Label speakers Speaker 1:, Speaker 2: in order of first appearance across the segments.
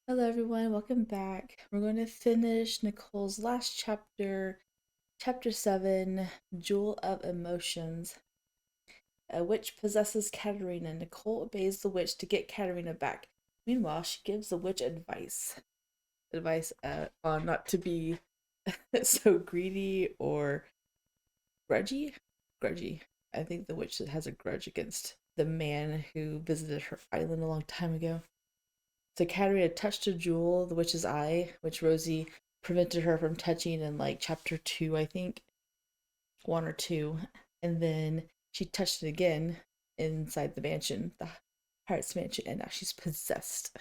Speaker 1: Hello everyone, welcome back. We're going to finish Nicole's last chapter, chapter 7, Jewel of Emotions. A witch possesses Catarina. Nicole obeys the witch to get Catarina back. Meanwhile, she gives the witch advice. On not to be so greedy or grudgy. Grudgy. I think the witch has a grudge against the man who visited her island a long time ago. So Catarina touched a jewel, the witch's eye, which Rosie prevented her from touching in like chapter 2, I think. 1 or 2. And then she touched it again inside the mansion, the Pirate's mansion, and now she's possessed.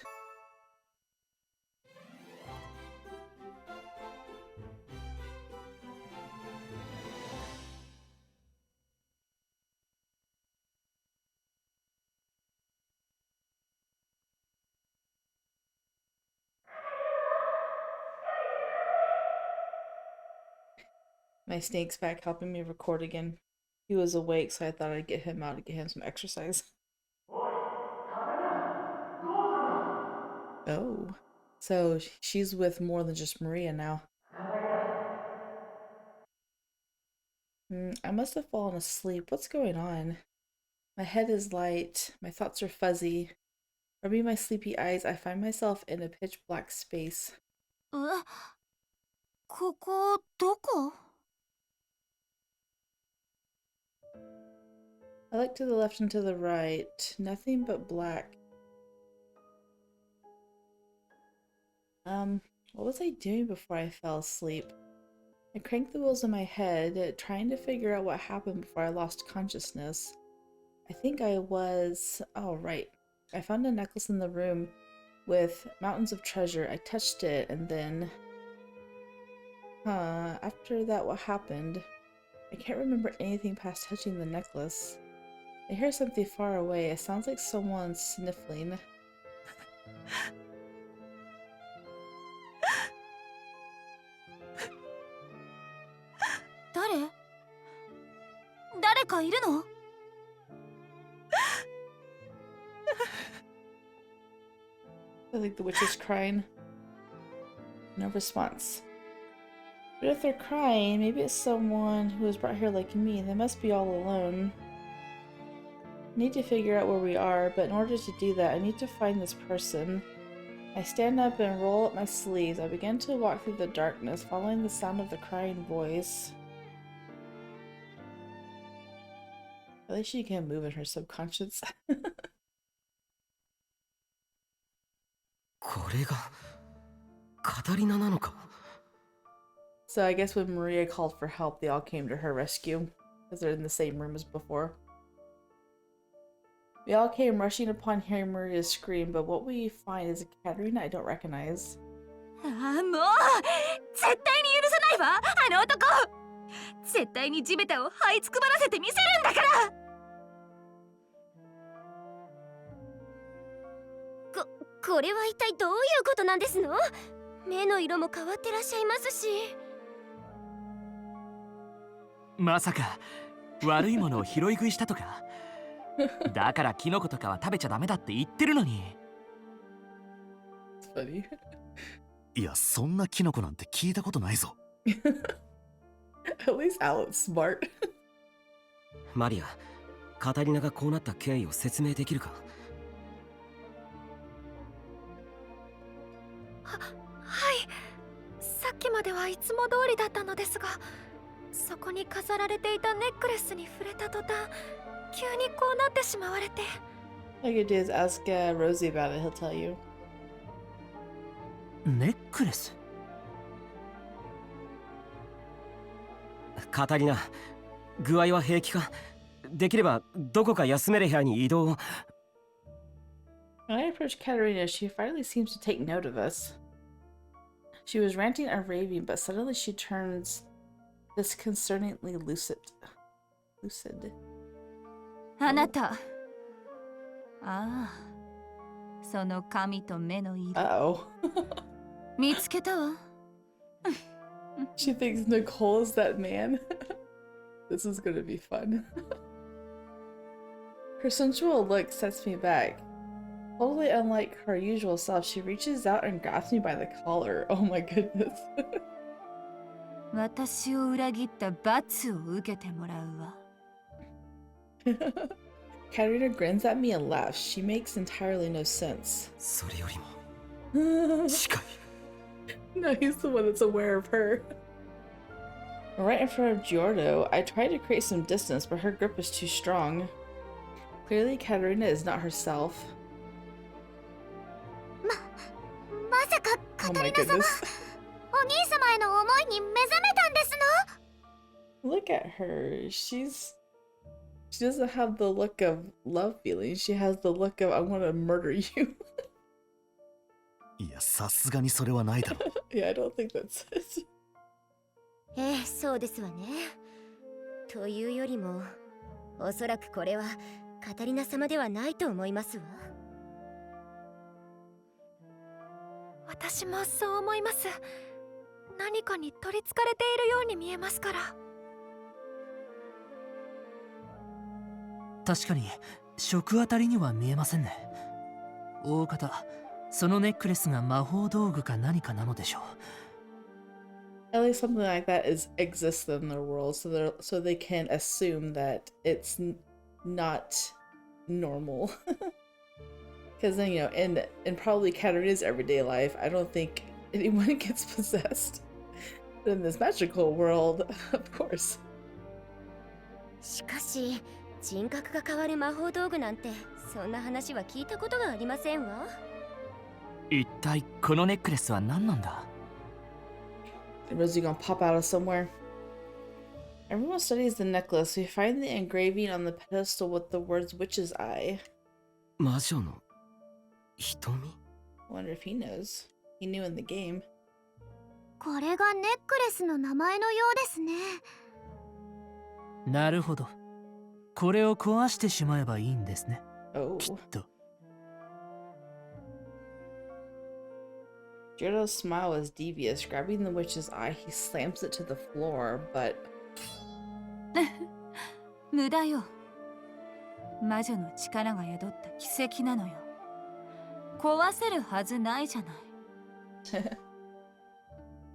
Speaker 1: My snake's back helping me record again. He was awake, so I thought I'd get him out to get him some exercise. Oh. So she's with more than just Maria now. I must have fallen asleep. What's going on? My head is light, my thoughts are fuzzy. Rubbing my sleepy eyes, I find myself in a pitch black space.
Speaker 2: ここどこ?
Speaker 1: I look to the left and to the right. Nothing but black. What was I doing before I fell asleep? I cranked the wheels in my head, trying to figure out what happened before I lost consciousness. I think I was... Oh, right. I found a necklace in the room with mountains of treasure. I touched it, and then... After that, what happened? I can't remember anything past touching the necklace. I hear something far away. It sounds like someone sniffling.
Speaker 2: 誰かいるの?
Speaker 1: I think the witch is crying. No response. But if they're crying, maybe it's someone who was brought here like me. They must be all alone. I need to figure out where we are, but in order to do that, I need to find this person. I stand up and roll up my sleeves. I begin to walk through the darkness, following the sound of the crying voice. At least she can move in her subconscious.
Speaker 3: これがカタリナなのか?
Speaker 1: So I guess when Maria called for help, they all came to her rescue, because they're in the same room as before. We all came rushing upon hearing Maria's scream, but what we find is a Catarina I don't recognize.
Speaker 2: もう絶対に許さないわ、あの男。絶対に地べたを這いつくばらせてみせるんだから。これは一体どういうことなんですの？目の色も変わってらっしゃいますし。
Speaker 3: まさか悪いものを拾い食いしたとか？だからキノコとかは食べちゃダメだって言ってるのに。
Speaker 1: Funny.
Speaker 4: いや、そんなキノコなんて聞いたことないぞ。
Speaker 1: At least Alan's smart.
Speaker 3: マリア、カタリナがこうなった経緯を説明できるか？
Speaker 2: はい。さっきまではいつも通りだったのですが、そこに飾られていたネックレスに触れた途端、急にこうなってしまわれて。
Speaker 1: All you do is ask Rosie about it, he'll tell you.
Speaker 3: ネックレス？カタリナ、具合は平気か？できればどこか休める部屋に移動を。
Speaker 1: When I approach Catarina, she finally seems to take note of us. She was ranting and raving, but suddenly she turns disconcertingly lucid.
Speaker 2: あなた。ああ、その髪と目の色。
Speaker 1: Uh-oh.
Speaker 2: 見つけたわ。
Speaker 1: She thinks Nicole is that man. This is gonna be fun. Her sensual look sets me back. Totally unlike her usual self, she reaches out and grabs me by the collar. Oh my goodness.
Speaker 2: 私を裏切った罰を受けてもらうわ。
Speaker 1: Catarina grins at me and laughs. She makes entirely no sense.
Speaker 4: それよりも
Speaker 1: No,
Speaker 4: 近い
Speaker 1: he's the one that's aware of her. Right in front of Giordo, I tried to create some distance, but her grip is too strong. Clearly, Catarina is not herself.
Speaker 2: まさか
Speaker 1: Oh
Speaker 2: カタ
Speaker 1: my
Speaker 2: リナ様、
Speaker 1: goodness.
Speaker 2: お兄様への思いに目覚めたんですの？
Speaker 1: Look at her. She doesn't have the look of love feelings. She has the look of I want to murder you.
Speaker 4: いやさすがにそれはないだろ
Speaker 1: Yeah, I don't think that's it.
Speaker 2: ええ、そうですわね。というよりも、おそらくこれはカタリナ様ではないと思いますわ。私もそう思います。何かに取りつかれているように見えますから。
Speaker 3: 確かに食あたりには見えませんね。大方そのネックレスが魔法道具か何かなのでしょう。
Speaker 1: At least something like that exists in their world, so they can assume that it's not normal. Because then, in probably Katarina's everyday life, I don't think anyone gets possessed. But in this magical world, of course.
Speaker 2: しかし、人格が変わる魔法道具なんてそんな話は聞いたことがありませんわ。
Speaker 3: 一体このネックレスは何なんだ？
Speaker 1: Was he gonna pop out of somewhere? Everyone studies the necklace. We find the engraving on the pedestal with the words Witch's Eye.
Speaker 4: 魔女の瞳
Speaker 1: I wonder if he knows. He knew in the game.
Speaker 2: これがネックレスの名前のようですね。
Speaker 3: なるほど。これを壊してしまえばいいんですね。
Speaker 1: Oh.
Speaker 3: きっと。
Speaker 1: Giordo's smile is devious. Grabbing the witch's eye, he slams it to the floor, but
Speaker 2: 無駄よ。魔女の力が宿った奇跡なのよ。壊せるはずないじゃない。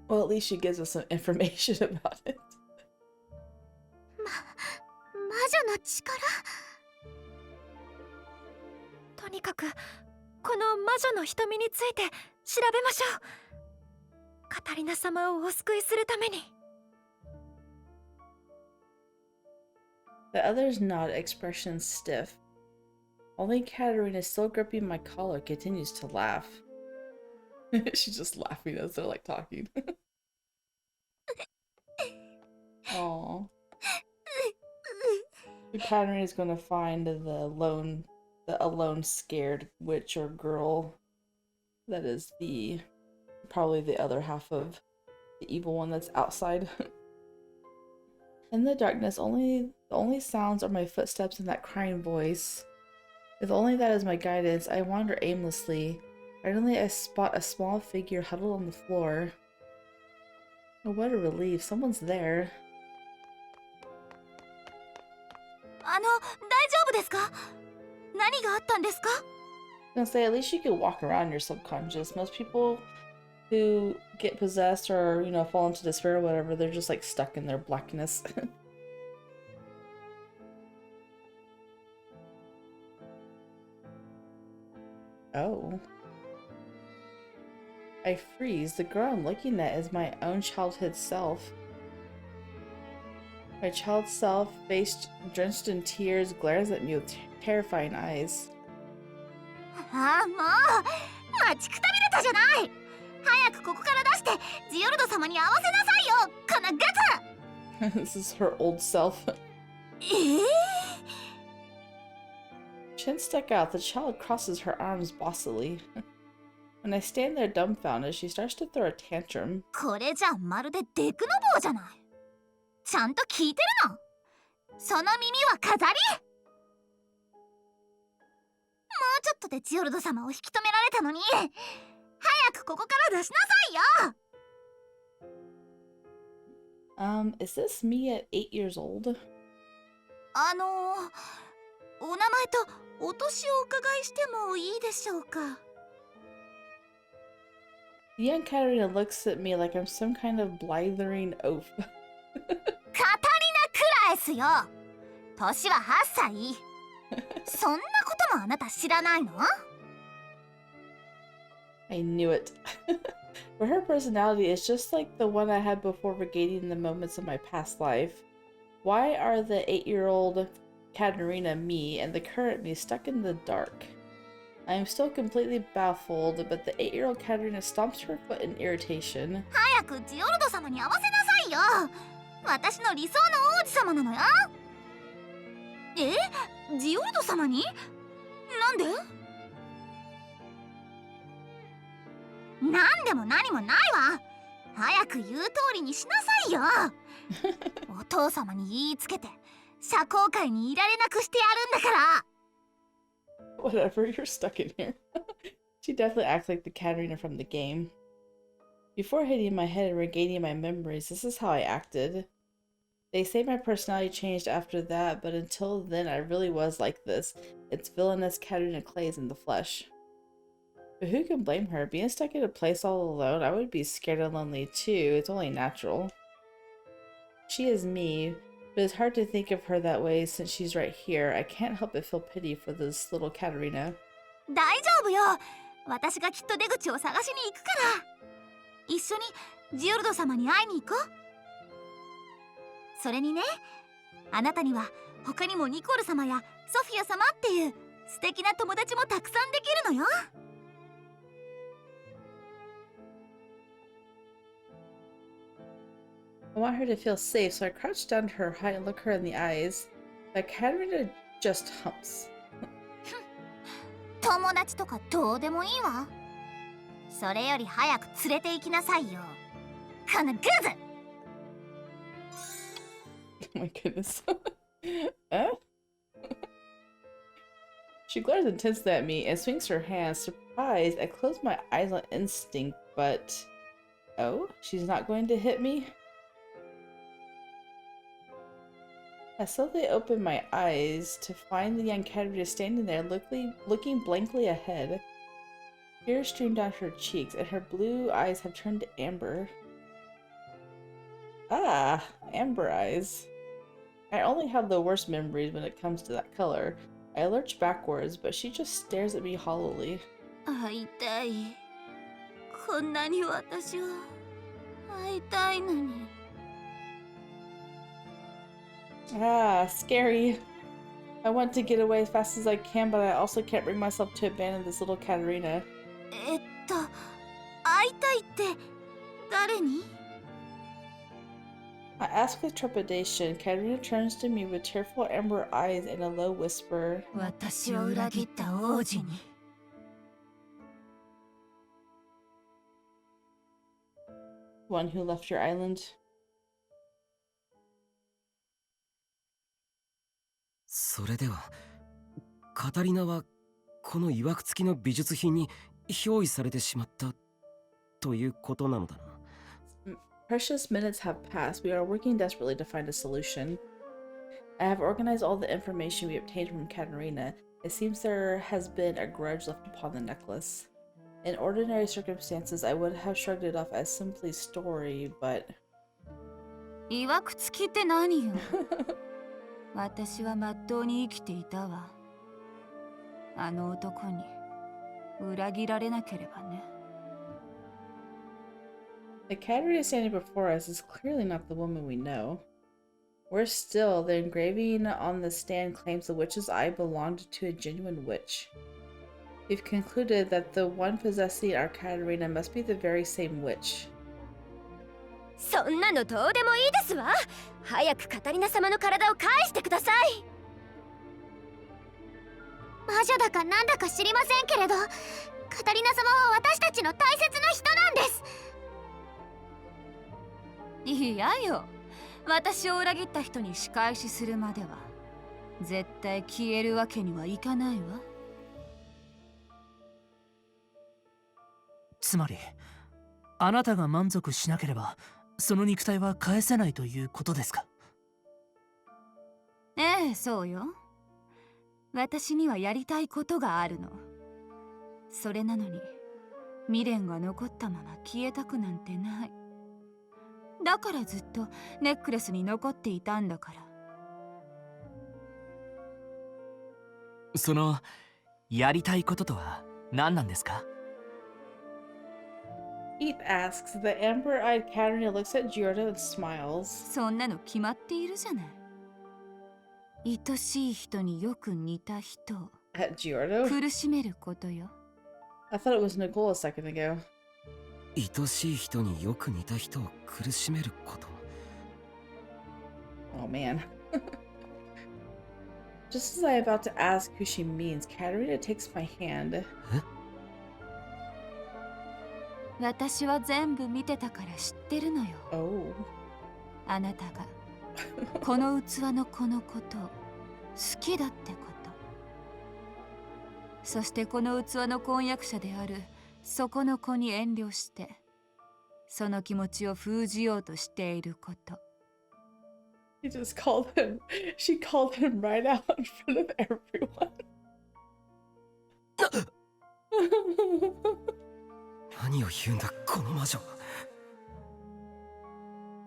Speaker 1: well, at least she gives us some information about it.
Speaker 2: 魔女の力？とにかくこの魔女の瞳について調べましょう。カタリナ様をお救いするために。
Speaker 1: The others nod, expression stiff. Only Catarina, still gripping my collar, continues to laugh. She's just laughing as they're like talking. Aww. Catarina is gonna find the alone scared witch or girl that is probably the other half of the evil one that's outside. In the darkness, the only sounds are my footsteps and that crying voice. If only that is my guidance, I wander aimlessly. Suddenly I spot a small figure huddled on the floor. Oh, what a relief, someone's there.
Speaker 2: 大丈夫ですか？何があったんですか？
Speaker 1: I was gonna say, at least you could walk around your subconscious. Most people who get possessed or, fall into despair or whatever, they're just like stuck in their blackness. Oh. I freeze. The girl I'm looking at is my own childhood self. My child self, face drenched in tears, glares at me with terrifying eyes.
Speaker 2: ああ、もう待ちくたびれたじゃない。早くここから出してジオルド様に会わせなさいよ、このガツ。
Speaker 1: This is her old self. Chin stuck out, the child crosses her arms bossily. When I stand there dumbfounded, she starts to throw a tantrum.
Speaker 2: これじゃまるでデクノボーじゃない。ちゃんと聞いてるの？その耳は飾り？もうちょっとでジオルド様を引き止められたのに、早くここから出しなさいよ。
Speaker 1: Is this me at 8 years old?
Speaker 2: お名前とお年をお伺いしてもいいでしょうか。
Speaker 1: The young Catarina looks at me like I'm some kind of blithering oaf.
Speaker 2: カタリナ・クラエスよ。年は8歳。そんなこともあなた知らないの？
Speaker 1: I knew it. But her personality is just like the one I had before regaining the moments of my past life. Why are the 8-year-old Catarina me and the current me stuck in the dark? I am still completely baffled, but the 8-year-old Catarina stomps her foot in irritation.
Speaker 2: 早くジオルド様に会わせなさいよ。私の理想の王子様なのよ。え？ジオルド様に？なんで？なんでも何もないわ。早く言う通りにしなさいよ。お父様に言いつけて社交界にいられなくしてやるんだから。
Speaker 1: Whatever, you're stuck in here. She definitely acts like the Catarina from the game. Before hitting my head and regaining my memories, this is how I acted. They say my personality changed after that, but until then I really was like this. It's Villainess Catarina Clays in the flesh. But who can blame her? Being stuck in a place all alone, I would be scared and lonely too. It's only natural. She is me, but it's hard to think of her that way since she's right here. I can't help but feel pity for this little Catarina.
Speaker 2: 大丈夫よ。私がきっと出口を探しに行くから。一緒にジオルド様に会いに行こう。それにね、あなたには他にもニコル様やソフィア様っていう素敵な友達もたくさんできるのよ。
Speaker 1: I want her to feel safe, so I crouch down to her height and look her in the eyes. But Catarina just humps.
Speaker 2: 友達とかどうでもいいわ。それより早く連れて行きなさいよ。このグズ！
Speaker 1: Oh my goodness. Huh? She glares intensely at me and swings her hand. Surprised, I close my eyes on instinct, but... Oh? She's not going to hit me? I slowly open my eyes to find the young Catarina standing there looking blankly ahead. Tears stream down her cheeks and her blue eyes have turned to amber. Ah, amber eyes. I only have the worst memories when it comes to that color. I lurch backwards, but she just stares at me hollowly.
Speaker 2: 会いたい。こんなに私は会いたいのに。
Speaker 1: Ah, scary. I want to get away as fast as I can, but I also can't bring myself to abandon this little Catarina.
Speaker 2: 会いたいって誰に？
Speaker 1: I ask with trepidation. Catarina turns to me with tearful amber eyes and a low whisper.
Speaker 2: 私を裏切った王子に。
Speaker 1: One who left your island.
Speaker 5: それではカタリナはこの曰く付きの美術品に憑依されてしまったということなのだな。
Speaker 1: Precious minutes have passed. We are working desperately to find a solution. I have organized all the information we obtained from Catarina. It seems there has been a grudge left upon the necklace. In ordinary circumstances, I would have shrugged it off as simply story, but...
Speaker 2: 曰く付きって何よ。私はまっとうに生きていたわ。あの男に裏切られなければね。
Speaker 1: The Catarina standing before us is clearly not the woman we know. Worse still, the engraving on the stand claims the witch's eye belonged to a genuine witch. We've concluded that the one possessing our Catarina must be the very same witch.
Speaker 2: そんなのどうでもいいですわ。早くカタリナ様の体を返してください。魔女だかなんだか知りませんけれど、カタリナ様は私たちの大切な人なんです。いやよ、私を裏切った人に仕返しするまでは絶対消えるわけにはいかないわ。
Speaker 3: つまりあなたが満足しなければその肉体は返せないということですか？
Speaker 2: ええ、そうよ。私にはやりたいことがあるの。それなのに未練が残ったまま消えたくなんてない。だからずっとネックレスに残っていたんだから。
Speaker 3: そのやりたいこととは何なんですか？
Speaker 1: Eve asks. The amber-eyed Catarina looks at Giordo and smiles.
Speaker 2: そんなの決まっているじゃない。愛しい人によく似た人を
Speaker 1: At Giordo?
Speaker 2: 苦しめることよ。
Speaker 1: I thought it was Nicol a second ago.
Speaker 5: 愛しい人によく似た人を苦しめること。
Speaker 1: Oh man. Just as I'm about to ask who she means, Catarina takes my hand.
Speaker 2: 私は全部見てたから知ってるのよ。
Speaker 1: Oh.
Speaker 2: あなたがこの器の子のこと好きだってこと。そしてこの器の婚約者であるそこの子に遠慮してその気持ちを封じようとしていること。
Speaker 1: She just called him. She called him right out in front of everyone.
Speaker 5: 何を言うんだこの魔女。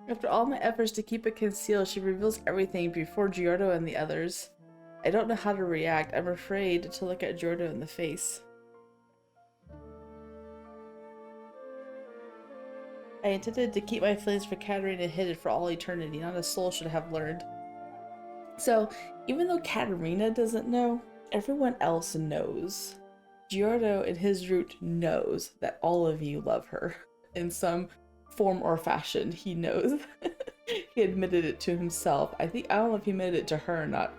Speaker 1: After all my efforts to keep it concealed, she reveals everything before Giordo and the others. I don't know how to react. I'm afraid to look at Giordo in the face. I intended to keep my feelings for Catarina hidden for all eternity. Not a soul should have learned. So, even though Catarina doesn't know, everyone else knows. Giordo, in his root, knows that all of you love her. In some form or fashion, he knows. He admitted it to himself. I don't know if he admitted it to her or not.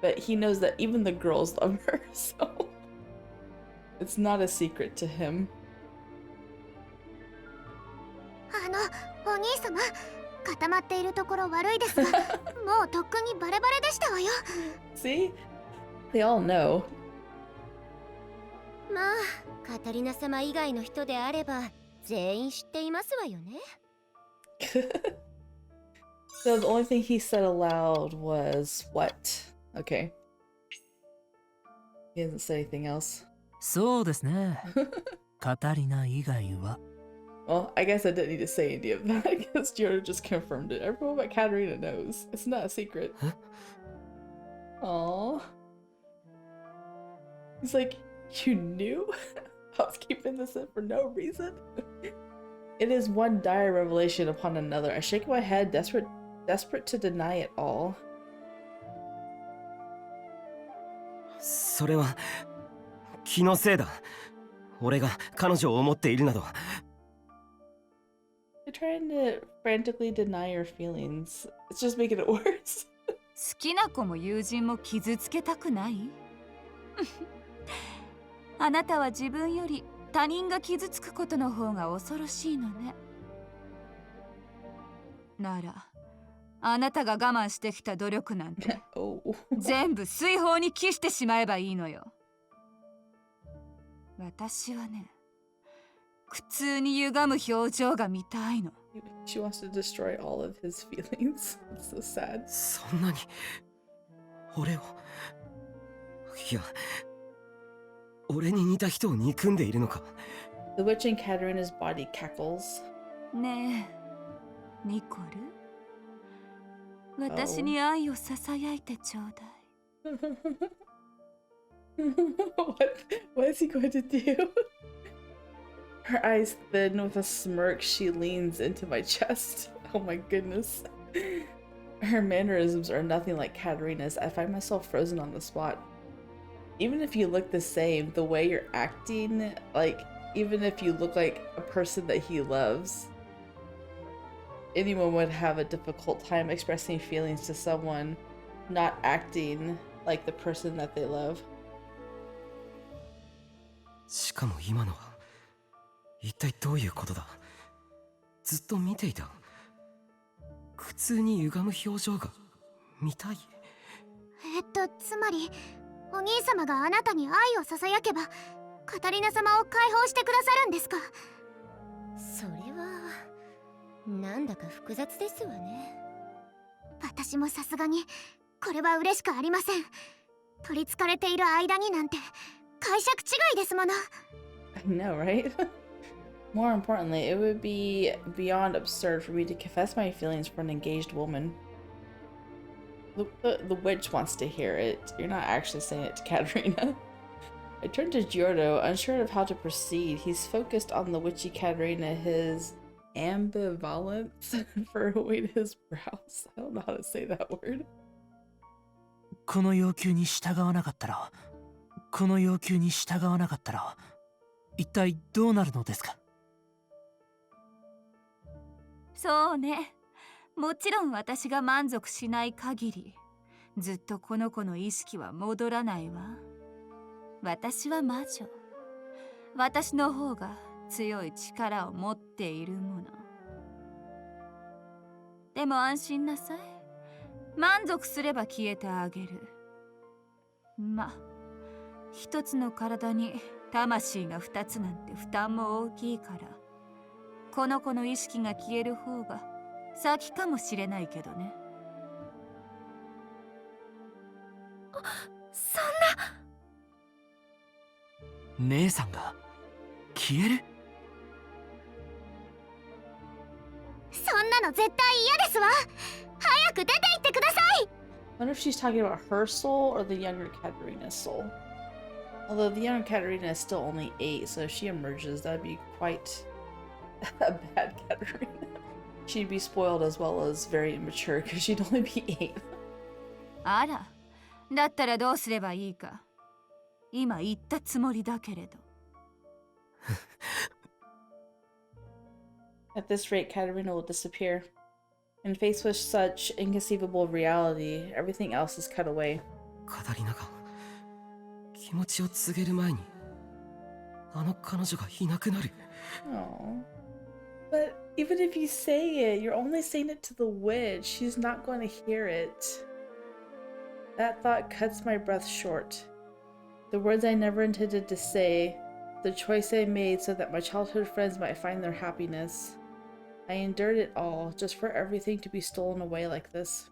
Speaker 1: But he knows that even the girls love her, so it's not a secret to him.
Speaker 2: お兄様、固まっているところ悪いですが、もうとっくにバレバレでしたわよ。
Speaker 1: See? They all know.
Speaker 6: まあ、カタリナ様以外の人であれば全員知っていますわよね。
Speaker 1: So the only thing he said aloud was what? Okay. He hasn't said anything else.
Speaker 3: そうですね。カタリナ以外は。
Speaker 1: Well, I guess I didn't need to say any of that because Giorgio just confirmed it. Everyone but Catarina knows. It's not a secret.
Speaker 5: Huh?
Speaker 1: Aww. He's like, you knew? I was keeping this in for no reason. It is one dire revelation upon another. I shake my head, desperate to deny it all.
Speaker 5: それは気のせいだ。俺が彼女を思っているなど。
Speaker 1: You're trying to frantically deny your feelings. It's just making it worse.
Speaker 2: 好きな子も友人も傷つけたくない？あなたは自分より他人が傷つくことの方が恐ろしいのね。なら、あなたが我慢してきた努力なんて
Speaker 1: Oh.
Speaker 2: 全部水泡に帰してしまえばいいのよ。私はね、苦痛に歪む表情が見たいの。
Speaker 1: She wants to destroy all of his feelings. It's so sad.
Speaker 5: そんなに俺を。いや、俺に似た人を憎んでいるのか。
Speaker 1: The witch in Catarina's body cackles.
Speaker 2: ねえ、ニコル。私に愛をささやいてちょうだい。
Speaker 1: What is he going to do? Her eyes thin with a smirk, she leans into my chest. Oh my goodness. Her mannerisms are nothing like Catarina's. I find myself frozen on the spot. Even if you look the same, the way you're acting, like, even if you look like a person that he loves, anyone would have a difficult time expressing feelings to someone not acting like the person that they love.
Speaker 5: しかも今のは一体どういうことだ。ずっと見ていた。苦痛に歪む表情が見たい。
Speaker 6: つまりお兄様があなたに愛をささやけばカタリナ様を解放してくださるんですか。それはなんだか複雑ですわね。私もさすがにこれは嬉しくありません。取りつかれている間になんて解釈違いですもの。
Speaker 1: I know, right? More importantly, it would be beyond absurd for me to confess my feelings for an engaged woman. The witch wants to hear it. You're not actually saying it to Catarina. I turned to Giordo, unsure of how to proceed. He's focused on the witchy Catarina, his ambivalence furrowing his brows. I don't know how to say that word.
Speaker 3: この要求に従わなかったら、一体どうなるのですか？
Speaker 2: そうね。もちろん私が満足しない限り、ずっとこの子の意識は戻らないわ。私は魔女。私の方が強い力を持っているもの。でも安心なさい。満足すれば消えてあげる。ま、一つの体に魂が二つなんて負担も大きいから、この子の意識が消える方が先かもしれないけどね。
Speaker 6: そんな。
Speaker 3: 姉さんが消える？
Speaker 6: そんなの絶対嫌ですわ。早く出て行ってください。
Speaker 1: I wonder if she's talking about her soul or the younger Catarina's soul. Although the younger Catarina is still only 8, so if she emerges, that'd be quite a bad Catarina. She'd be spoiled as well as very immature because she'd only be 8.
Speaker 2: あら、だったらどうすればいいか。今言ったつもりだけれど。
Speaker 1: At this rate, Catarina will disappear. And faced with such inconceivable reality, everything else is cut away.
Speaker 5: カタリナが気持ちを告げる前にあの彼女がいなくなる。
Speaker 1: Oh. But even if you say it, you're only saying it to the witch. She's not going to hear it. That thought cuts my breath short. The words I never intended to say, the choice I made so that my childhood friends might find their happiness. I endured it all, just for everything to be stolen away like this.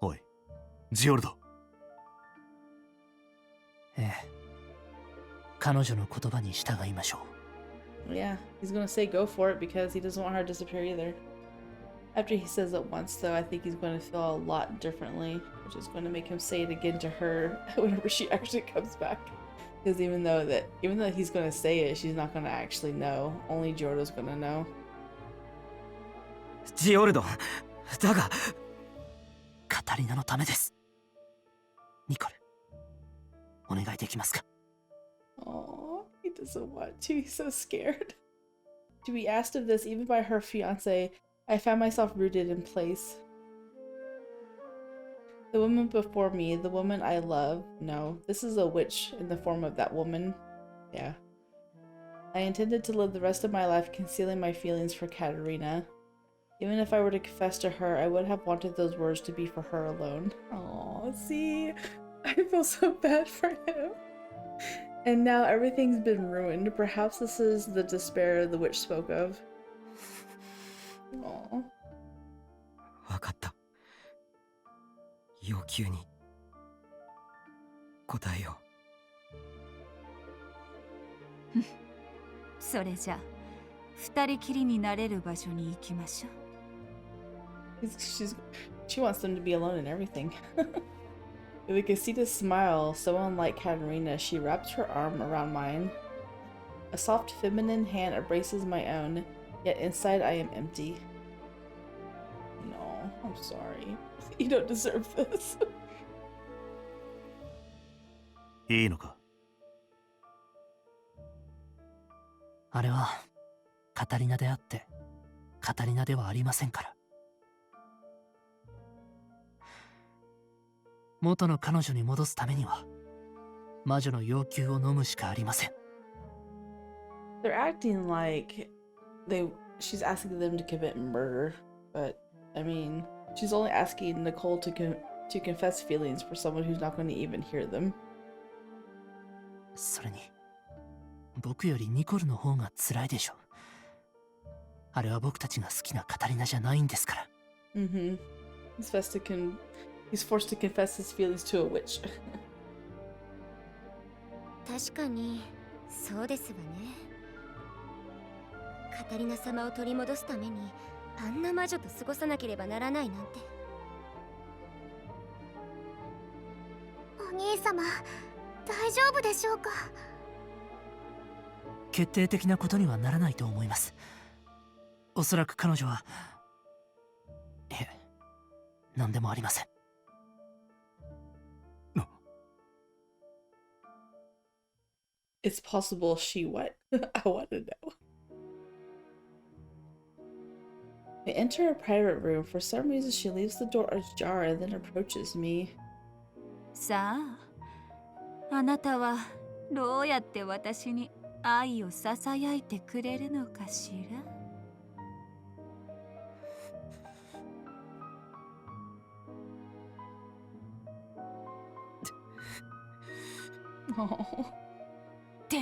Speaker 4: おい、ジオルド。
Speaker 3: ええ、彼女の言葉に従いましょう。
Speaker 1: Yeah, he's gonna say go for it because he doesn't want her to disappear either. After he says it once, though, I think he's going to feel a lot differently, which is going to make him say it again to her whenever she actually comes back. Because even though he's going to say it, she's not going to actually know. Only Jordo's going to know.
Speaker 5: ジオルド、だが
Speaker 3: カタリナのためです。ニコル、お願いできますか？
Speaker 1: Aww, he doesn't want to. He's so scared. To be asked of this even by her fiance, I found myself rooted in place. The woman before me, the woman I love, no, this is a witch in the form of that woman. Yeah. I intended to live the rest of my life concealing my feelings for Catarina. Even if I were to confess to her, I would have wanted those words to be for her alone. Oh, see? I feel so bad for him. And now everything's been ruined. Perhaps this is the despair the witch spoke of. Aww.
Speaker 5: わかった。要求に答えよ
Speaker 2: う。それじゃ、二人きりになれる場所に行きましょう。
Speaker 1: She wants them to be alone and everything. With a conceited smile, so unlike Catarina, she wraps her arm around mine. A soft feminine hand embraces my own, yet inside I am empty. No, I'm sorry. You don't deserve this.
Speaker 4: いいのか？
Speaker 3: あれはカタリナであってカタリナではありませんから。元の彼女に戻すためには魔女の要求を飲むしかありません。
Speaker 1: They're acting like she's asking them to commit murder, but I mean, she's only asking Nicol to confess feelings for someone who's not going to even hear them.
Speaker 3: それに僕よりニコルの方が辛いでしょう。あれは僕たちが好きなカタリナじゃないんですから。
Speaker 1: Mm-hmm. It's best to He's forced to confess his feelings to a witch.
Speaker 6: 確かにそうですわね。カタリナ様を取り戻すためにあんな魔女と過ごさなければならないなんて。お兄様、大丈夫でしょうか。
Speaker 3: 決定的なことにはならないと思います。おそらく彼女は、いえ、何でもありません。
Speaker 1: It's possible she what? I want to know. We enter a private room. For some reason, she leaves the door ajar and then approaches me.
Speaker 2: さあ、あなたはどうやって私に愛をささやいてくれるのかしら。って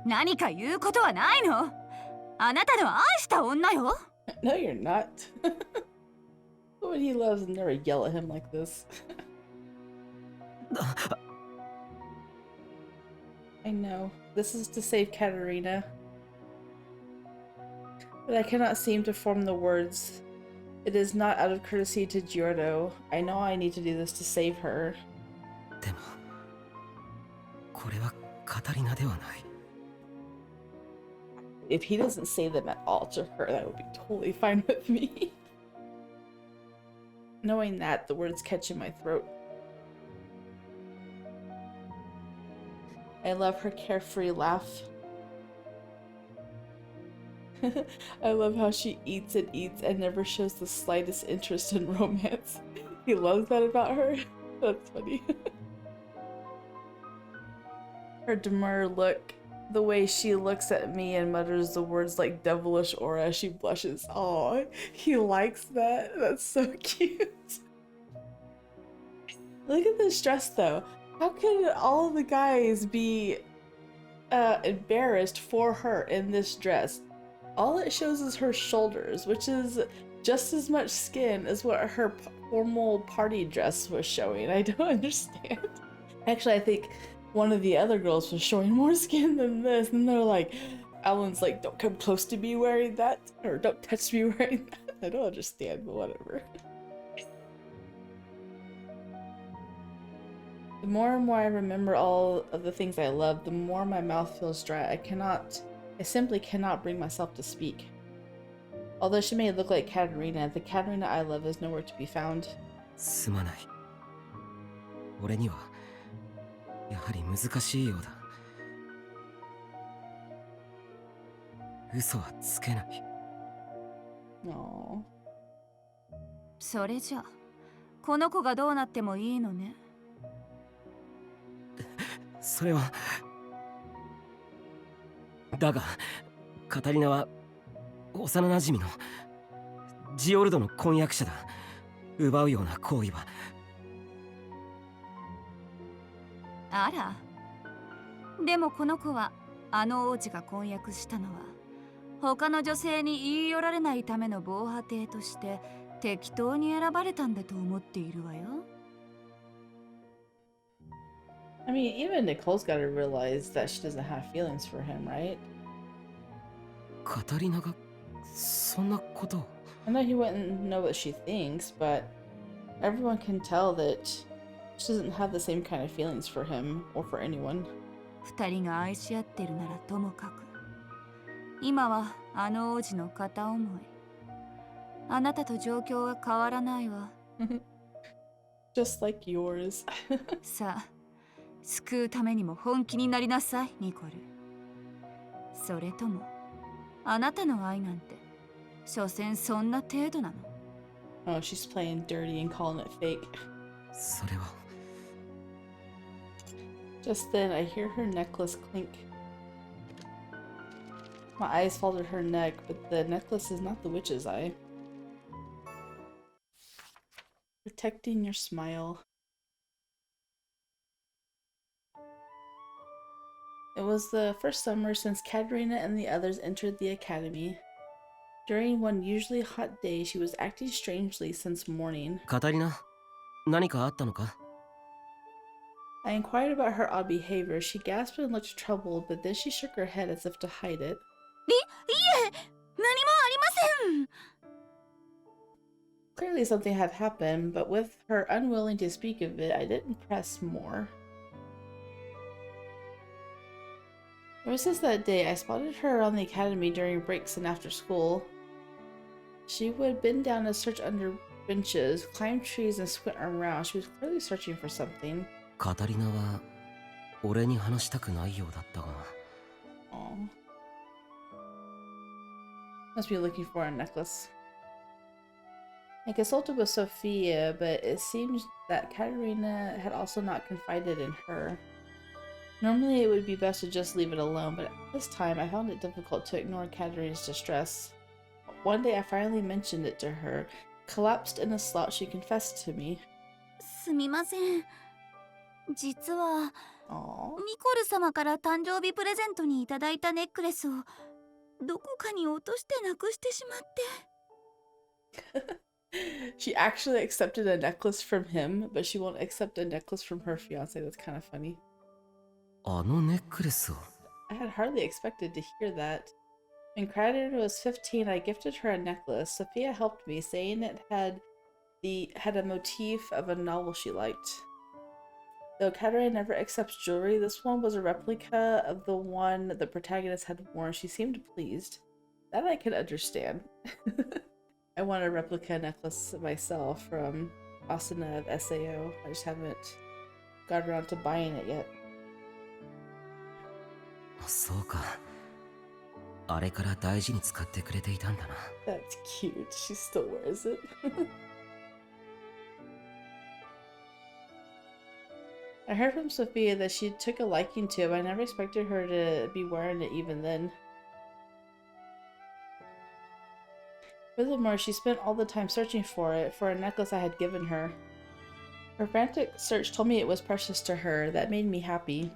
Speaker 2: 何か言うことはないの？あなたの愛した女よ。
Speaker 1: No, you're not. When he loves, never yell at him like this. I know. This is to save Catarina. But I cannot seem to form the words. It is not out of courtesy to Giordo. I know I need to do this to save her.
Speaker 5: でもこれはカタリナではない。
Speaker 1: If he doesn't say them at all to her, that would be totally fine with me. Knowing that, the words catch in my throat. I love her carefree laugh. I love how she eats and never shows the slightest interest in romance. He loves that about her. That's funny. Her demure look. The way she looks at me and mutters the words like devilish aura as she blushes. Oh, he likes that. That's so cute. Look at this dress though. How could all the guys be embarrassed for her in this dress? All it shows is her shoulders, which is just as much skin as what her formal party dress was showing. I don't understand. Actually, I think one of the other girls was showing more skin than this, and they're like, Alan's like, don't come close to me wearing that, or don't touch me wearing that. I don't understand, but whatever. The more and more I remember all of the things I love, the more my mouth feels dry. I simply cannot bring myself to speak. Although she may look like Catarina, the Catarina I love is nowhere to be found.
Speaker 5: すまない。俺にはやはり難しいようだ。嘘はつけない。
Speaker 1: Aww.
Speaker 2: それじゃこの子がどうなってもいいのね。
Speaker 5: それは。だがカタリナは幼なじみのジオルドの婚約者だ。奪うような行為は。
Speaker 2: あら、でもこの子はあの王子が婚約したのは他の女性に言い寄られないための防波堤として適当に選ばれたんだと思っているわよ。
Speaker 1: I mean, even Nicole's gotta realize that she doesn't have feelings for him, right?
Speaker 5: カタリナがそんなことを。
Speaker 1: I know he wouldn't know what she thinks, but everyone can tell that she doesn't have the same kind of feelings for him or for anyone.
Speaker 2: 二人が愛し合ってるならともかく、今はあの王子の片思い。あなたと状況は変わらないわ。
Speaker 1: Just like yours.
Speaker 2: さあ、救うためにも本気になりなさい、ニコル。それとも、あなたの愛なんて、所詮そんな程度なの。
Speaker 1: Oh, she's playing dirty and calling it fake.
Speaker 5: それは。
Speaker 1: Just then, I hear her necklace clink. My eyes fall to her neck, but the necklace is not the witch's eye. Protecting your smile. It was the first summer since Catarina and the others entered the academy. During one usually hot day, she was acting strangely since morning.
Speaker 5: カタリナ、何かあったのか？
Speaker 1: I inquired about her odd behavior. She gasped and looked troubled, but then she shook her head as if to hide it.
Speaker 2: いえ、何もありません。
Speaker 1: Clearly something had happened, but with her unwilling to speak of it, I didn't press more. Ever since that day, I spotted her around the academy during breaks and after school. She would bend down and search under benches, climb trees, and squint around. She was clearly searching for something.
Speaker 5: カタリナは俺に話したくないようだったが。
Speaker 1: Aw. Must be looking for a necklace. I consulted with Sophia, but it seems that Catarina had also not confided in her. Normally it would be best to just leave it alone, but this time I found it difficult to ignore Catarina's distress. One day I finally mentioned it to her. Collapsed in a slouch, she confessed to me.
Speaker 2: すみません。実は
Speaker 1: Aww.
Speaker 2: ニコル様から誕生日プレゼントにいただいたネックレスをどこかに落としてなくしてしまって。
Speaker 1: She actually accepted a necklace from him, but she won't accept a necklace from her fiance. That's kind of funny.
Speaker 5: あのネックレスを。
Speaker 1: I had hardly expected to hear that. When Catarina was 15, I gifted her a necklace. Sophia helped me, saying it had a motif of a novel she liked. Though Catarina never accepts jewelry, this one was a replica of the one the protagonist had worn. She seemed pleased. That I can understand. I want a replica necklace myself from Asuna of SAO. I just haven't got around to buying it yet.
Speaker 5: そうか。あれから大事に使ってくれていたんだな。
Speaker 1: That's cute. She still wears it. I heard from Sophia that she took a liking to it, but I never expected her to be wearing it even then. Furthermore, she spent all the time searching for it, for a necklace I had given her. Her frantic search told me it was precious to her. That made me happy.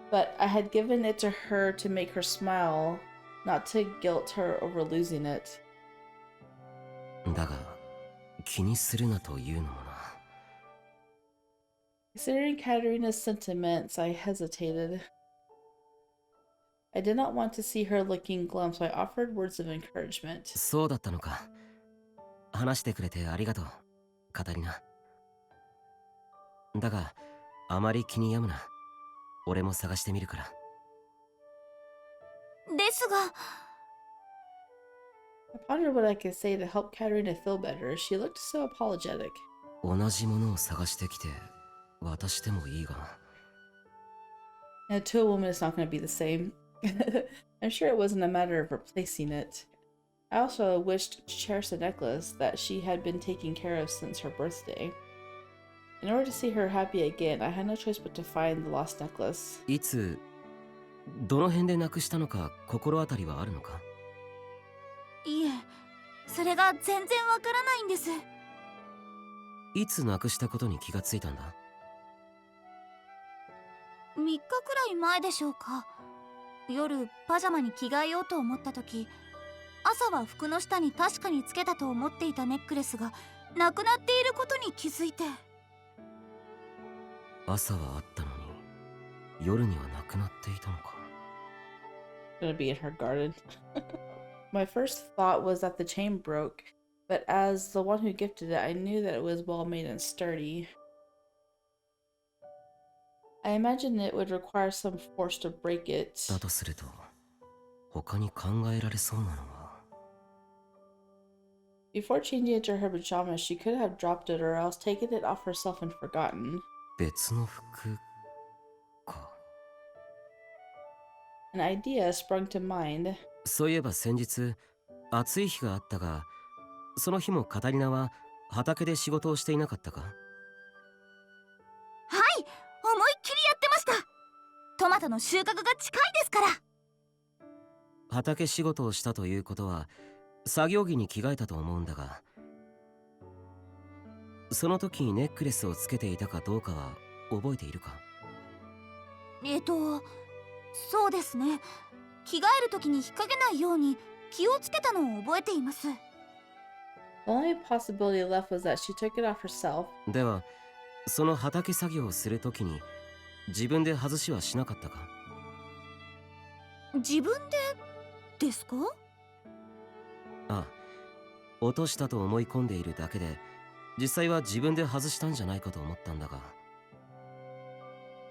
Speaker 1: But I had given it to her to make her smile, not to guilt her over losing it.
Speaker 5: だが、気にするなというのもな。
Speaker 1: Considering Catarina's sentiments, I hesitated. I did not want to see her looking glum, so I offered words of encouragement.
Speaker 5: そうだったのか。話してくれてありがとう、カタリナ。だが、あまり気に病むな。俺も探してみるから。
Speaker 2: ですが、
Speaker 1: I pondered what I could say to help Catarina feel better. She looked so apologetic.
Speaker 5: 同じものを探してきて渡してもいいが。
Speaker 1: And to a woman, it's not going to be the same. I'm sure it wasn't a matter of replacing it. I also wished to cherish the necklace that she had been taking care of since her birthday. In order to see her happy again, I had no choice but to find the lost necklace.
Speaker 5: いつ、どの辺でなくしたのか心当たりはあるのか？
Speaker 2: いえ、それが全然わからないんです。
Speaker 5: いつなくしたことに気がついたんだ
Speaker 2: 3日くらい前でしょうか。夜パジャマに着替えようと思った時、朝は服の下に確かにつけたと思っていたネックレスがなくなっていることに気づいて。
Speaker 5: 朝はあったのに夜にはなくなっていたのか。
Speaker 1: Gonna be in her garden. My first thought was that the chain broke, but as the one who gifted it, I knew that it was well made and sturdy. I imagined it would require some force to break it.
Speaker 5: だとすると他に考えられそうなのは。
Speaker 1: Before changing into her pajamas, she could have dropped it or else taken it off herself and forgotten.
Speaker 5: 別の服か。
Speaker 1: An idea sprung to mind.
Speaker 5: そういえば先日暑い日があったが、その日もカタリナは畑で仕事をしていなかったか？
Speaker 2: はい、思いっきりやってました。トマトの収穫が近いですから。
Speaker 5: 畑仕事をしたということは作業着に着替えたと思うんだが、その時にネックレスをつけていたかどうかは覚えているか？
Speaker 2: そうですね。着替える時に引っ掛けないように気をつけたのを覚えています。
Speaker 1: The only possibility left was that she took it off herself.
Speaker 5: ではその畑作業をするときに自分で外しはしなかったか？
Speaker 2: 自分でですか？
Speaker 5: ああ、落としたと思い込んでいるだけで実際は自分で外したんじゃないかと思ったんだが。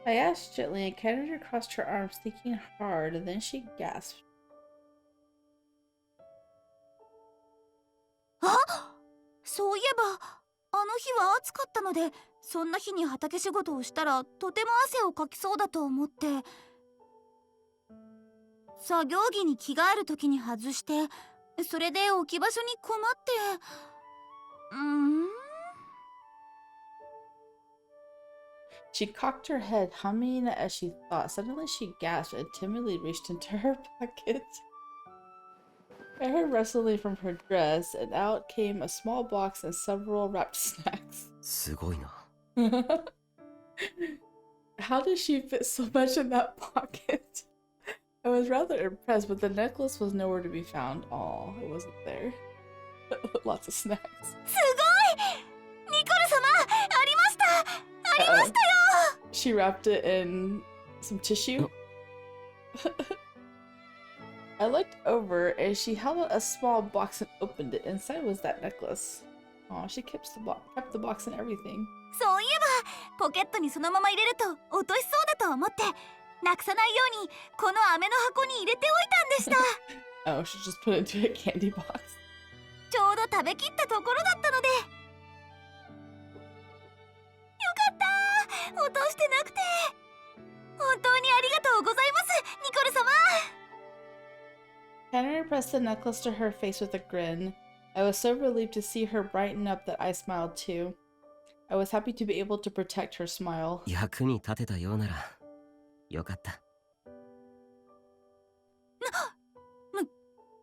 Speaker 1: I asked gently, and Catarina crossed her arms, thinking hard, and then she gasped.
Speaker 2: あ、そういえばあの日は暑かったので、そんな日に畑仕事をしたらとても汗をかきそうだと思って、作業着に着替える時に外して、それで置き場所に困って。
Speaker 1: She cocked her head, humming as she thought. Suddenly she gasped and timidly reached into her pocket. I heard rustling from her dress, and out came a small box and several wrapped snacks.
Speaker 5: すごいな。
Speaker 1: How did she fit so much in that pocket? I was rather impressed, but the necklace was nowhere to be found. Aw, it wasn't there. Lots of snacks.
Speaker 2: すごい！ニコル様、ありました！ありましたよ！
Speaker 1: She wrapped it in some tissue. I looked over and she held out a small box and opened it. Inside was that necklace. Aw, she kept the box and everything.
Speaker 2: そういえばポケットにそのまま入れると落としそうだと思って、なくさないようにこの飴の箱に入れておいたんでした。
Speaker 1: Oh, she just put it into a candy box.
Speaker 2: ちょうど食べきったところだったので。よかった、落としてなくて。本当にありがとうございます、ニコル様。
Speaker 1: Catarina pressed the necklace to her face with a grin. I was so relieved to see her brighten up that I smiled too. I was happy to be able to protect her smile.
Speaker 5: 役に立てたようならよかった。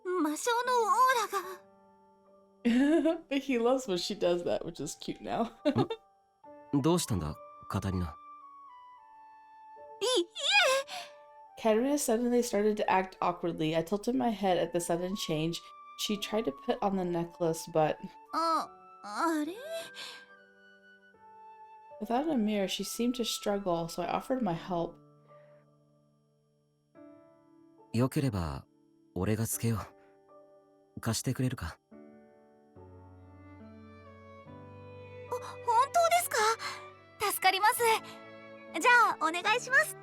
Speaker 2: 魔性のオーラが。
Speaker 1: He loves when she does that, which is cute now.
Speaker 5: どうしたんだ、カタリナ。
Speaker 2: いえ。
Speaker 1: Catarina suddenly started to act awkwardly. I tilted my head at the sudden change. She tried to put on the necklace, but
Speaker 2: あれ？
Speaker 1: without a mirror, she seemed to struggle, so I offered my help.
Speaker 5: よければ俺がつけよう。貸してくれるか？
Speaker 2: 本当ですか？助かります。じゃあお願いします。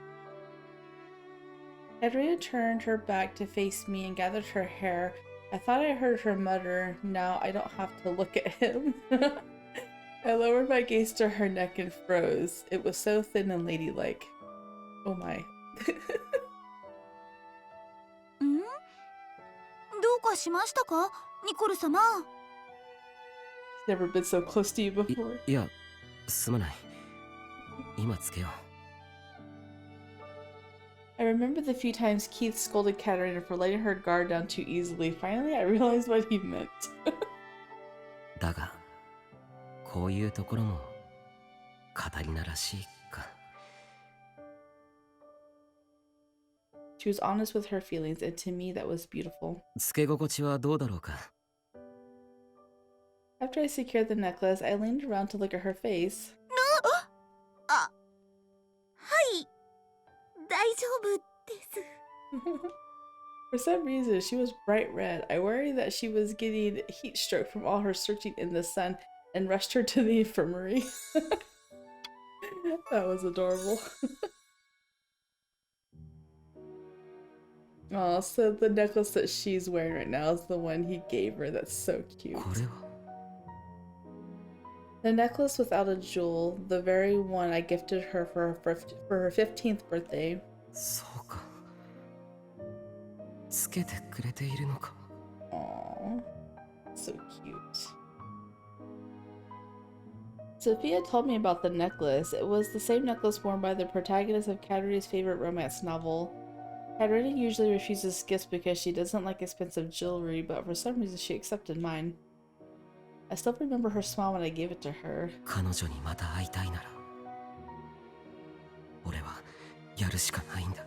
Speaker 1: Catarina turned her back to face me and gathered her hair. I thought I heard her mutter, "Now I don't have to look at him." I lowered my gaze to her neck and froze. It was so thin and ladylike. Oh my.
Speaker 2: どうかしましたか、ニコル様。
Speaker 1: Never been so close to you before.
Speaker 5: いや、すまない。今つけよう。
Speaker 1: I remember the few times Keith scolded Catarina for letting her guard down too easily. Finally, I realized what he meant.
Speaker 5: だが、こういうところもカタリナらしいか。
Speaker 1: She was honest with her feelings, and to me that was beautiful.
Speaker 5: つけ心地はどうだろうか。
Speaker 1: After I secured the necklace, I leaned around to look at her face.
Speaker 2: はい、大丈夫です。
Speaker 1: For some reason, she was bright red. I worried that she was getting heat stroke from all her searching in the sun and rushed her to the infirmary. That was adorable. Oh, so the necklace that she's wearing right now is the one he gave her. That's so cute.
Speaker 5: これは
Speaker 1: The necklace without a jewel, the very one I gifted her for her 15th birthday.
Speaker 5: そうか。つけてくれているのか。
Speaker 1: Aww, so cute. Sophia told me about the necklace. It was the same necklace worn by the protagonist of Katarina's favorite romance novel. Catarina usually refuses gifts because she doesn't like expensive jewelry, but for some reason she accepted mine. I still remember her smile when I gave it to her.
Speaker 5: 彼女にまた会いたいなら、俺はやるしかないんだ。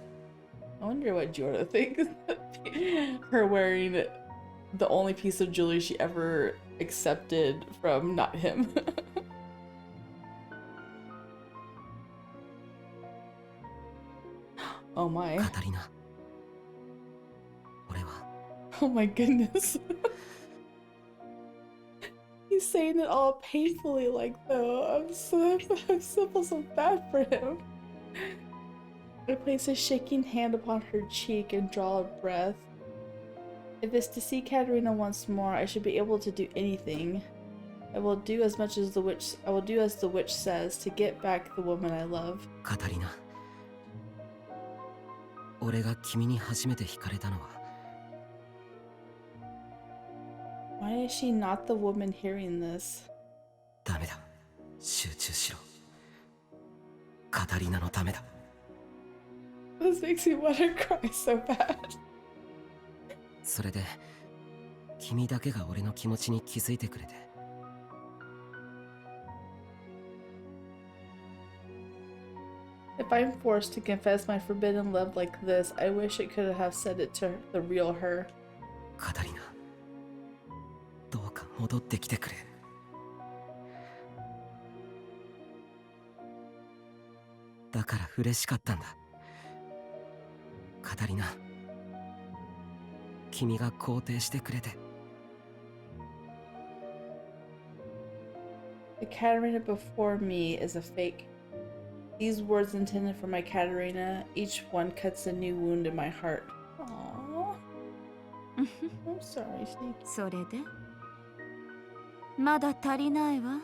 Speaker 1: I wonder what Jordan thinks. Her wearing the only piece of jewelry she ever accepted from not him. Oh my.
Speaker 5: カタリナ、俺は
Speaker 1: Oh my goodness. He's saying it all painfully like though. I feel so bad for him. I place a shaking hand upon her cheek and draw a breath. If it's to see Catarina once more, I should be able to do anything. I will do as much as the witch. I will do as the witch says to get back the woman I love.
Speaker 5: カタリナ、俺が君に初めて惹かれたのは
Speaker 1: Why is she not the woman hearing this?
Speaker 5: ダメだ、集中しろ。カタリナのためだ。
Speaker 1: This makes me want to cry so bad.
Speaker 5: それで君だけが俺の気持ちに気づいてくれて。
Speaker 1: If I'm forced to confess my forbidden love like this, I wish I could have said it to the real her.
Speaker 5: カタリナ、どうか戻ってきてくれ。だから嬉しかったんだ。カタリナ、君が肯定してくれて。
Speaker 1: The Catarina before me is a fake. These words intended for my Catarina, each one cuts a new wound in my heart. Aww. I'm sorry, Sneaky.
Speaker 2: それでまだ足りないわ。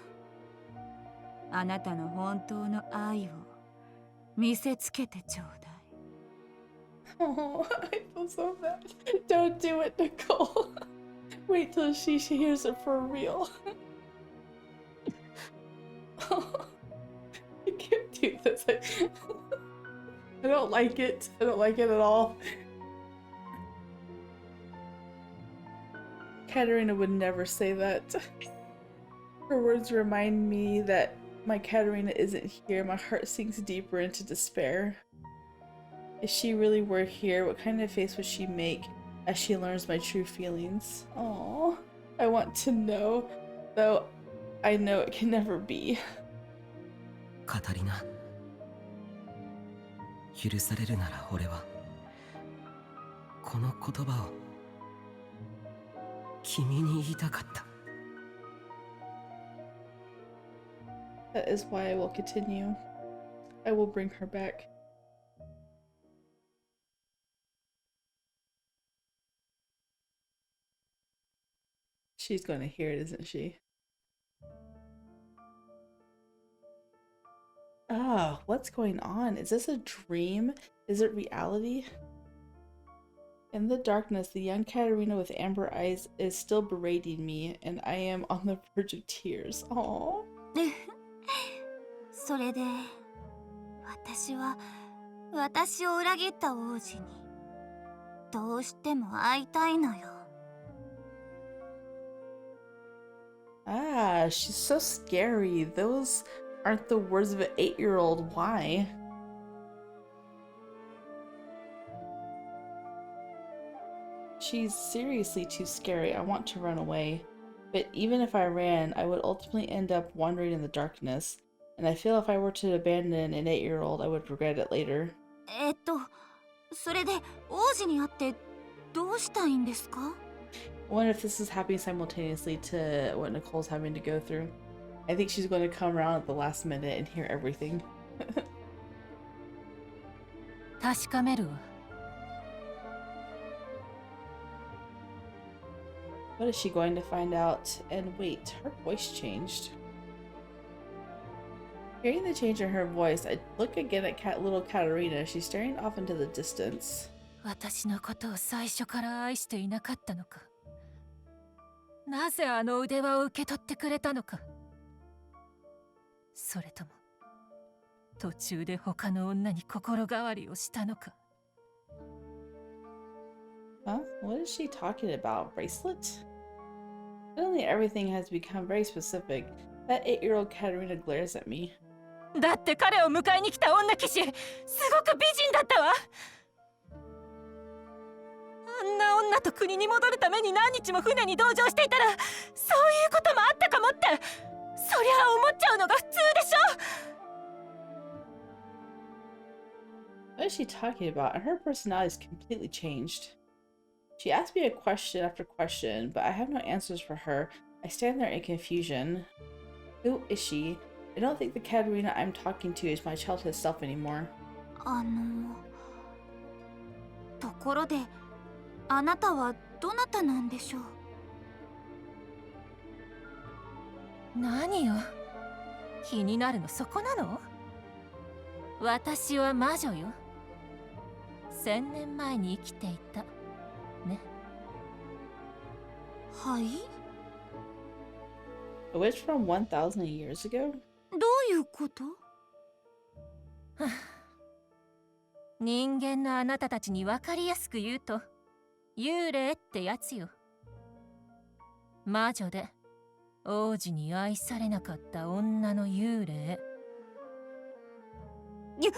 Speaker 2: あなたの本当の愛を見せつけてちょうだい。
Speaker 1: Oh, I feel so bad. Don't do it, Nicole. Wait till she hears it for real. I can't do this. I don't like it. I don't like it at all. Catarina would never say that. Her words remind me that my Catarina isn't here. My heart sinks deeper into despair. If she really were here, what kind of face would she make as she learns my true feelings? Aww. I want to know, though I know it can never be.
Speaker 5: カタリナ、許されるなら俺はこの言葉を君に言いたかった。
Speaker 1: That is why I will continue. I will bring her back. She's gonna hear it, isn't she? Ah, what's going on? Is this a dream? Is it reality? In the darkness, the young Catarina with amber eyes is still berating me, and I am on the verge of tears. Aww.
Speaker 2: それで私は私を裏切った王子にどうしても会いたいのよ。
Speaker 1: Ah, she's so scary. Those aren't the words of an 8-year-old. Why? She's seriously too scary. I want to run away. But even if I ran, I would ultimately end up wandering in the darkness. And I feel if I were to abandon an 8-year-old, I would regret it later.
Speaker 2: それで王子に会ってどうしたいんですか？
Speaker 1: I wonder if this is happening simultaneously to what Nicole's having to go through. I think she's going to come around at the last minute and hear everything.
Speaker 2: 確かめるわ。
Speaker 1: What is she going to find out? And wait, her voice changed. Hearing the change in her voice, I look again at little Catarina. She's staring off into the distance.
Speaker 2: 私のことを最初から愛していなかったのか。なぜあの腕輪を受け取ってくれたのか。それとも途中で他の女に心変わりをしたのか。
Speaker 1: Huh? What is she talking about? Bracelet? Suddenly everything has become very specific. That 8-year-old Catarina glares at me.
Speaker 2: だって彼を迎えに来た女騎士、すごく美人だったわ。
Speaker 7: んな女と国に戻るために何日も船に同乗していたら、そういうこともあったかもって、そりゃ思っちゃうのが普通でしょ。
Speaker 1: What is she talking about? And her personality is completely changed. She asks me a question after question, but I have no answers for her. I stand there in confusion. Who is she? I don't think the Catarina I'm talking to is my childhood self anymore.
Speaker 2: ところで、あなたはどなたなんでしょう？
Speaker 7: 何よ、気になるのそこなの？私は魔女よ。1000年前に生きていたね。
Speaker 2: はい？
Speaker 1: A witch from 1,000 years ago?
Speaker 2: どういうこと？
Speaker 7: 人間のあなたたちに分かりやすく言うと、幽霊ってやつよ。魔女で王子に愛されなかった女の幽霊。
Speaker 2: 幽霊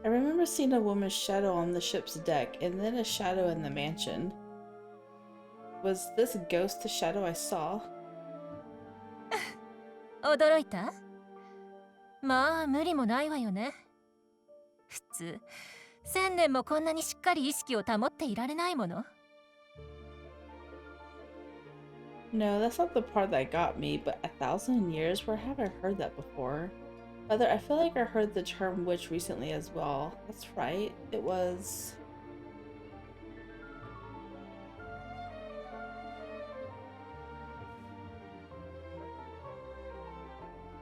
Speaker 2: ？I
Speaker 1: remember seeing a woman's shadow on the ship's deck, and then a shadow in the mansion. Was this ghost the shadow I saw?
Speaker 7: 驚いた？まあ無理もないわよね。普通1000年もこんなにしっかり意識を保っていられないもの。
Speaker 1: No, that's not the part that got me, but 1,000 years? Where have I heard that before? Rather, I feel like I heard the term witch recently as well. That's right, it was...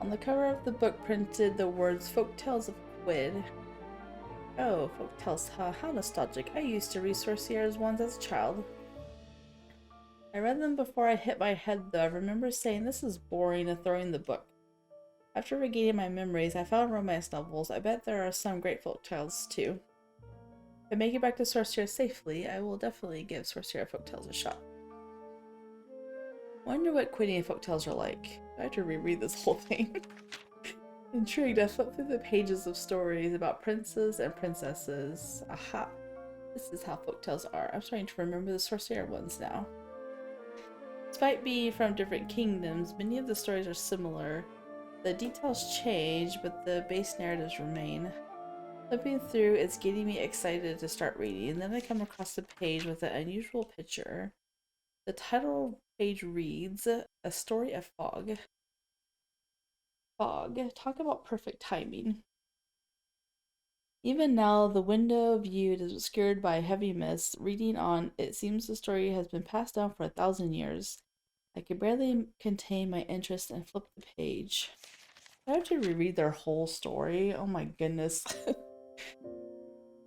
Speaker 1: On the cover of the book printed the words Folktales of Quid. Oh, folktales, huh? How nostalgic. I used to read Sorcerer's ones as a child. I read them before I hit my head though. I remember saying this is boring and throwing the book. After regaining my memories, I found romance novels. I bet there are some great folktales too. If I make it back to Sorcerer safely, I will definitely give Sorcerer folktales a shot. Wonder what Quidian folktales are like. I have to reread this whole thing. Intrigued, I flipped through the pages of stories about princes and princesses. Aha! This is how folktales are. I'm starting to remember the Sorcerer ones now. Despite being from different kingdoms, many of the stories are similar. The details change, but the base narratives remain. Flipping through, it's getting me excited to start reading, and then I come across a page with an unusual picture. The title page reads, A Story of Fog. Fog. Talk about perfect timing. Even now, the window viewed is obscured by heavy mist. Reading on, it seems the story has been passed down for 1,000 years. I could barely contain my interest and flip the page. I have to reread their whole story. Oh my goodness.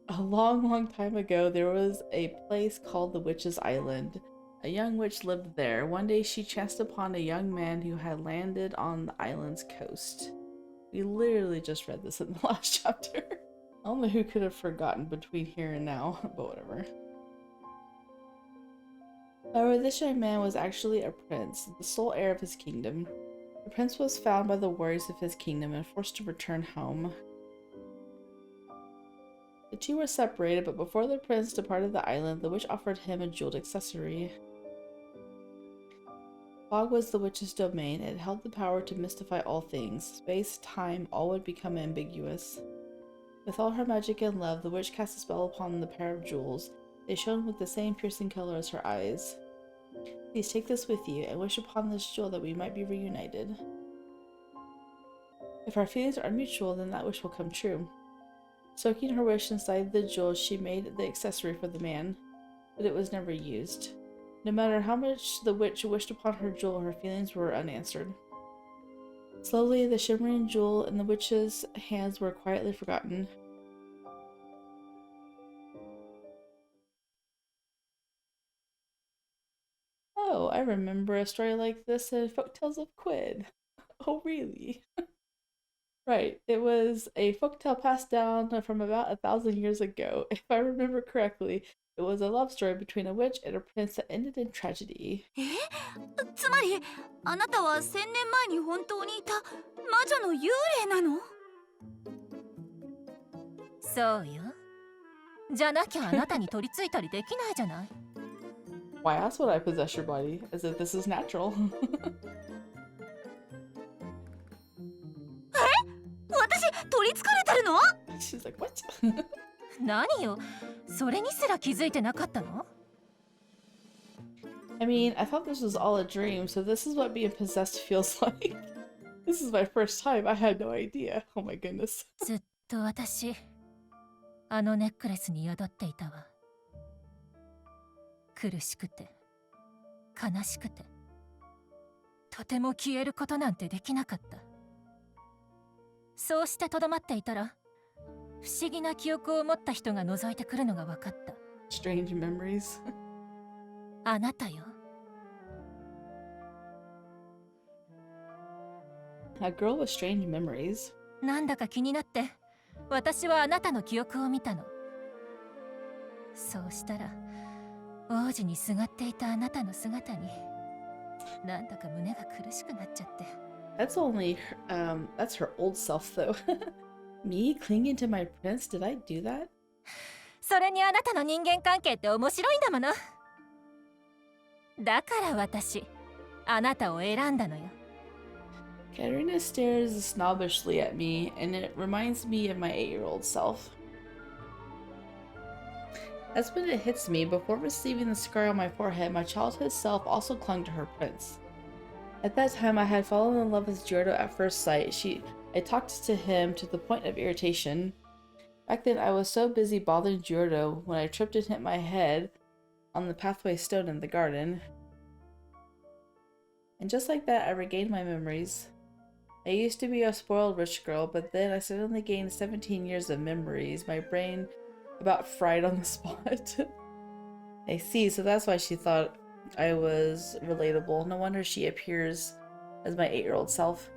Speaker 1: A long time ago, there was a place called the Witch's Island. A young witch lived there. One day she chanced upon a young man who had landed on the island's coast. We literally just read this in the last chapter. I don't know who could have forgotten between here and now, but whatever. However, this young man was actually a prince, the sole heir of his kingdom. The prince was found by the warriors of his kingdom and forced to return home. The two were separated, but before the prince departed the island, the witch offered him a jeweled accessory. Fog was the witch's domain. It held the power to mystify all things. Space, time, all would become ambiguous. With all her magic and love, the witch cast a spell upon the pair of jewels. They shone with the same piercing color as her eyes. Please take this with you, and wish upon this jewel that we might be reunited. If our feelings are mutual, then that wish will come true. Soaking her wish inside the jewel, she made the accessory for the man, but it was never used. No matter how much the witch wished upon her jewel, her feelings were unanswered. Slowly, the shimmering jewel in the witch's hands were quietly forgotten. Oh, I remember a story like this in Folktales of Quid. Oh, really? Right, it was a folktale passed down from about 1,000 years ago. If I remember correctly, it was a love story between a witch and a prince that ended in tragedy.
Speaker 2: つまりあなたは1000年前に本当にいた魔女の幽霊なの？
Speaker 7: そうよ。じゃなきゃあなたに取り付いたりできないじゃない。
Speaker 1: Why else would I possess your body? As if this is natural.
Speaker 2: 私取り憑かれてるの？
Speaker 1: She's like, what?
Speaker 7: 何よ、それにすら気づいてなかったの？
Speaker 1: I mean, I thought this was all a dream, so this is what being possessed feels like. This is my first time. I had no idea. Oh my goodness.
Speaker 7: ずっと私、あのネックレスに宿っていたわ。苦しくて、悲しくて、とても消えることなんてできなかった。そうしてとどまっていたら、不思議な記憶を持った人が覗いてくるのが分かった。
Speaker 1: Strange memories.
Speaker 7: あなたよ。
Speaker 1: A girl with strange memories.
Speaker 7: なんだか気になって、私はあなたの記憶を見たの。そうしたら、王子にすがっていたあなたの姿に、なんだか胸が苦しくなっちゃって。
Speaker 1: That's only, that's her old self though. Me clinging to my prince? Did I do that?
Speaker 7: それにあなたの人間関係って面白いんだもの。だから私、あなたを選んだのよ。
Speaker 1: Catarina stares snobbishly at me, and it reminds me of my 8-year-old self. That's when it hits me. Before receiving the scar on my forehead, my childhood self also clung to her prince. At that time, I had fallen in love with Giordo at first sight. I talked to him to the point of irritation. Back then, I was so busy bothering Giordo when I tripped and hit my head on the pathway stone in the garden. And just like that, I regained my memories. I used to be a spoiled rich girl, but then I suddenly gained 17 years of memories. My brain about fried on the spot. I see, so that's why she thought I was relatable. No wonder she appears as my 8-year-old self.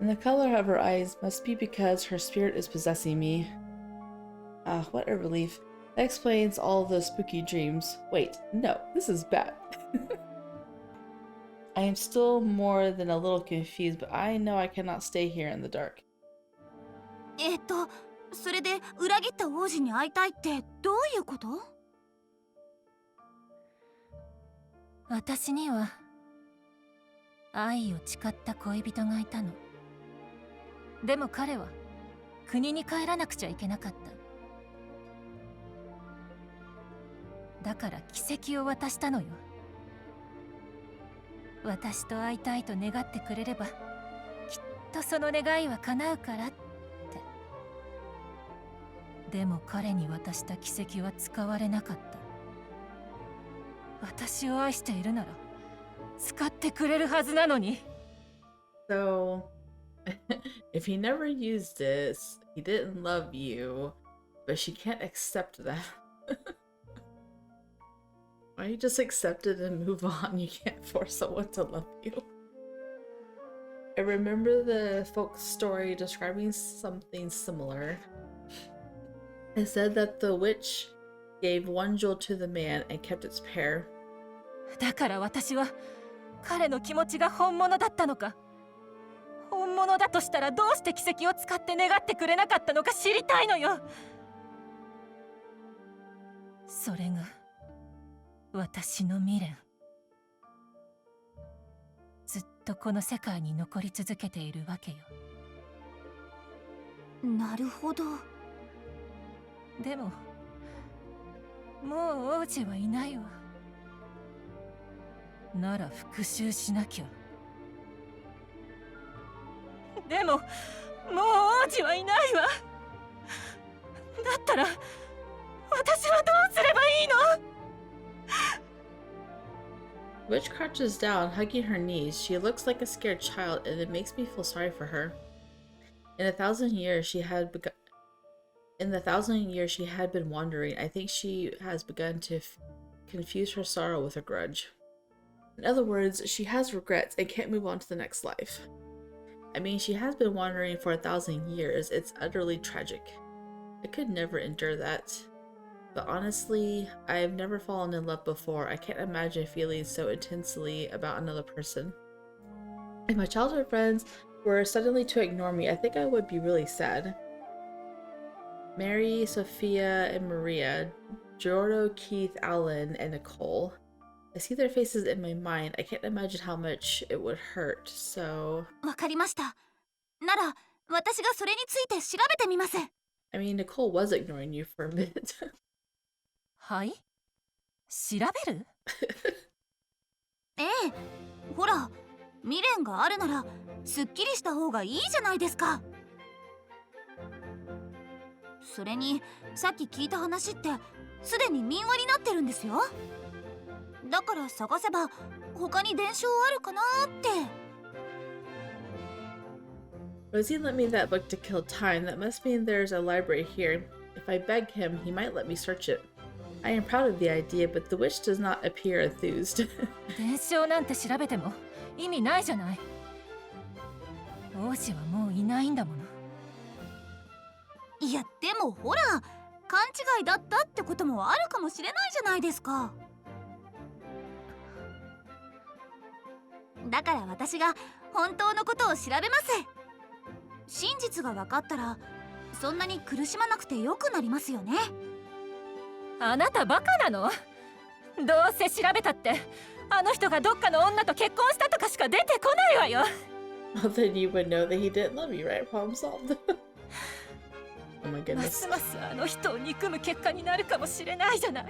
Speaker 1: And the color of her eyes must be because her spirit is possessing me. Ah, what a relief. That explains all the spooky dreams. Wait, no, this is bad. I am still more than a little confused, but I know I cannot stay here in the dark.
Speaker 2: それで裏切った王子に会いたいってどういうこと？
Speaker 7: 私には愛を誓った恋人がいたの。でも彼は国に帰らなくちゃいけなかった。だから奇跡を渡したのよ。私と会いたいと願ってくれれば、きっとその願いは叶うからって。でも彼に渡した奇跡は使われなかった。私を愛しているなら使ってくれるはずなのに。
Speaker 1: So, if he never used this, he didn't love you, but she can't accept that. Why you just accept it and move on? You can't force someone to love you. I remember the folk story describing something similar. It said that the witch gave one jewel to the man and kept its pair.
Speaker 7: だから私は彼の気持ちが本物だったのか、本物だとしたらどうして奇跡を使って願ってくれなかったのか知りたいのよ。それが私の未練。ずっとこの世界に残り続けているわけよ。
Speaker 2: なるほど。
Speaker 7: でももう王子はいないわ。なら復讐しなきゃ。でももう王子はいないわ。だったら私はどうすればいいの
Speaker 1: Witch crouches down, hugging her knees. She looks like a scared child, and it makes me feel sorry for her. In the thousand years she had been wandering, I think she has begun to confuse her sorrow with a grudge. In other words, she has regrets and can't move on to the next life. I mean, she has been wandering for 1,000 years. It's utterly tragic. I could never endure that. But honestly, I've never fallen in love before. I can't imagine feeling so intensely about another person. If my childhood friends were suddenly to ignore me, I think I would be really sad. Mary, Sophia, and Maria, Jordo, Keith, Alan, and Nicole. I see their faces in my mind. I can't imagine how much it would hurt, so...
Speaker 2: わかりました。なら、私がそれについて調べてみます。
Speaker 1: I mean, Nicole was ignoring you for a bit.
Speaker 7: はい、調べる？
Speaker 2: ええ、ほら、未練があるなら、すっきりした方がいいじゃないですか。それに、さっき聞いた話って、すでに民話になってるんですよ。だから探せば、他に伝承あるかなって。
Speaker 1: Rosie lent me that book to kill time. That must mean there's a library here. If I beg him, he might let me search it. I am proud of the idea, but the witch does not appear enthused.
Speaker 7: 伝承なんて調べても意味ないじゃない。王子はもういないんだもの。
Speaker 2: いや、でもほら、勘違いだったってこともあるかもしれないじゃないですか。だから私が本当のことを調べます。真実が分かったら、そんなに苦しまなくてよくなりますよね。
Speaker 7: あなたバカなの？どうせ調べたってあの人がどっかの女と結婚したとかしか出てこないわよ。
Speaker 1: Well, then you would know that he didn't love you, right? Problem solved. Oh my
Speaker 7: ま
Speaker 1: goodness.
Speaker 7: すますあの人を憎む結果になるかもしれないじゃない。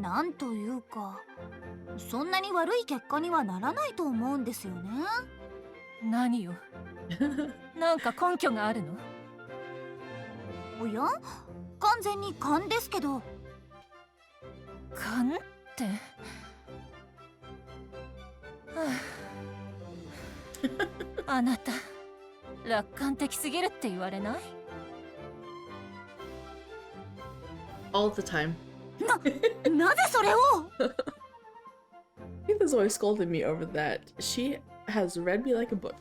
Speaker 2: なんというか、そんなに悪い結果にはならないと思うんですよね。
Speaker 7: 何よ。なんか根拠があるの？
Speaker 2: おや、完全に勘ですけど。
Speaker 7: 勘って、あなた楽観的すぎるって言われない？
Speaker 1: All the time.
Speaker 2: なぜそれを？
Speaker 1: Keith has always scolded me over that. She has read me like a book.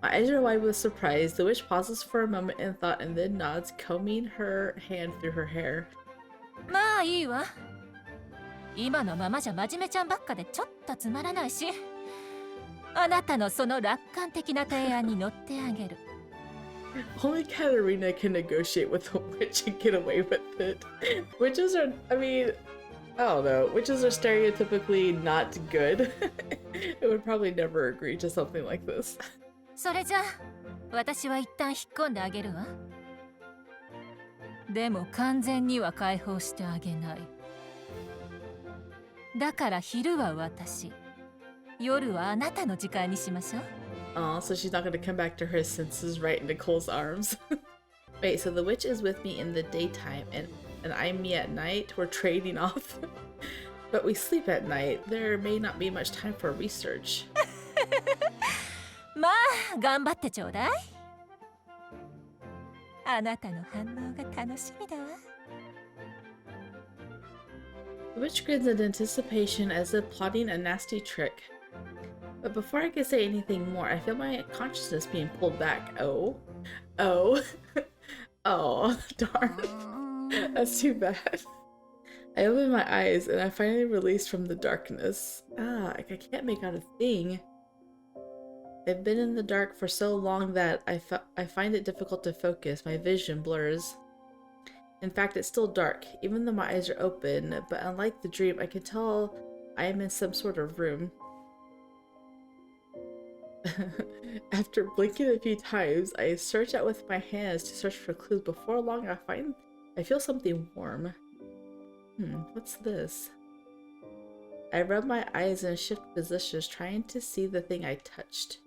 Speaker 1: My eyes are wide with surprise. The witch pauses for a moment in thought and then nods, combing her hand through her hair.
Speaker 7: まあいいわ。今のままじゃ真面目ちゃんばっかでちょっとつまらないし、あなたのその楽観的な提案に乗ってあげる。
Speaker 1: Only Catarina can negotiate with a witch and get away with it. Witches are, I mean, I don't know. Witches are stereotypically not good. I would probably never agree to something like this.
Speaker 7: それじゃあ私は一旦引っ込んであげるわ。でも完全には解放してあげない。だから昼は私、夜はあなたの時間にしましょう。
Speaker 1: Oh, so she's not gonna come back to her senses right in Nicole's arms. Wait, so the witch is with me in the daytime and I'm me at night? We're trading off. But we sleep at night. There may not be much time for research.
Speaker 7: まあ頑張ってちょうだい。あなたの反応が楽しみだわ。
Speaker 1: The witch grins in anticipation as if plotting a nasty trick. But before I can say anything more, I feel my consciousness being pulled back. Oh. Oh. Oh, darn. That's too bad. I open my eyes and I'm finally released from the darkness. I can't make out a thing. I've been in the dark for so long that I find it difficult to focus. My vision blurs. In fact, it's still dark, even though my eyes are open, but unlike the dream, I can tell I am in some sort of room. After blinking a few times, I search out with my hands to search for clues. Before long, I feel something warm. What's this? I rub my eyes and shift positions, trying to see the thing I touched.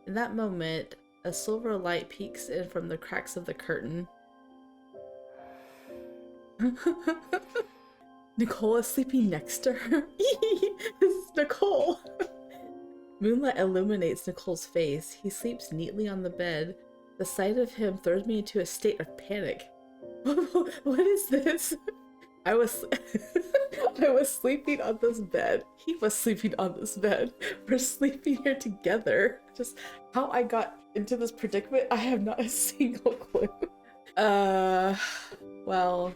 Speaker 1: In that moment, a silver light peeks in from the cracks of the curtain. Nicole is sleeping next to her. This is Nicole. Moonlight illuminates Nicole's face. He sleeps neatly on the bed. The sight of him throws me into a state of panic. What is this? I was I was sleeping on this bed. He was sleeping on this bed. We're sleeping here together. Just how I got into this predicament, I have not a single clue. Well,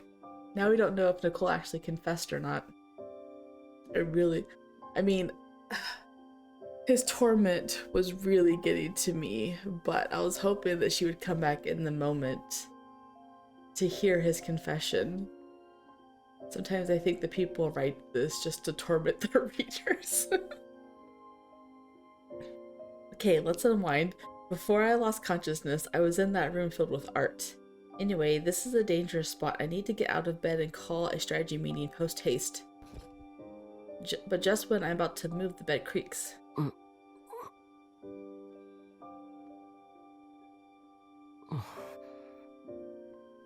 Speaker 1: now we don't know if Nicol actually confessed or not. I mean, his torment was really getting to me, but I was hoping that she would come back in the moment to hear his confession. Sometimes I think the people write this just to torment their readers. Okay, let's unwind. Before I lost consciousness, I was in that room filled with art. Anyway, this is a dangerous spot. I need to get out of bed and call a strategy meeting post haste. But just when I'm about to move, the bed creaks.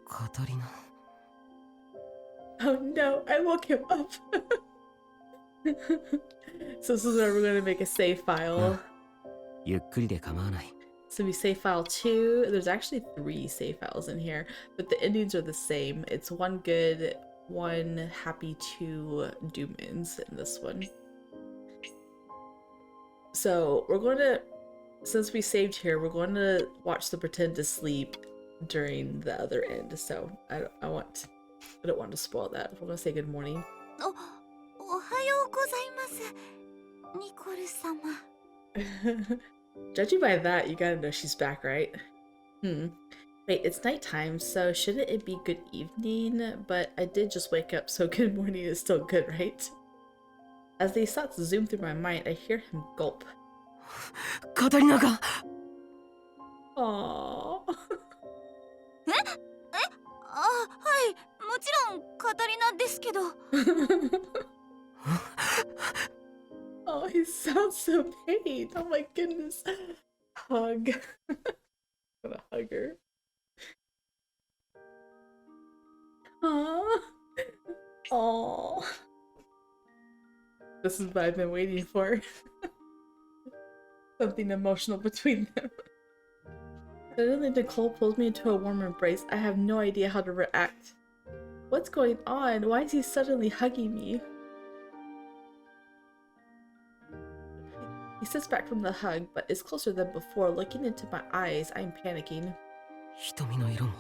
Speaker 5: Catarina.
Speaker 1: Oh no, I woke him up. So this is where we're gonna make a save file.
Speaker 5: ゆっくりで構わない。
Speaker 1: So we save file 2. There's actually 3 save files in here, but the endings are the same. It's 1 good, 1 happy, 2 doomins in this one. So we're going to, since we saved here, we're going to watch the pretend to sleep during the other end. So I don't want to spoil that. We're going to say good morning.
Speaker 2: おはようございます、ニコル様。
Speaker 1: Judging by that, you gotta know she's back, right? Wait, it's nighttime, so shouldn't it be good evening? But I did just wake up, so good morning is still good, right? As these thoughts zoom through my mind, I hear him gulp.
Speaker 3: カタリナが
Speaker 1: Aww.
Speaker 2: あ、はい、もちろんカタリナですけど。
Speaker 1: Oh, he sounds so pained. Oh my goodness. Hug. I'm gonna hug her. Aww. Aww. This is what I've been waiting for. Something emotional between them. Suddenly Nicol pulls me into a warm embrace. I have no idea how to react. What's going on? Why is he suddenly hugging me? He sits back from the hug, but is closer than before. Looking into my eyes, I'm panicking.
Speaker 5: 瞳の色も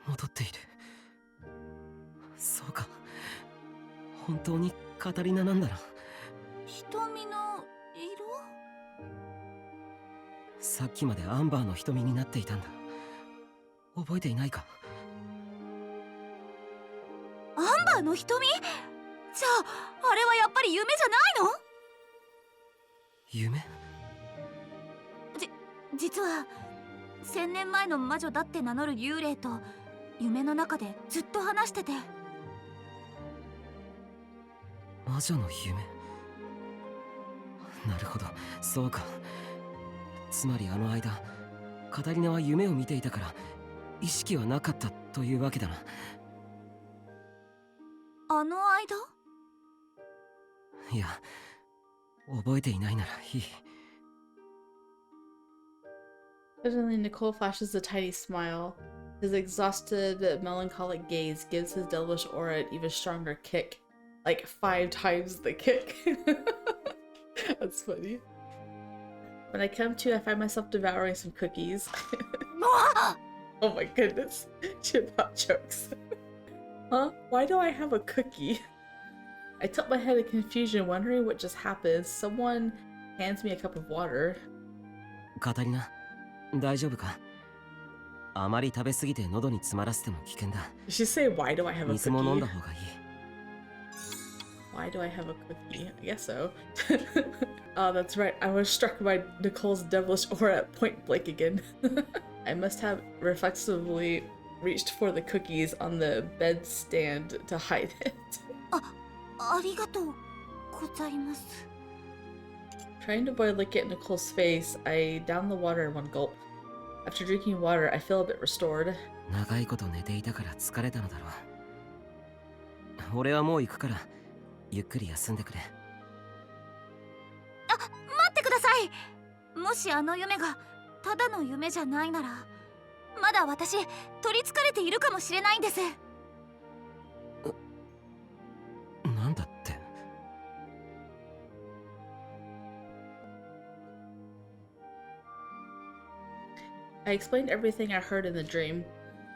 Speaker 5: 戻っている。そうか。本当にカタリナなんだな。
Speaker 2: 瞳の色？
Speaker 5: さっきまでアンバーの瞳になっていたんだ。覚えていないか？
Speaker 2: アンバーの瞳？じゃあ、あれはやっぱり夢じゃないの？
Speaker 5: 夢？
Speaker 2: 実は1000年前の魔女だって名乗る幽霊と夢の中でずっと話してて。
Speaker 5: 魔女の夢？なるほど、そうか。つまりあの間、カタリナは夢を見ていたから意識はなかったというわけだな。
Speaker 2: あの間？
Speaker 5: いや、覚えていないならいい。
Speaker 1: Suddenly, Nicol flashes a tiny smile. His exhausted, melancholic gaze gives his devilish aura an even stronger kick. Like 5 times the kick. That's funny. When I come to, I find myself devouring some cookies. Oh my goodness. Chip out jokes. Huh? Why do I have a cookie? I tilt my head in confusion, wondering what just happened. Someone hands me a cup of water.
Speaker 5: カタリナ、大丈夫か？あまり食べ過ぎて喉に詰まらせても危険だ。
Speaker 1: Did she say, why do I have a
Speaker 5: 水も飲んだ
Speaker 1: cookie?
Speaker 5: 方がいい。
Speaker 1: Why do I have a cookie? I guess so. Oh, that's right. I was struck by Nicole's devilish aura at point blank again. I must have reflexively reached for the cookies on the bedstand to hide it.
Speaker 2: ありがとうございます。
Speaker 1: Trying to avoid looking at Nicole's face, I down the water in one gulp. After drinking water, I feel a bit restored.
Speaker 5: 長いこと寝ていたから疲れたのだろう。俺はもう行くからゆっくり休んでくれ。
Speaker 2: 待ってください。もしあの夢がただの夢じゃないなら、まだ私取り憑かれているかもしれないんです。
Speaker 1: I explained everything I heard in the dream.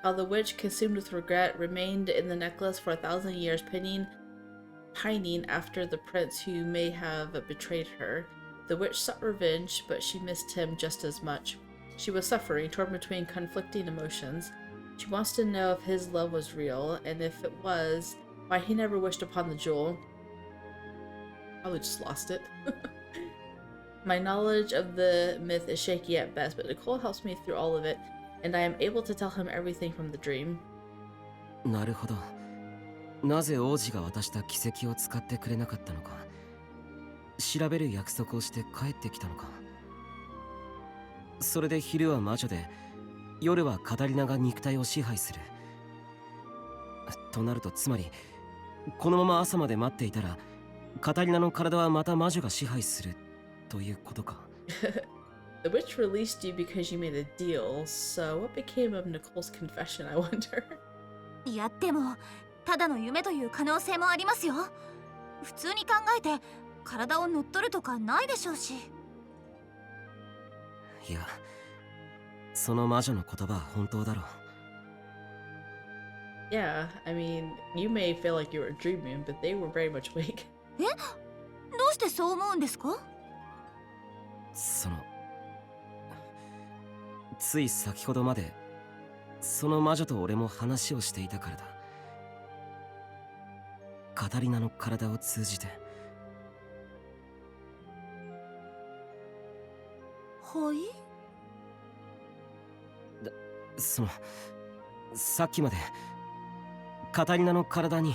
Speaker 1: How the witch, consumed with regret, remained in the necklace for 1,000 years, pining after the prince who may have betrayed her. The witch sought revenge, but she missed him just as much. She was suffering, torn between conflicting emotions. She wants to know if his love was real, and if it was, why he never wished upon the jewel. Probably just lost it. My knowledge of the myth is shaky at best, but Nicol helps me through all of it, and I am able to tell him everything from the dream.
Speaker 5: なるほど。なぜ王子が渡した奇跡を使ってくれなかったのか。調べる約束をして帰ってきたのか。それで昼は魔女で、夜はカタリナが肉体を支配する。となるとつまり、このまま朝まで待っていたら、カタリナの体はまた魔女が支配するということか。
Speaker 1: The witch released you because you made a deal, so what became of Nicole's confession, I wonder?
Speaker 2: いやでもただの夢という可能性もありますよ。普通に考えて体を乗っ取るとかないでしょうし。
Speaker 5: いや、その魔女の言葉は本当だろう。
Speaker 1: Yeah, I mean, you may feel like you were dreaming, but they were very much awake.
Speaker 2: え？どうしてそう思うんですか？
Speaker 5: つい先ほどまでその魔女と俺も話をしていたからだ。カタリナの体を通じて。
Speaker 2: はい？
Speaker 5: さっきまでカタリナの体に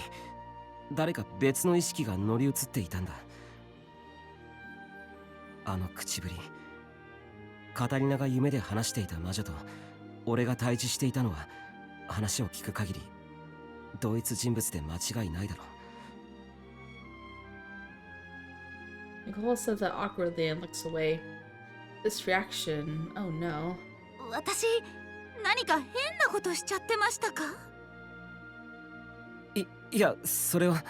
Speaker 5: 誰か別の意識が乗り移っていたんだ。あの口ぶり、カタリナが夢で話していた魔女と俺が対峙していたのは、話を聞く限り同一人物で間違いないだろう。
Speaker 1: Nicole says that awkwardly and looks away. This reaction, oh no.
Speaker 2: 私何か変なことしちゃってましたか？
Speaker 5: いや、それは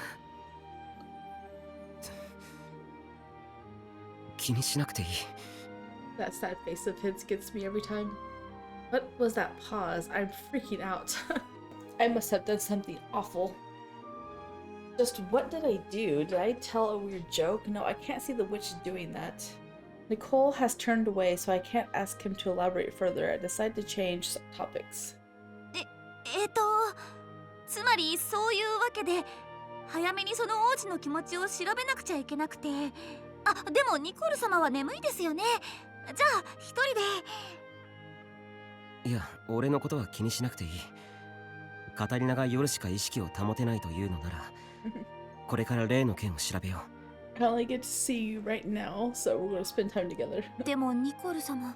Speaker 5: 気にしなくていい。
Speaker 1: That sad face of his gets me every time. What was that pause? I'm freaking out. I must have done something awful. Just what did I do? Did I tell a weird joke? No, I can't see the witch doing that. Nicole has turned away, so I can't ask him to elaborate further. I decide to change topics.
Speaker 2: つまりそういうわけで早めにその王子の気持ちを調べなくちゃいけなくて。あ、でもニコル様は眠いですよね。じゃあ一人で。
Speaker 5: いや、俺のことは気にしなくていい。カタリナが夜しか意識を保てないというのならこれから例の件を調べよう。
Speaker 1: I only get to see you right now, so we're going to spend time together.
Speaker 2: でもニコル様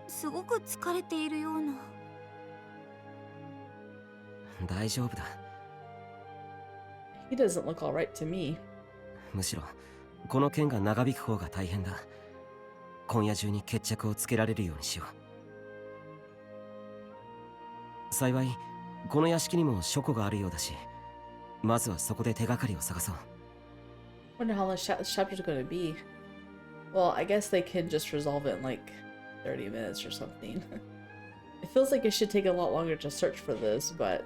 Speaker 2: すごく疲れているような。
Speaker 5: 大丈夫だ。
Speaker 1: He doesn't look alright to me.
Speaker 5: むしろこの件が長引く方が大変だ。今夜中に決着をつけられるようにしよう。幸いこの屋敷にも書庫があるようだし、まずはそこで手がかりを探そう。
Speaker 1: Wonder how long this chapter's going to be. Well, I guess they can just resolve it in like 30 minutes or something. It feels like it should take a lot longer to search for this, but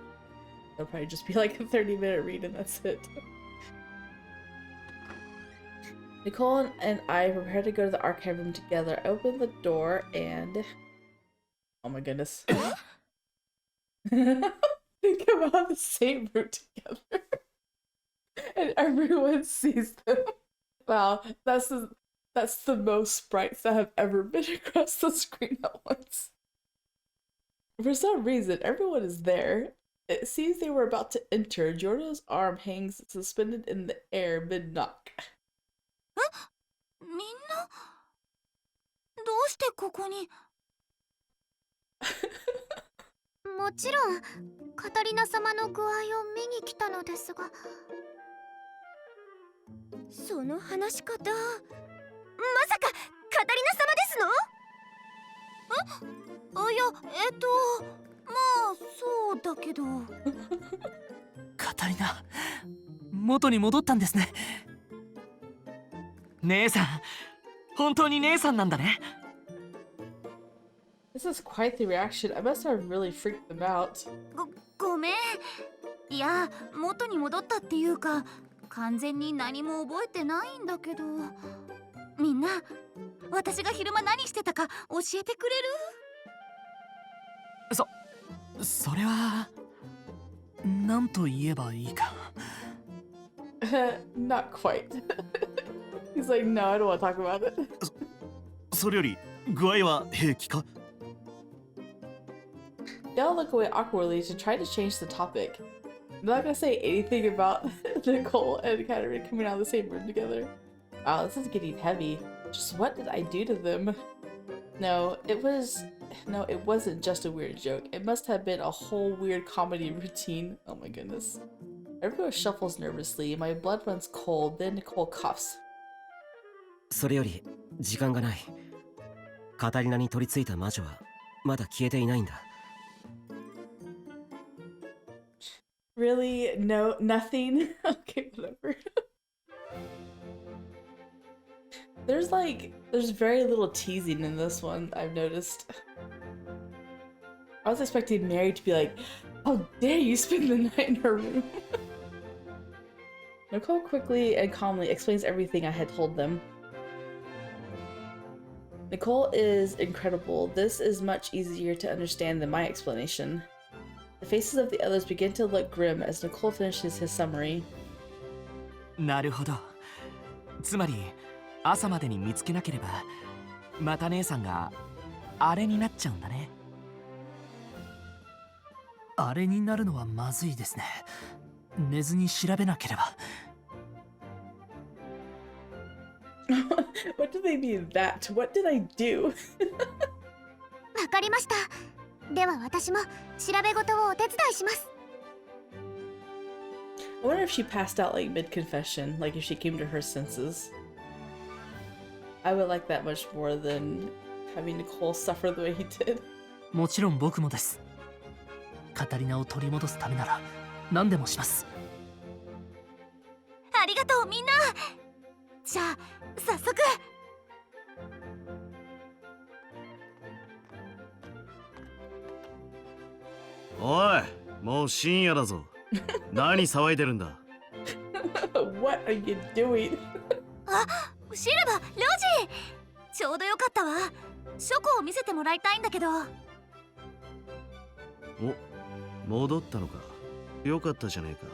Speaker 1: it'll probably just be like a 30-minute read and that's it. Nicole and I prepare to go to the archive room together. I open the door and... Oh my goodness. Think about the same room together. And everyone sees them. Wow, that's the most sprites that have ever been across the screen at once. For some reason, everyone is there. It seems they were about to enter. Jordan's arm hangs suspended in the air mid-knock.
Speaker 2: みんなどうしてここに？
Speaker 6: もちろんカタリナ様の具合を見に来たのですが。
Speaker 2: その話し方、まさかカタリナ様ですの？いや、まあそうだけど。
Speaker 3: カタリナ、元に戻ったんですね。姉さん、本当に姉さんなんだね。
Speaker 1: It This is quite the reaction. I must have really freaked them out.
Speaker 2: ごめん。いや、元に戻ったっていうか、完全に何も覚えてないんだけど。みんな、私が昼間何してたか教えてくれる？
Speaker 3: それは何と言えばいいか。
Speaker 1: Not quite. He's like, no, I don't want to talk about it.
Speaker 4: それより具合は平気か？
Speaker 1: They all look away awkwardly to try to change the topic. I'm not gonna say anything about Nicole and Catarina coming out of the same room together. Wow, this is getting heavy. Just what did I do to them? No, it wasn't just a weird joke. It must have been a whole weird comedy routine. Oh my goodness. Everyone shuffles nervously. My blood runs cold. Then Nicole coughs.
Speaker 5: それより時間がない。カタリナに取り付いた魔女はまだ消えていないんだ。
Speaker 1: Really? No, nothing? Okay, whatever. There's very little teasing in this one, I've noticed. I was expecting Mary to be like, how dare you spend the night in her room? Nicole quickly and calmly explains everything I had told them. Nicole is incredible. This is much easier to understand than my explanation. The faces of the others begin to look grim as Nicole finishes his summary.
Speaker 3: なるほど。つまり朝までに見つけなければまた姉さんがあれになっちゃうんだね。あれになるのはまずいですね。寝ずに調べなければ。
Speaker 1: What do they mean that? What did I do?
Speaker 6: わかりました。では私も調べ事をお手伝いします。
Speaker 1: I wonder if she passed out like mid-confession, like if she came to her senses. I would like that much more than having Nicole suffer the way he did.
Speaker 3: もちろん僕もです。カタリナを取り戻すためなら何でもします。
Speaker 2: ありがとうみんな。じゃあ早速。
Speaker 4: おい、もう深夜だぞ。何騒いでるんだ？
Speaker 1: What are you doing?
Speaker 2: あ、シルバ、ロジ。ちょうどよかったわ。書庫を見せてもらいたいんだけど。
Speaker 4: お、戻ったのか。よかったじゃねえか。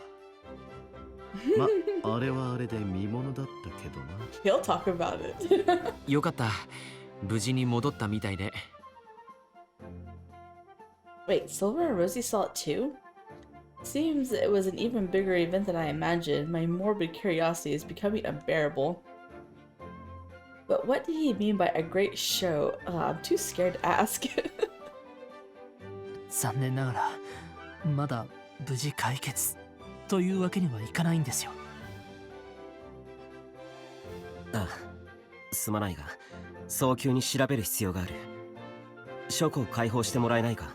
Speaker 4: ま、あれはあれで見物だったけどな。
Speaker 1: He'll talk about it.
Speaker 8: よかった。無事に戻ったみたいで。
Speaker 1: Wait, Silver and Rosie saw it too? Seems it was an even bigger event than I imagined. My morbid curiosity is becoming unbearable. But what did he mean by a great show? I'm too scared to ask.
Speaker 3: 残念ながらまだ無事解決というわけにはいかないんですよ。
Speaker 5: ああ、すまないが早急に調べる必要がある。書庫を開放してもらえないか。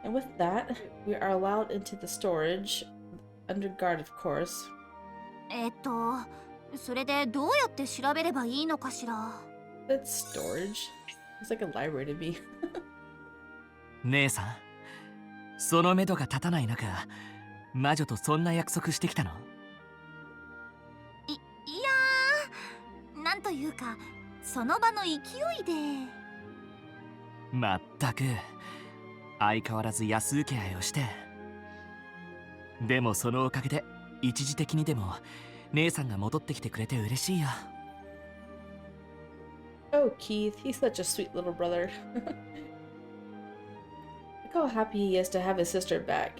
Speaker 1: And with that, we are allowed into the storage, under guard of course.
Speaker 2: それでどうやって調べればいいのかしら。
Speaker 1: That's storage. It's like a library to me.
Speaker 3: 姉さん、その目処が立たない中、魔女とそんな約束してきたの？
Speaker 2: いやー、なんというか、その場の勢いで。
Speaker 3: まったく、相変わらず安請け合いをして。でもそのおかげで一時的にでも姉さんが戻ってきてくれて嬉しいよ。
Speaker 1: Oh, Keith, he's such a sweet little brother. Look how happy he is to have his sister back.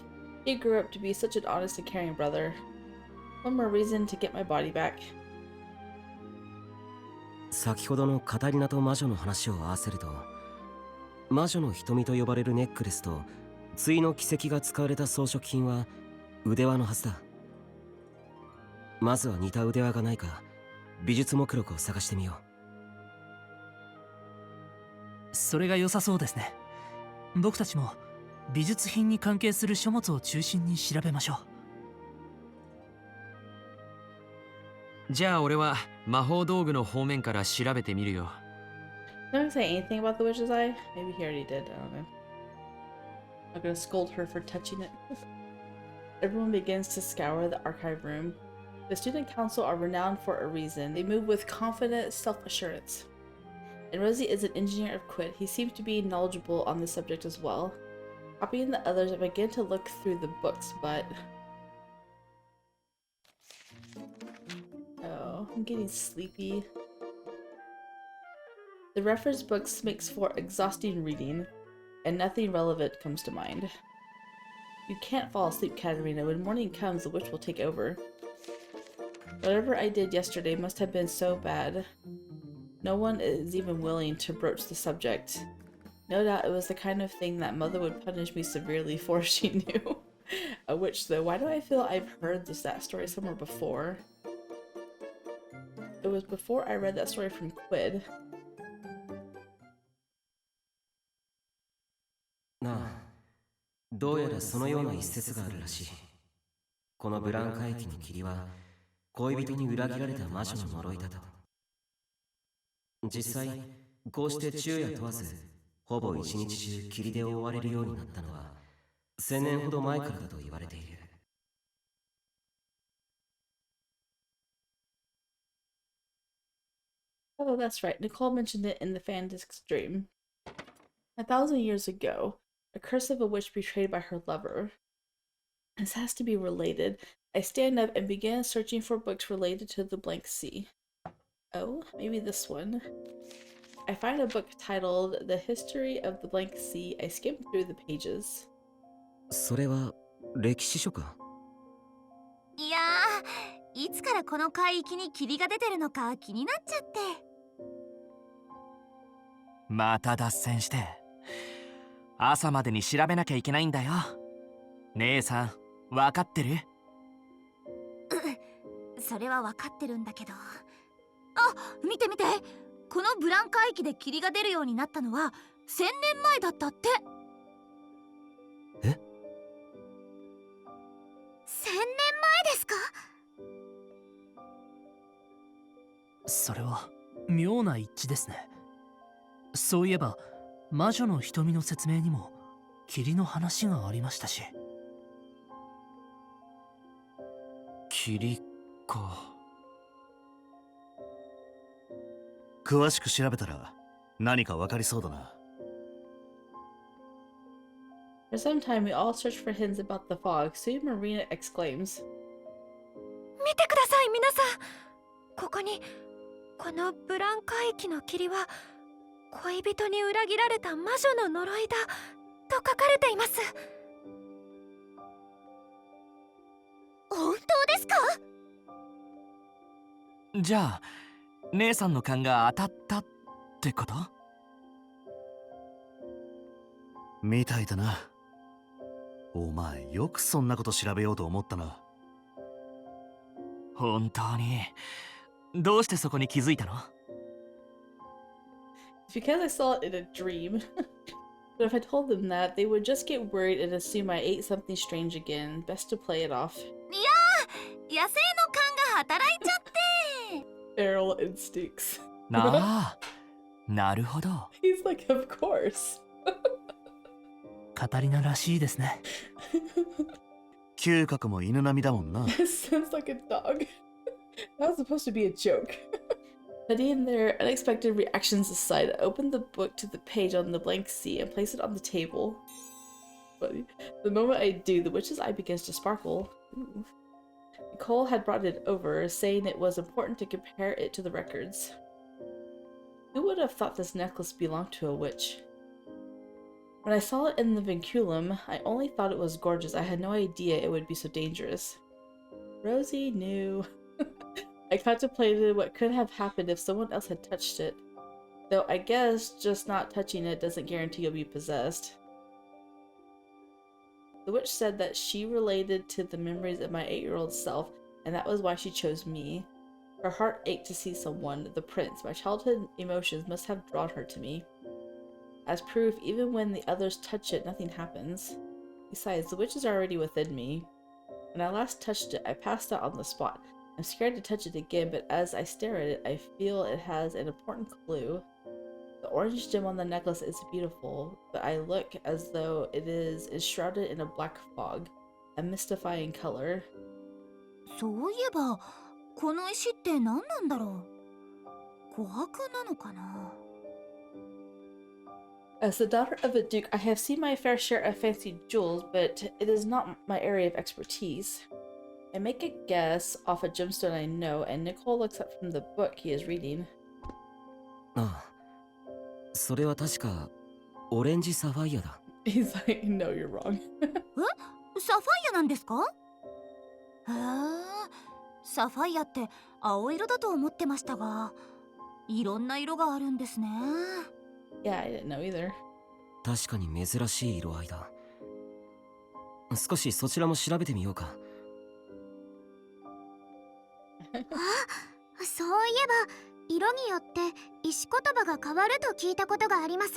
Speaker 1: He grew up to be such an honest and caring brother. One more reason to get my body back.
Speaker 5: 先ほどのカタリナと魔女の話を合わせると、魔女の瞳と呼ばれるネックレスと対の奇跡が使われた装飾品は腕輪のはずだ。まずは似た腕輪がないか美術目録を探してみよ
Speaker 3: う。それが良さそうですね。僕たちも美術品に関係する書物を中心に調べましょう。
Speaker 8: じゃあ俺は魔法道具の方面から調べてみるよ。
Speaker 1: Did I say anything about the witch's eye? Maybe he already did, I don't know. I'm gonna scold her for touching it. Everyone begins to scour the archive room. The student council are renowned for a reason. They move with confident self-assurance. And Rosie is an engineer of Quid. He seems to be knowledgeable on the subject as well. Copying the others, I begin to look through the books, but... Oh, I'm getting sleepy. The reference books makes for exhausting reading, and nothing relevant comes to mind. You can't fall asleep, Catarina. When morning comes, the witch will take over. Whatever I did yesterday must have been so bad. No one is even willing to broach the subject. No doubt it was the kind of thing that Mother would punish me severely for if she knew. A witch, though. Why do I feel I've heard that story somewhere before? It was before I read that story from Quid.
Speaker 5: なあ、どうやらそのような一節があるらしい。このブランカ駅の霧は恋人に裏切られた魔女の呪いだと。実際こうして昼夜問わずほぼ一日中霧で覆われるようになったのは1000年ほど前からだと言われている。
Speaker 1: Oh, that's right. Nicole mentioned it in the Fandisc's dream. 1,000 years ago, a curse of a witch betrayed by her lover. This has to be related. I stand up and begin searching for books related to the Blank Sea. Oh, maybe this one. I find a book titled The History of the Blank Sea. I skim through the pages.
Speaker 5: それは歴史書か？
Speaker 2: いやー、いつからこの海域に霧が出てるのか気になっちゃって。
Speaker 3: また脱線して朝までに調べなきゃいけないんだよ。姉さん、わかってる？
Speaker 2: それはわかってるんだけど。あ、見て見て、このブラン海域で霧が出るようになったのは1000年前だったって。
Speaker 5: え？
Speaker 6: 1000年前ですか？
Speaker 9: それは妙な一致ですね。そういえば魔女の瞳の説明にも霧の話がありましたし。
Speaker 8: 霧か。
Speaker 4: 詳しく調べたら何かわかりそうだな。
Speaker 1: For some time, we all search for hints about the fog. Soon Marina exclaims,
Speaker 7: 見てください皆さん、ここにこのブラン海域の霧は恋人に裏切られた魔女の呪いだと書かれています。
Speaker 2: 本当ですか？
Speaker 3: じゃあ姉さんの勘が当たったってこと？
Speaker 4: みたいだな。お前よくそんなこと調べようと思ったな。
Speaker 3: 本当にどうしてそこに気づいたの？
Speaker 1: It's because I saw it in a dream. But if I told them that, they would just get worried and assume I ate something strange again. Best to play it off.
Speaker 2: いやー、野生の勘が働いちゃって。
Speaker 1: Feral instincts.
Speaker 3: なあ、なるほど。
Speaker 1: He's like, of course.
Speaker 9: カタリナらしいですね。
Speaker 4: 嗅覚も犬並みだもんな。
Speaker 1: It sounds like a dog. That was supposed to be a joke. Studying their unexpected reactions aside, I opened the book to the page on the blank sea and placed it on the table. Funny. The moment I do, the witch's eye begins to sparkle. Ooh. Nicole had brought it over, saying it was important to compare it to the records. Who would have thought this necklace belonged to a witch? When I saw it in the vinculum, I only thought it was gorgeous. I had no idea it would be so dangerous. Rosie knew. I contemplated what could have happened if someone else had touched it. Though I guess just not touching it doesn't guarantee you'll be possessed. The witch said that she related to the memories of my 8-year-old self, and that was why she chose me. Her heart ached to see someone, the prince. My childhood emotions must have drawn her to me. As proof, even when the others touch it, nothing happens. Besides, the witch is already within me. When I last touched it, I passed out on the spot. I'm scared to touch it again, but as I stare at it, I feel it has an important clue. The orange gem on the necklace is beautiful, but I look as though it is enshrouded in a black fog, a mystifying color.
Speaker 2: そういえばこの石って何なんだろう。琥珀なのかな。
Speaker 1: As the daughter of a duke, I have seen my fair share of fancy jewels, but it is not my area of expertise. I make a guess off a gemstone I know, and Nicol looks up from the book he is reading.
Speaker 5: ああ、それは確かオレンジサファイアだ。
Speaker 1: He's like, no, you're wrong.
Speaker 2: サファイアなんですか。へえ、サファイアって青色だと思ってましたが、いろんな色があるんですね。
Speaker 1: Yeah, I didn't know either.
Speaker 5: 確かに珍しい色合いだ。少しそちらも調べてみようか。
Speaker 6: あ、そういえば色によって石言葉が変わると聞いたことがあります。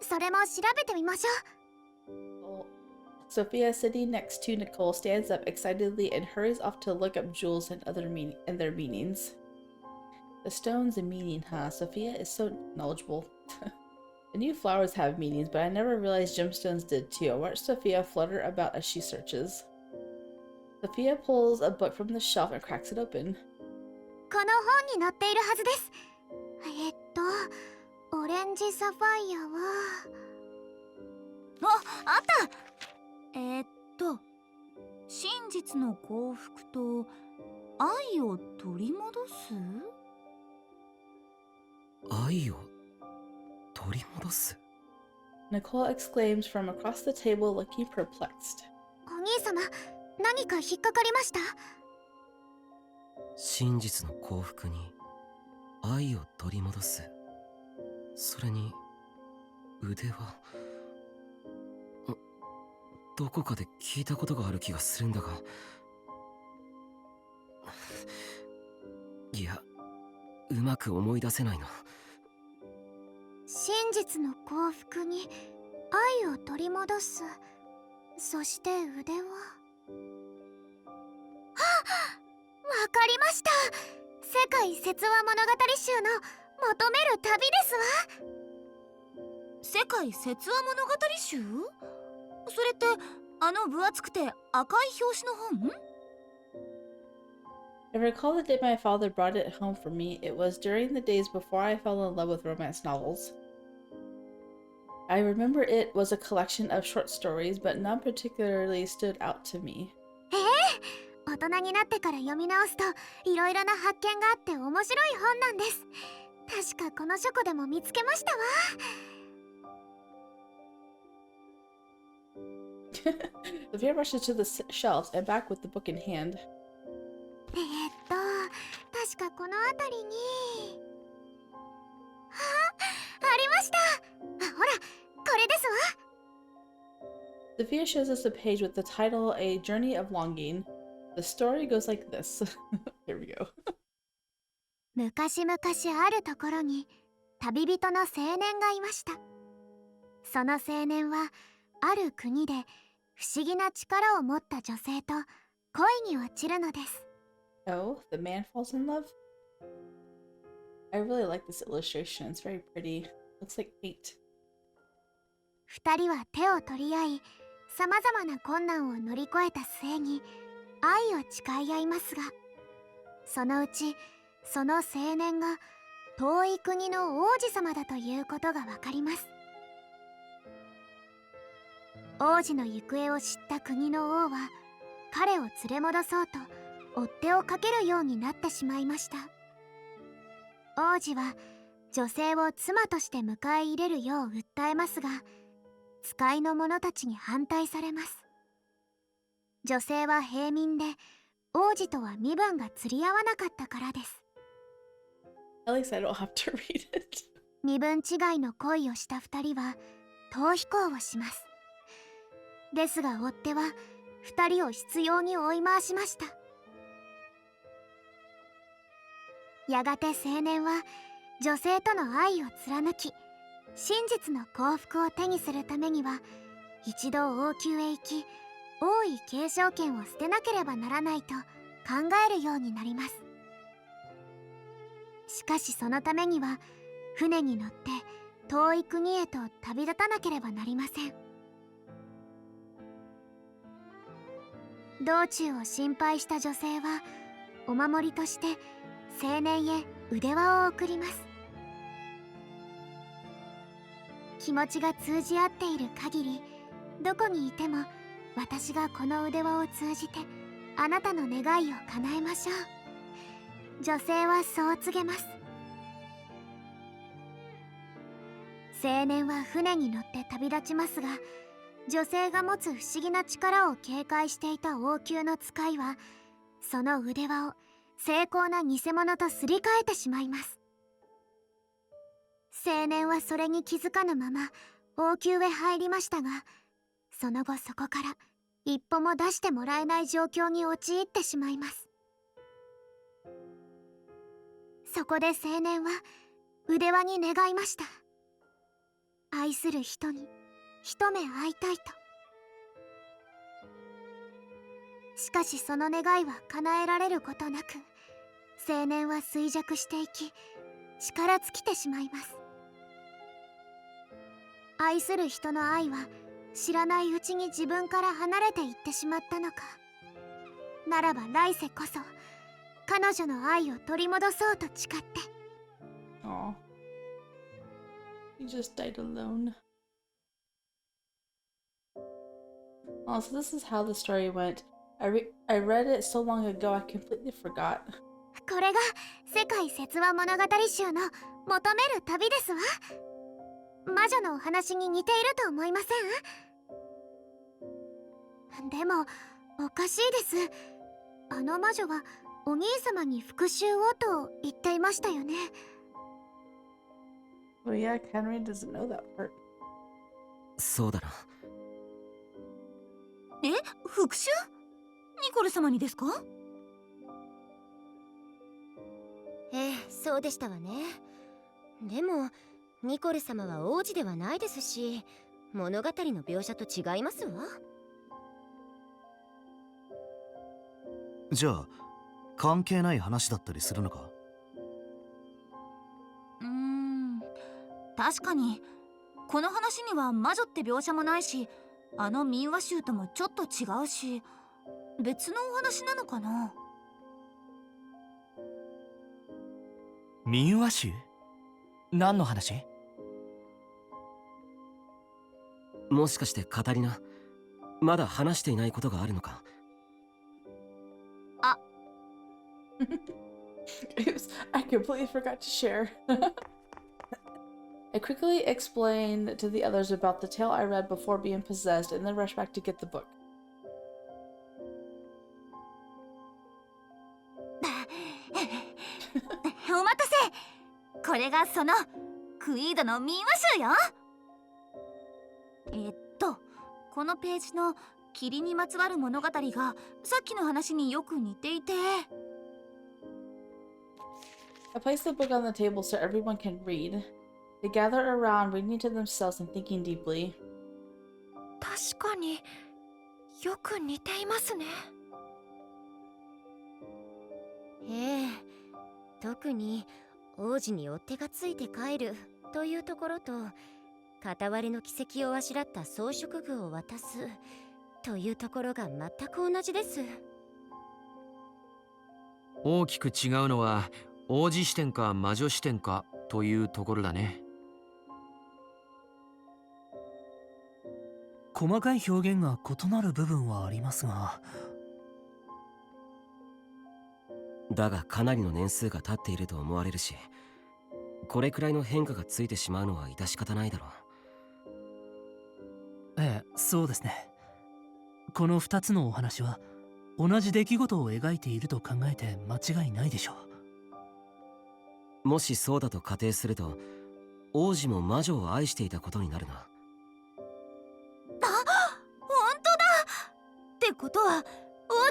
Speaker 6: それも調べてみましょう。
Speaker 1: Sophia, sitting next to Nicol, stands up excitedly and hurries off to look up jewels and their meanings. The stones and meaning, huh? Sophia is so knowledgeable. I knew flowers have meanings, but I never realized gemstones did too. I watch Sophia flutter about as she searches. Sophia pulls a book from the shelf and cracks it open.
Speaker 6: この本に載っているはずです。オレンジサファイアは。
Speaker 2: あった。真実の幸福と愛を取り戻す。
Speaker 5: 愛を取り戻す。
Speaker 1: Nicol exclaims from across the table, looking perplexed.
Speaker 6: お兄様、何か引っかかりました？
Speaker 5: 真実の幸福に愛を取り戻す。それに腕はどこかで聞いたことがある気がするんだが、いや、うまく思い出せないな。
Speaker 6: 真実の幸福に愛を取り戻す。そして腕は。わかりました。世界説話物語集の求める旅ですわ。
Speaker 2: 世界説話物語集？それってあの分厚くて赤い表紙の本？
Speaker 1: I recall the day my father brought it home for me. It was during the days before I fell in love with romance novels. I remember it was a collection of short stories, but none particularly stood out to me.
Speaker 6: 大人になってから読み直すといろいろな発見があって面白い本なんです。確かこの書庫でも見つけましたわ。
Speaker 1: Sophia rushes to the shelves and back with the book in hand.
Speaker 6: 確かこの辺りに。ありました。ほら、これですわ。
Speaker 1: Sophia shows us a page with the title A Journey of Longing. The story goes like this. Here we go.
Speaker 6: 昔々あるところに旅人の青年がいました。その青年はある国で不思議な力を持った女性と恋に落ちるのです。
Speaker 1: Oh, the man falls in love? I really like this illustration. It's very pretty. Looks like paint.
Speaker 6: 二人は手を取り合い、さまざまな困難を乗り越えた末に愛を誓い合いますが、そのうちその青年が遠い国の王子様だということがわかります。王子の行方を知った国の王は彼を連れ戻そうと追っ手をかけるようになってしまいました。王子は女性を妻として迎え入れるよう訴えますが、使いの者たちに反対されます。女性は平民で王子とは身分が釣り合わなかったからです。
Speaker 1: At least I don't have to read it.
Speaker 6: 身分違いの恋をした二人は逃避行をします。ですが追っ手は二人を執拗に追い回しました。やがて青年は女性との愛を貫き、真実の幸福を手にするためには一度王宮へ行き、王位継承権を捨てなければならないと考えるようになります。しかしそのためには船に乗って遠い国へと旅立たなければなりません。道中を心配した女性はお守りとして青年へ腕輪を贈ります。気持ちが通じ合っている限り、どこにいても私がこの腕輪を通じてあなたの願いを叶えましょう。女性はそう告げます。青年は船に乗って旅立ちますが、女性が持つ不思議な力を警戒していた王宮の使いはその腕輪を精巧な偽物とすり替えてしまいます。青年はそれに気づかぬまま王宮へ入りましたが、その後そこから一歩も出してもらえない状況に陥ってしまいます。そこで青年は腕輪に願いました。愛する人に一目会いたいと。しかしその願いは叶えられることなく、青年は衰弱していき力尽きてしまいます。愛する人の愛は知らないうちに自分から離れていってしまったのか。ならば来世こそ彼女の愛を取り戻そうと誓って。
Speaker 1: Aw. He just died alone. Oh, so this is how the story went. I read it so long ago I completely forgot.
Speaker 6: これが世界説話物語集の求める旅ですわ。魔女のお話に似ていると思いません？でもおかしいです。あの魔女はお兄様に復讐をと言っていましたよね。
Speaker 1: Well, yeah, Catarina doesn't know that part.
Speaker 5: そうだな。
Speaker 2: え、復讐？ニコル様にですか？
Speaker 10: ええ、そうでしたわね。でもニコル様は王子ではないですし、物語の描写と違いますわ。
Speaker 4: じゃあ関係ない話だったりするのか？
Speaker 2: 確かにこの話には魔女って描写もないし、あの民話集ともちょっと違うし、別のお話なのかな。
Speaker 3: 民話集？何の話？
Speaker 5: もしかしてカタリナ、まだ話していないことがあるのか？
Speaker 2: あ
Speaker 1: Oops, I completely forgot to share. I quickly explained to the others about the tale I read before being possessed and then rushed back to get the book.
Speaker 2: お待たせ。これがそのクイードの民話集よ。このページの霧にまつわる物語がさっきの話によく似ていて。
Speaker 1: I placed the book on the table so everyone can read. They gather around, reading to themselves and thinking deeply.
Speaker 7: 確かによく似ていますね。
Speaker 10: ええ、特に王子に追っ手がついて帰るというところと、片割れの軌跡をあしらった装飾具を渡すというところが全く同じです。
Speaker 8: 大きく違うのは王子視点か魔女視点かというところだね。
Speaker 9: 細かい表現が異なる部分はありますが、
Speaker 5: だがかなりの年数が経っていると思われるし、これくらいの変化がついてしまうのは致し方ないだろう。
Speaker 9: ええ、そうですね。この2つのお話は同じ出来事を描いていると考えて間違いないでしょ
Speaker 5: う。もしそうだと仮定すると、王子も魔女を愛していたことになるな。
Speaker 2: あ、本当だ。ってことは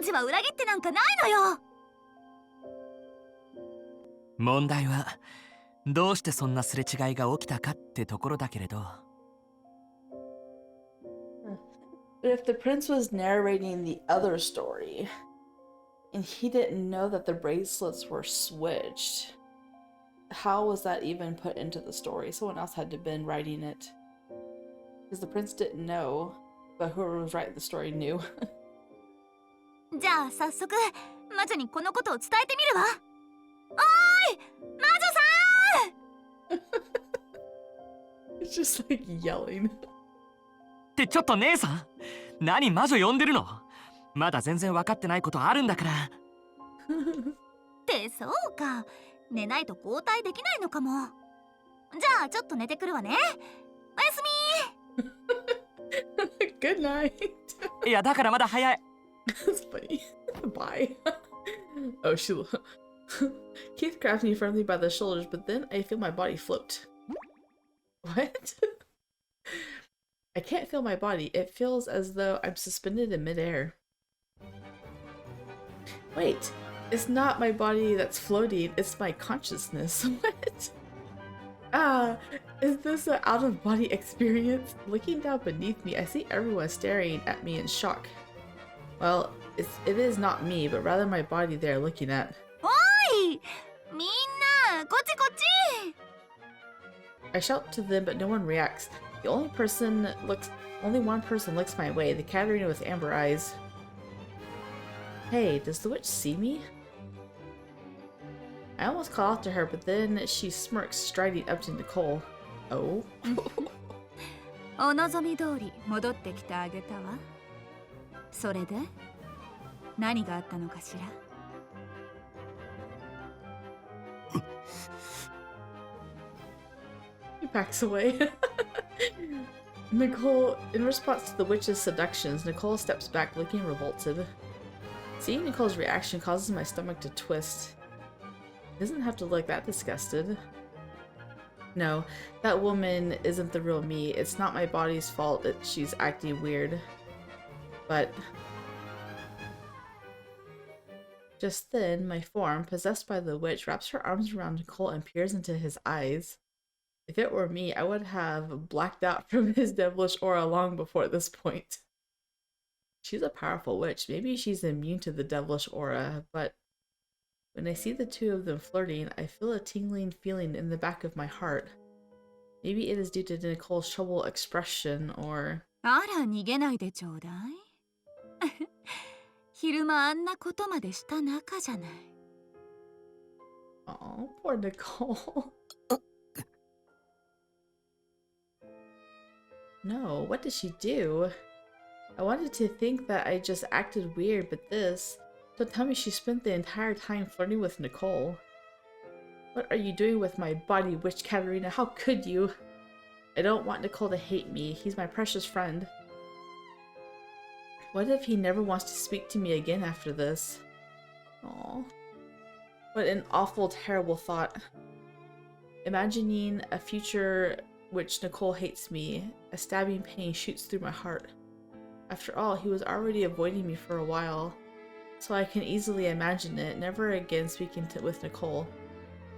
Speaker 2: 王子は裏切ってなんかないのよ。
Speaker 3: 問題はどうしてそんなすれ違いが起きたかってところだけれど。
Speaker 1: But if the prince was narrating the other story, And he didn't know that the bracelets were switched. How was that even put into the story? Someone else had to have been writing it. Because the prince didn't know, but whoever was writing the story knew.
Speaker 2: じゃあ早速魔女にこのことを伝えてみるわ。おーい魔女さん
Speaker 1: It's just like yelling.
Speaker 3: ってちょっと姉さん、何魔女呼んでるの？まだ全然分かってないことあるんだから。
Speaker 2: ってそうか。寝ないと交代できないのかも。じゃあちょっと寝てくるわね。おやすみ。
Speaker 1: Good night.
Speaker 3: いやだからまだ早い。
Speaker 1: That's funny. Bye. Oh, Keith grabs me firmly by the shoulders, but then I feel my body float. What? I can't feel my body. It feels as though I'm suspended in midair. Wait, it's not my body that's floating, it's my consciousness. What? Is this an out-of-body experience? Looking down beneath me, I see everyone staring at me in shock. Well, it is not me, but rather my body they're looking at.
Speaker 2: おーいみんなこっちこっち。
Speaker 1: I shout to them, but no one reacts. Only one person looks my way, the Catarina with amber eyes. Hey, does the witch see me? I almost call out to her, but then she smirks, striding up to Nicol. Oh?
Speaker 2: お望み通り戻ってきてあげたわ。それで何があったのかしら。
Speaker 1: He backs away. Nicol, in response to the witch's seductions, Nicol steps back, looking revolted. Seeing Nicole's reaction causes my stomach to twist. He doesn't have to look that disgusted. No, that woman isn't the real me. It's not my body's fault that she's acting weird. But just then, my form, possessed by the witch, wraps her arms around Nicol and peers into his eyes. If it were me, I would have blacked out from his devilish aura long before this point. She's a powerful witch. Maybe she's immune to the devilish aura, but when I see the two of them flirting, I feel a tingling feeling in the back of my heart. Maybe it is due to Nicole's troubled expression, or...
Speaker 2: あら逃げないでちょうだい。昼間あんなことまでした仲じゃない。
Speaker 1: Oh, poor Nicol. No, what did she do? I wanted to think that I just acted weird, but this... Don't tell me she spent the entire time flirting with Nicol. What are you doing with my body, witch Catarina? How could you? I don't want Nicol to hate me. He's my precious friend. What if he never wants to speak to me again after this? Aww. What an awful, terrible thought. Imagining a future which Nicol hates me, a stabbing pain shoots through my heart. After all, he was already avoiding me for a while, so I can easily imagine it, never again speaking with Nicol.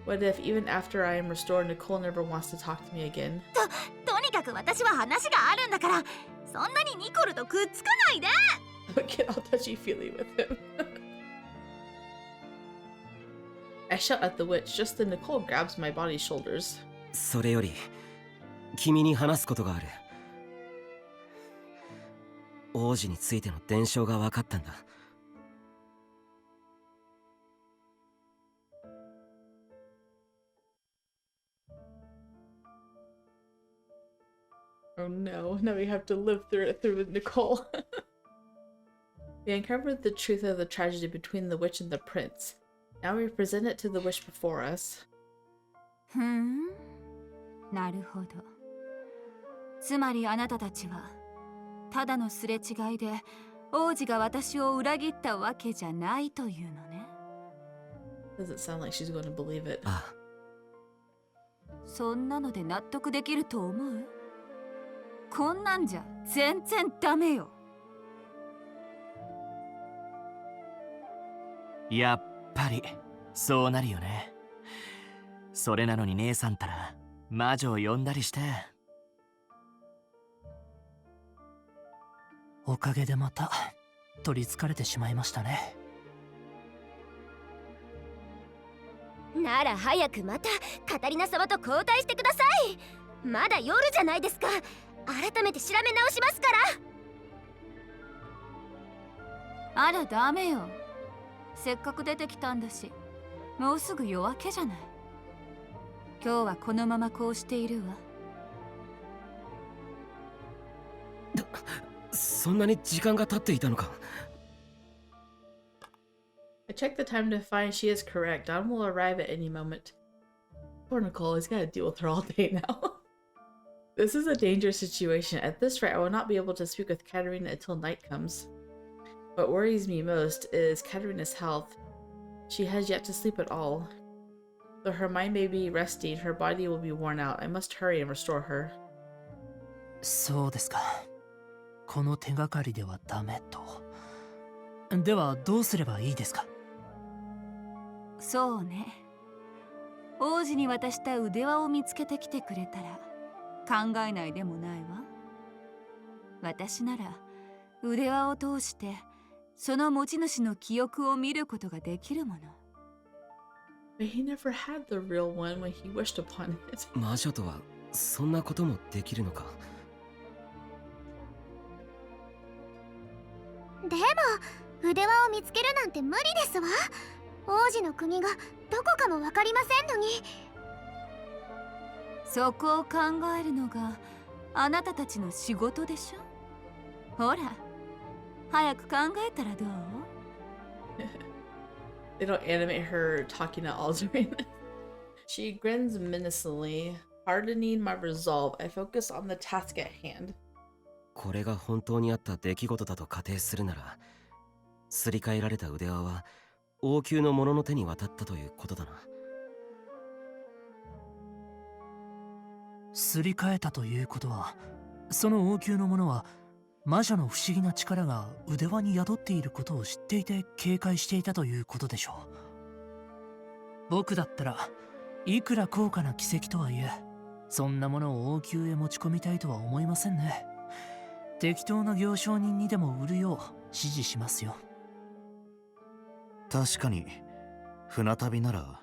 Speaker 1: What if, even after I am restored, Nicol never wants to talk to me again?
Speaker 2: とにかく私は話があるんだから、そんなにニコルとくっつかないで。
Speaker 1: Get all touchy-feely with him. I shout at the witch, just then Nicol grabs my body's shoulders.
Speaker 5: それより君に話すことがある。王子についての伝承が分かったんだ。
Speaker 1: Oh no, now we have to live through it with Nicol. We uncovered the truth of the tragedy between the witch and the prince. Now we present it to the witch before us.
Speaker 2: なるほど。つまりあなたたちはただのすれ違いで王子が私を裏切ったわけじゃないというのね。
Speaker 1: Doesn't sound like she's going to believe it.
Speaker 5: ああ。
Speaker 2: そんなので納得できると思う？こんなんじゃ全然ダメよ。
Speaker 3: やっぱりそうなるよね。それなのに姉さんたら魔女を呼んだりして。
Speaker 9: おかげでまた取りつかれてしまいましたね。
Speaker 10: なら早くまたカタリナ様と交代してください。まだ夜じゃないですか。改めて調べ直しますから。
Speaker 2: あらダメよ。せっかく出てきたんだし、もうすぐ夜明けじゃない。今日はこのままこうしているわ。
Speaker 5: そんなに時間が経っていたのか。
Speaker 1: I checked the time to find she is correct. Dawn will arrive at any moment. Poor Nicole, he's gotta deal with her all day now. This is a dangerous situation. At this rate, I will not be able to speak with Catarina until night comes. What worries me most is Catarina's health. She has yet to sleep at all. Though her mind may be resting, her body will be worn out. I must hurry and restore her.
Speaker 9: そうですか。この手がかりではダメと。ではどうすればいいですか？
Speaker 2: そうね。王子に渡した腕輪を見つけてきてくれたら考えないでもないわ。私なら腕輪を通してその持ち主の記憶を見ることができるもの。
Speaker 1: But he never had the real one when he wished upon it.
Speaker 5: 魔女とはそんなこともできるのか。
Speaker 6: でも腕輪を見つけるなんて無理ですわ。王子の国がどこかもわかりませんのに。
Speaker 2: そこを考えるのがあなたたちの仕事でしょ。ほら、早く考えたらどう？
Speaker 1: They don't animate her talking at all during this. She grins menacingly. Hardening my resolve, I focus on the task at hand.
Speaker 5: これが本当にあった出来事だと仮定するなら、すり替えられた腕輪は王宮の者の手に渡ったということだな。
Speaker 9: すり替えたということは、その王宮の者は魔女の不思議な力が腕輪に宿っていることを知っていて警戒していたということでしょう。僕だったらいくら高価な奇跡とはいえ、そんなものを王宮へ持ち込みたいとは思いませんね。適当な行商人にでも売るよう指示しますよ。
Speaker 4: 確かに船旅なら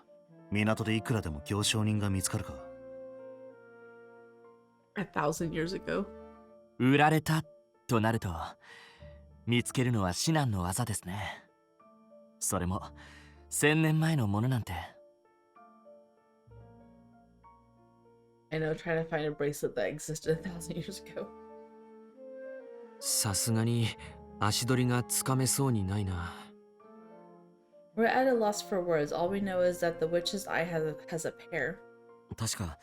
Speaker 4: 港でいくらでも行商人が見つかるか。
Speaker 1: 1,000 years ago.
Speaker 3: 売られたとなると見つけるのは至難の業ですね。それも1000年前のものなんて。
Speaker 1: I know, trying to find a bracelet that existed 1,000 years ago.
Speaker 8: さすがに足取りがつかめそうにないな。
Speaker 1: We're at a loss for words. All we know is that the witch's eye has a pair.
Speaker 5: 確か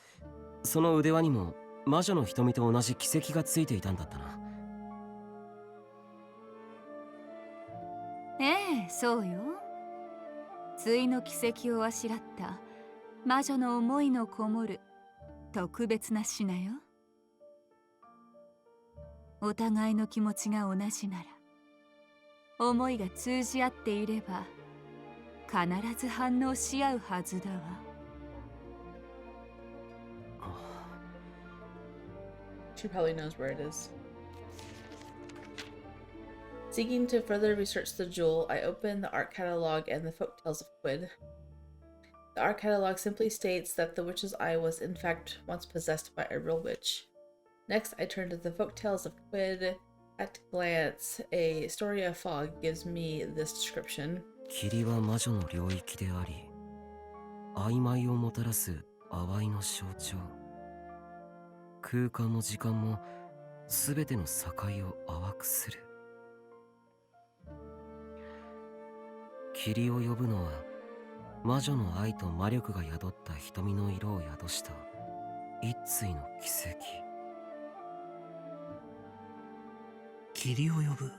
Speaker 5: その腕輪にも魔女の瞳と同じ奇跡がついていたんだったな。
Speaker 2: ええ、そうよ。対の奇跡をあしらった魔女の思いのこもる特別な品よ。お互いの気持ちが同じなら、思いが通じ合っていれば必ず反応し合うはずだわ。
Speaker 1: She probably knows where it is. Seeking to further research the jewel, I open the art catalog and the folktales of Quid. The art catalog simply states that the witch's eye was in fact once possessed by a real witch. Next, I turn to the folktales of Quid. At a glance, a story of fog gives me this description.
Speaker 5: 霧は魔女の領域であり、曖昧をもたらす淡いの象徴。空間も時間もすべての境を淡くする。霧を呼ぶのは魔女の愛と魔力が宿った瞳の色を宿した一対の奇跡。
Speaker 9: 霧を呼ぶ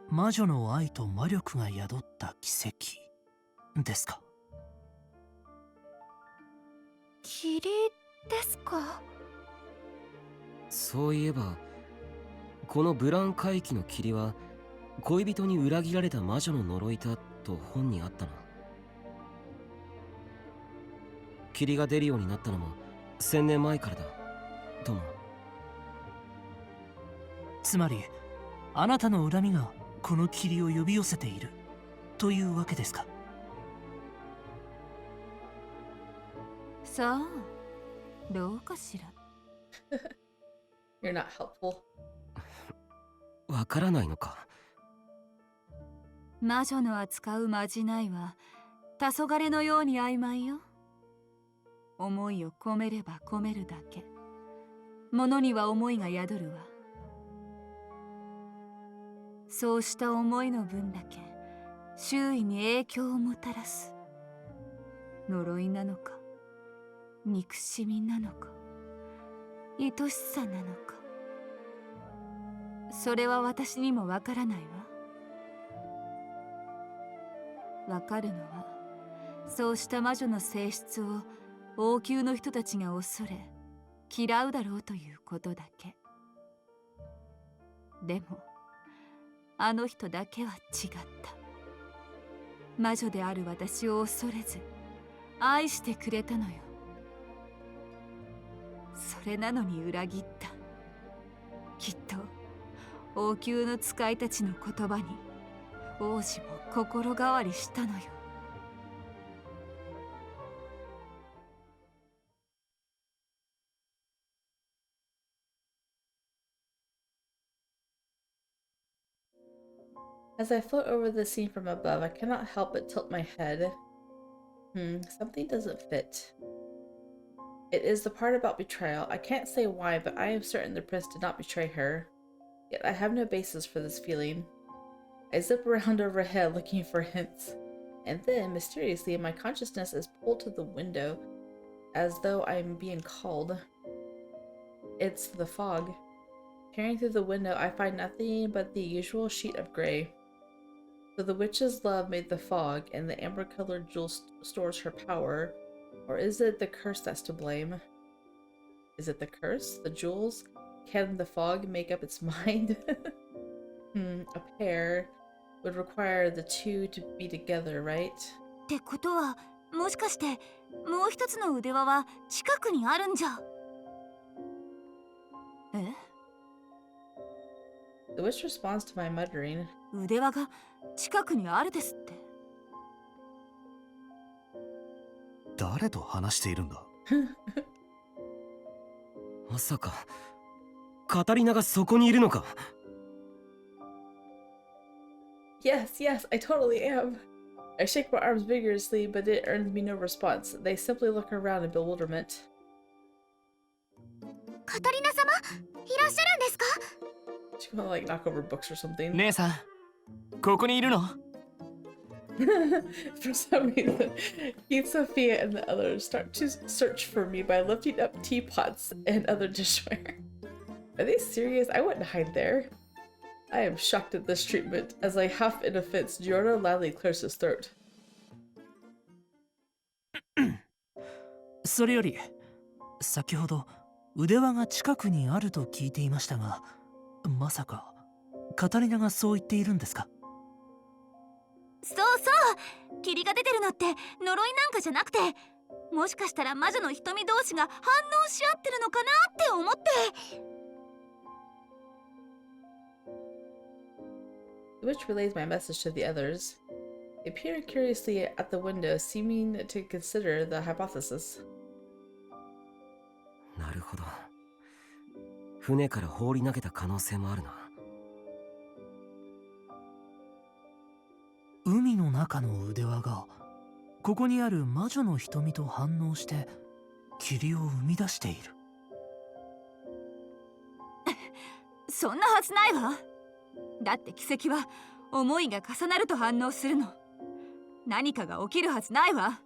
Speaker 9: 魔女の愛と魔力が宿った奇跡ですか。
Speaker 6: 霧ですか。
Speaker 5: そういえばこのブラン海域の霧は恋人に裏切られた魔女の呪いだと本にあったな。霧が出るようになったのも1000年前からだとも。
Speaker 9: つまりあなたの恨みがこの霧を呼び寄せているというわけですか。
Speaker 7: さあ、どうかしら。
Speaker 1: You're not helpful.
Speaker 5: わからないのか。
Speaker 7: 魔女の扱うまじないは黄昏のように曖昧よ。思いを込めれば込めるだけ、物には思いが宿るわ。そうした思いの分だけ周囲に影響をもたらす。呪いなのか、憎しみなのか、愛しさなのか、それは私にもわからないわ。わかるのは、そうした魔女の性質を王宮の人たちが恐れ嫌うだろうということだけ。でもあの人だけは違った。魔女である私を恐れず愛してくれたのよ。それなのに裏切った。きっと王宮の使いたちの言葉に王子も心変わりしたのよ。
Speaker 1: As I float over the scene from above, I cannot help but tilt my head. Something doesn't fit. It is the part about betrayal. I can't say why, but I am certain the prince did not betray her. Yet I have no basis for this feeling. I zip around overhead looking for hints, and then, mysteriously, my consciousness is pulled to the window as though I am being called. It's the fog. Peering through the window, I find nothing but the usual sheet of gray. So the witch's love made the fog, and the amber-colored jewel stores her power. Or is it the curse that's to blame? Is it the curse? The jewels? Can the fog make up its mind? A pair would require the two to be together, right?
Speaker 2: ってことは、もしかしてもう一つの腕輪は近くにあるんじゃ。え？
Speaker 1: The witch responds to my muttering.
Speaker 7: 腕輪が近くにあるですって。
Speaker 4: 誰と話しているんだ？
Speaker 5: まさかカタリナがそこにいるのか？
Speaker 1: Yes, yes, I totally am. I shake my arms vigorously, but it earns me no response. They simply look around in bewilderment.
Speaker 6: カタリナ様、いらっしゃるんですか？
Speaker 1: She's gonna like knock over books or something.
Speaker 3: 姉さん、ここにいるの？
Speaker 1: For some reason, Keith, Sophia, and the others start to search for me by lifting up teapots and other dishware. Are they serious? I wouldn't hide there. I am shocked at this treatment. As I huff in offense, Giorno loudly clears his throat.
Speaker 9: それより先ほど腕輪が近くにあると聞いていましたが、まさかカタリナがそう言っているんですか？
Speaker 2: そうそう、霧が出てるのって呪いなんかじゃなくて、もしかしたら魔女の瞳同士が反応し合ってるのかなって思って。
Speaker 1: The witch relays my message to the others. They peer curiously at the window, seeming to consider the hypothesis.
Speaker 5: なるほど。船から放り投げた可能性もあるな。
Speaker 9: 海の中の腕輪がここにある魔女の瞳と反応して霧を生み出している。
Speaker 7: そんなはずないわ。だって奇跡は思いが重なると反応するの。何かが起きるはずないわ。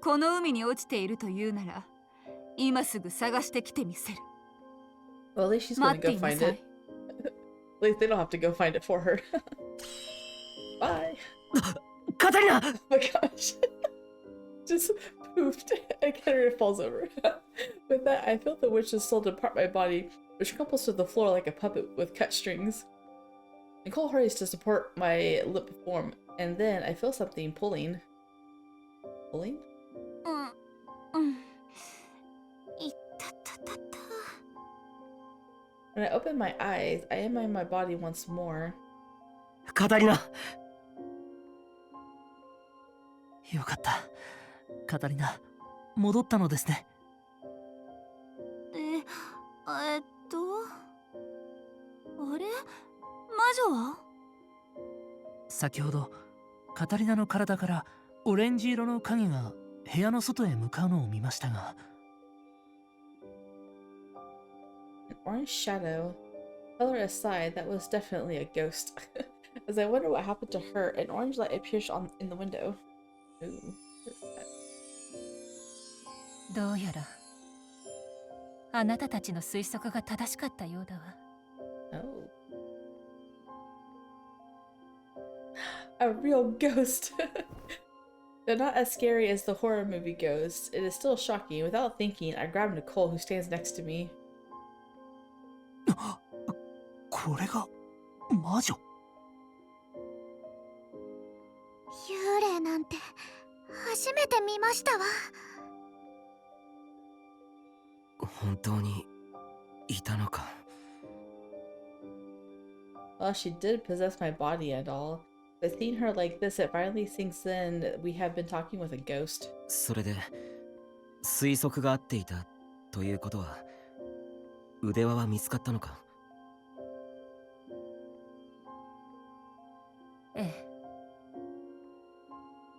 Speaker 7: この海に落ちているというなら今すぐ探してきてみせる。
Speaker 1: Well, at least she's gonna go find it. At least they don't have to go find it for her. Bye.
Speaker 5: カタリナ!
Speaker 1: Oh my gosh. Just poofed and Catarina falls over. With that, I feel the witch's soul depart my body, which crumples to the floor like a puppet with cut strings. Nicol hurries to support my limp form, and then I feel something pulling. Pulling?
Speaker 2: うん。いたたたた。
Speaker 1: When I open my eyes, I am in my body once more.
Speaker 5: カタリナ!
Speaker 9: よかった。カタリナ、戻ったのですね。
Speaker 7: あれ、魔女は？
Speaker 9: 先ほどカタリナの体からオレンジ色の影が部屋の外へ向かうのを見ましたが。
Speaker 1: An orange shadow. Color aside, that was definitely a ghost. As I wonder what happened to her, an orange light appears in the window. Ooh, what is that?
Speaker 7: どうやらあなたたちの推測が正しかったようだわ。
Speaker 1: Oh. A real ghost. Though not as scary as the horror movie ghost, it is still shocking. Without thinking, I grab Nicole, who stands next to me.
Speaker 9: これが魔女。
Speaker 6: 幽霊なんて初めて見ましたわ。
Speaker 5: 本当にいたのか。
Speaker 1: Well, she did possess my body and all. But seeing her like this, it finally sinks in that we have been talking with a ghost.
Speaker 5: それで推測が合っていたということは、腕輪は見つかったのか。
Speaker 7: ええ。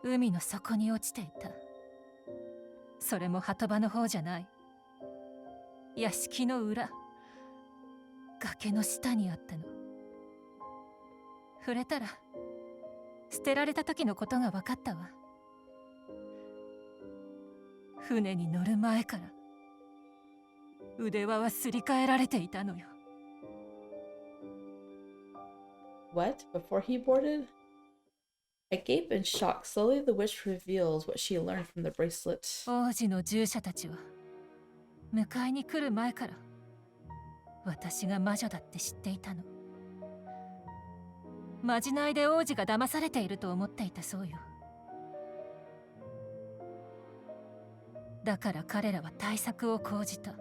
Speaker 7: 海の底に落ちていた。それも鳩場の方じゃない。屋敷の裏。崖の下にあったの。触れたら捨てられた時のことが分かったわ。船に乗る前から腕輪はすり替えられていたのよ。
Speaker 1: What? Before he boarded? I gape in shock. Slowly the witch reveals what she learned from the bracelet.
Speaker 7: 王子の従者たちは迎えに来る前から私が魔女だって知っていたの。まじないで王子が騙されていると思っていたそうよ。だから彼らは対策を講じた。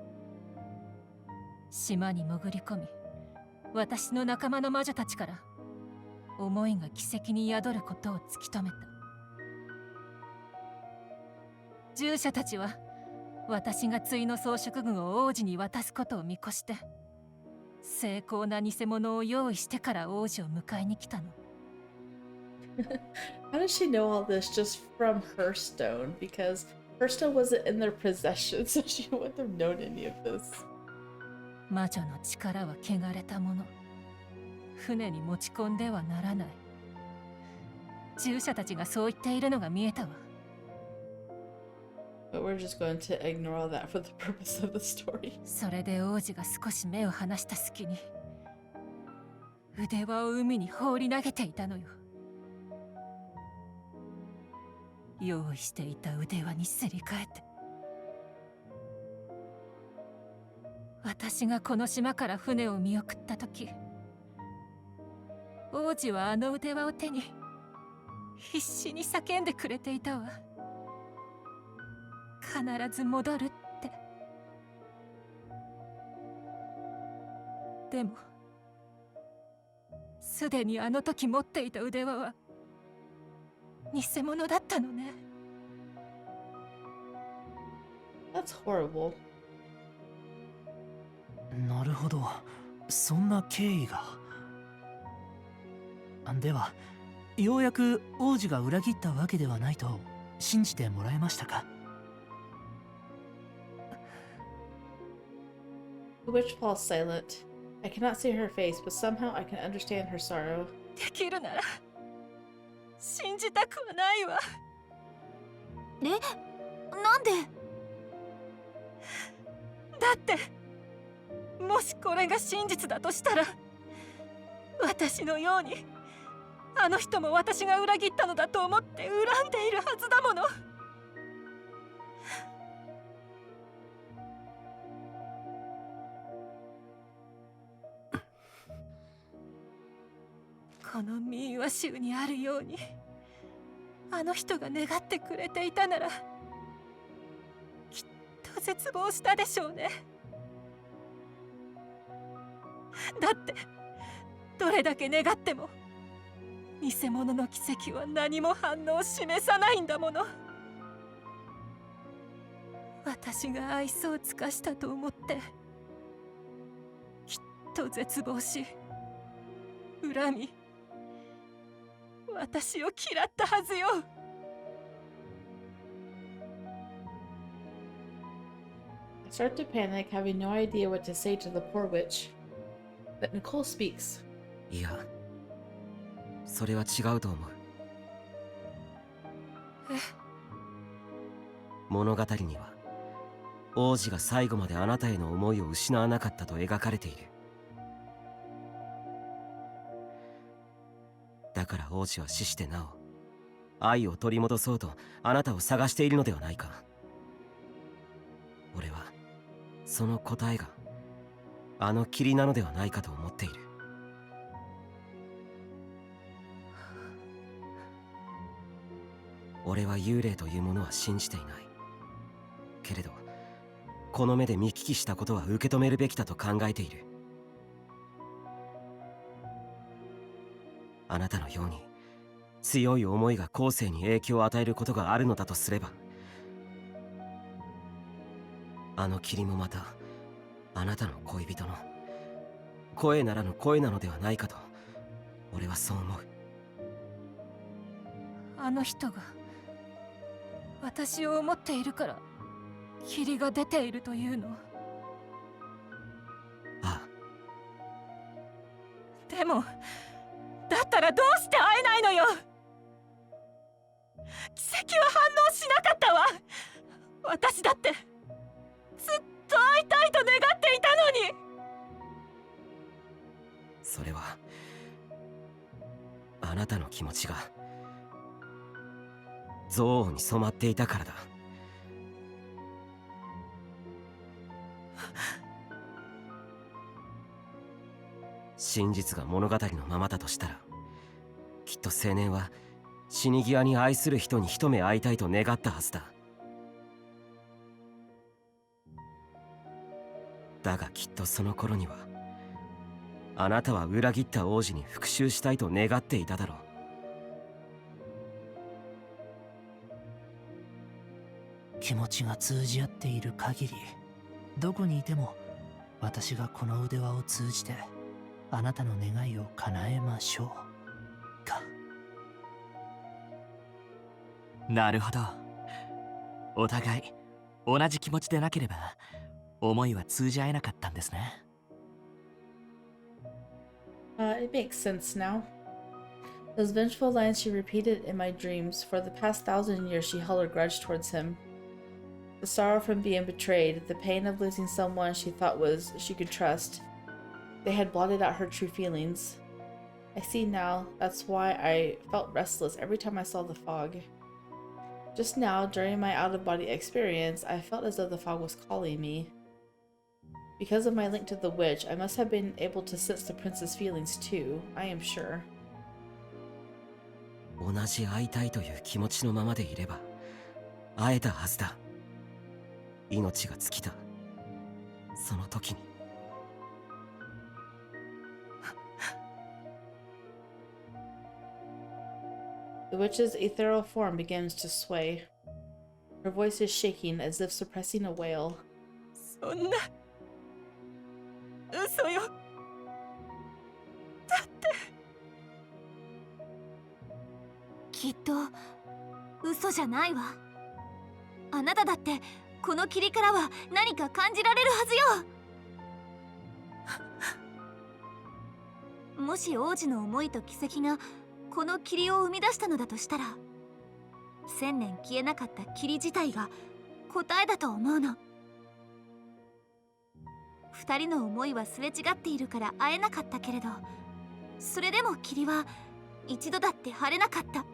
Speaker 7: 島に潜り込み、私の仲間の魔女たちから思いが奇跡に宿ることを突き止めた。従者たちは私が対の装飾具を王子に渡すことを見越して精巧な偽物を用意してから王子を迎えに来たの。
Speaker 1: How does she know all this just from her stone? Because her stone wasn't in their possession, so she wouldn't have known any of this.
Speaker 7: 魔女の力は汚れたもの。船に持ち込んではならない。従者たちがそう言っているのが見えたわ。
Speaker 1: But we're just going to ignore all that for the purpose of the story.
Speaker 7: それで王子が少し目を離した隙に腕輪を海に放り投げていたのよ。用意していた腕輪にすり替えて。私がこの島から船を見送った時、王子はあの腕輪を手に必死に叫んでくれていたわ。必ず戻るって。でもすでにあの時持っていた腕輪は偽物だったのね。
Speaker 1: That's horrible.
Speaker 9: なるほど、そんな経緯が。ではようやく王子が裏切ったわけではないと信じてもらえましたか？
Speaker 1: The witch falls silent. I cannot see her face, but somehow I can understand her sorrow.
Speaker 7: できるなら信じたくはないわ。
Speaker 2: なんで？
Speaker 7: だってもしこれが真実だとしたら、私のようにあの人も私が裏切ったのだと思って恨んでいるはずだもの。この民話集にあるように、あの人が願ってくれていたならきっと絶望したでしょうね。だってどれだけ願っても偽物の奇跡は何も反応を示さないんだもの。私が愛想を尽かしたと思ってきっと絶望し恨み私を嫌ったはずよ。
Speaker 1: I start to panic, having no idea what to say to the poor witch. But Nicole speaks.
Speaker 5: いや、それは違うと思う。物語には王子が最後まであなたへの思いを失わなかったと描かれている。だから王子は死してなお愛を取り戻そうとあなたを探しているのではないか。俺はその答えがあの霧なのではないかと思っている。俺は幽霊というものは信じていないけれど、この目で見聞きしたことは受け止めるべきだと考えている。あなたのように強い思いが後世に影響を与えることがあるのだとすれば、あの霧もまたあなたの恋人の声ならぬ声なのではないかと俺はそう思う。
Speaker 7: あの人が私を思っているから霧が出ているというの。
Speaker 5: あ
Speaker 7: あ。でもだったらどうして会えないのよ。奇跡は反応しなかったわ。私だってずっと会いたいと願っていたのに。
Speaker 5: それはあなたの気持ちが憎悪に染まっていたからだ。真実が物語のままだとしたら、きっと青年は死に際に愛する人に一目会いたいと願ったはずだ。だがきっとその頃にはあなたは裏切った王子に復讐したいと願っていただろう。
Speaker 9: 気持ちが通じ合っている限り、どこにいても私がこの腕輪を通じてあなたの願いを叶えましょうか。
Speaker 3: なるほど。お互い同じ気持ちでなければ思いは通じ合えなかったんですね。
Speaker 1: It makes sense now. Those vengeful lines she repeated in my dreams. For the past 1,000 years she held a grudge towards him. The sorrow from being betrayed, the pain of losing someone she thought she could trust. They had blotted out her true feelings. I see now, that's why I felt restless every time I saw the fog. Just now, during my out-of-body experience, I felt as though the fog was calling me. Because of my link to the witch, I must have been able to sense the prince's feelings too, I am sure.
Speaker 5: 同じ会いたいという気持ちのままでいれば会えたはずだ。命が尽きたその時に。
Speaker 1: The witch's ethereal form begins to sway. Her voice is shaking as if suppressing a wail.
Speaker 7: そんな嘘よ。だって
Speaker 2: きっと嘘じゃないわ。あなただってこの霧からは何か感じられるはずよ。もし王子の思いと奇跡がこの霧を生み出したのだとしたら、1000年消えなかった霧自体が答えだと思うの。2人の思いはすれ違っているから会えなかったけれど、それでも霧は一度だって晴れなかった。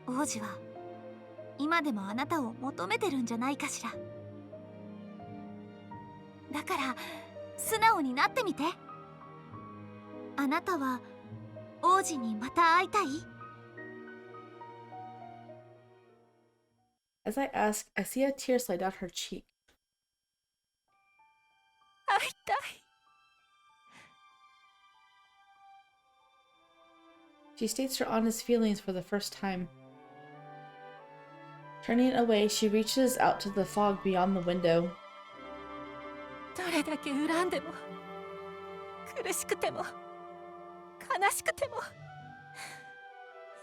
Speaker 2: 王子は今でもあなたを求めてるんじゃないかしら。だから素直になってみて。あなたは王子にまた会いたい？
Speaker 1: As I ask, I see a tear slide down her cheek.
Speaker 7: 会いたい。
Speaker 1: She states her honest feelings for the first time. Turning away, she reaches out to the fog beyond the window.
Speaker 7: どれだけ恨んでも苦しくても悲しくても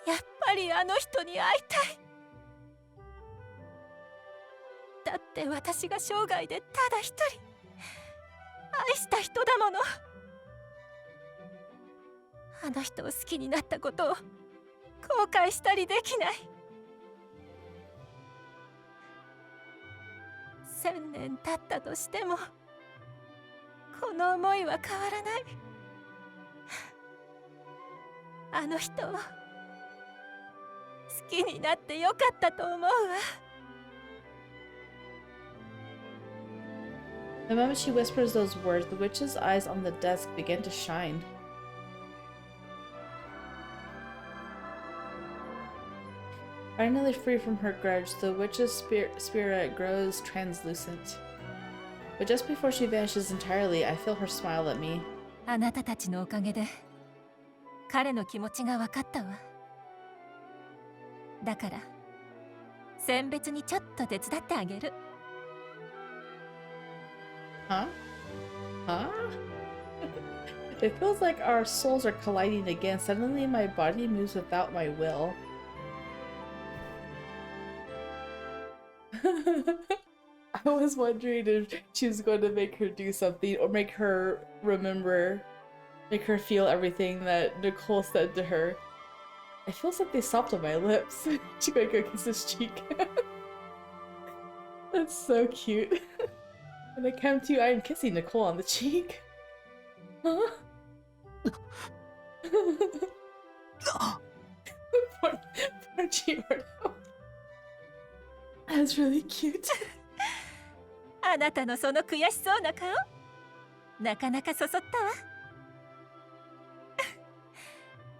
Speaker 7: やっぱりあの人に会いたい。だって私が生涯でただ一人愛した人だもの。あの人を好きになったことを後悔したりできない。1000年経ったとしてもこの思いは変わらない。あの人を好きになってよかったと思うわ。
Speaker 1: The moment she whispers those words, the witch's eyes on the desk begin to shine. Finally free from her grudge, the witch's spirit grows translucent. But just before she vanishes entirely, I feel her smile at me.
Speaker 7: あなたたちのおかげで彼の気持ちが分かったわ。だから選別にちょっと手伝ってあげる。
Speaker 1: Huh? Huh? It feels like our souls are colliding again. Suddenly my body moves without my will. I was wondering if she was going to make her do something or make her remember, make her feel everything that Nicol said to her. I feel something soft on my lips. She might go kiss his cheek. That's so cute. When I come to, I am kissing Nicol on the cheek. Huh? poor Giorno. That's really cute.
Speaker 7: あなたのその悔しそうな顔なかなかそそったわ。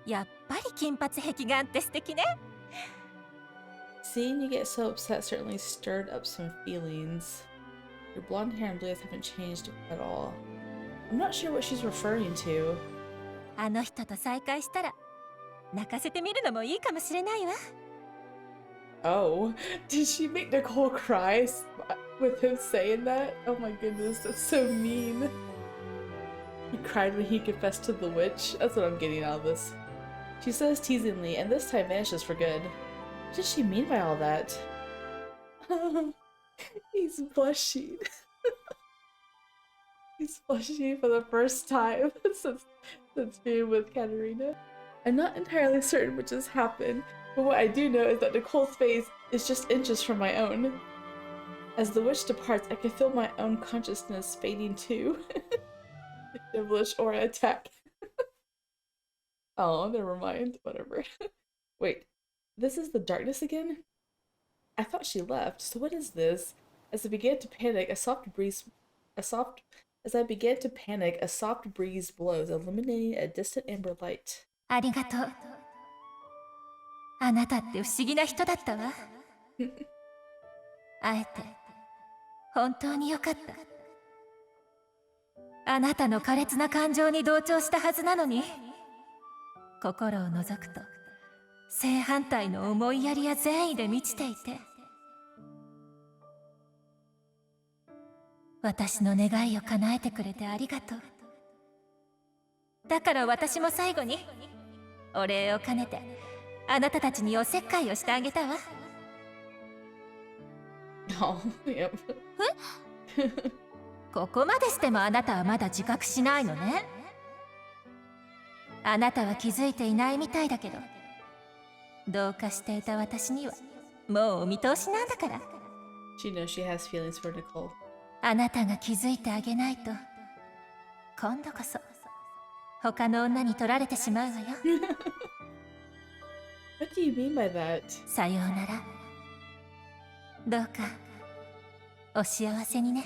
Speaker 7: やっぱり金髪壁眼って素敵ね。
Speaker 1: Seeing you get so upset certainly stirred up some feelings. Your blonde hair and blue eyes haven't changed at all. I'm not sure what she's referring to.
Speaker 7: あの人と再会したら泣かせてみるのもいいかもしれないわ。
Speaker 1: Oh, did she make Nicol cry with him saying that? Oh my goodness, that's so mean. He cried when he confessed to the witch. That's what I'm getting out of this. She says teasingly, and this time vanishes for good. What does she mean by all that? He's blushing. He's blushing for the first time since being with Catarina. I'm not entirely certain what just happened, but what I do know is that Nicol's face is just inches from my own. As the witch departs, I can feel my own consciousness fading too. The devilish aura attack. Oh, never mind. Whatever. Wait, this is the darkness again? I thought she left, so what is this? As I began to panic, a soft breeze blows, illuminating a distant amber light.
Speaker 7: ありがとう。あなたって不思議な人だったわ。会えて本当によかった。あなたの苛烈な感情に同調したはずなのに、心を覗くと正反対の思いやりや善意で満ちていて、私の願いを叶えてくれてありがとう。だから私も最後にお礼を兼ねてあなたたちにおせっかいをしてあげたわ。
Speaker 1: Oh, yep.
Speaker 7: ここまでしてもあなたはまだ自覚しないのね。あなたは気づいていないみたいだけど、どうかしていた私にはもうお見通しなんだから。
Speaker 1: She knows she has feelings for Nicol.
Speaker 7: あなたが気づいてあげないと今度こそ他の女に取られてしまうわよ。
Speaker 1: What do you mean by that?
Speaker 7: さようなら。どうかお幸せにね。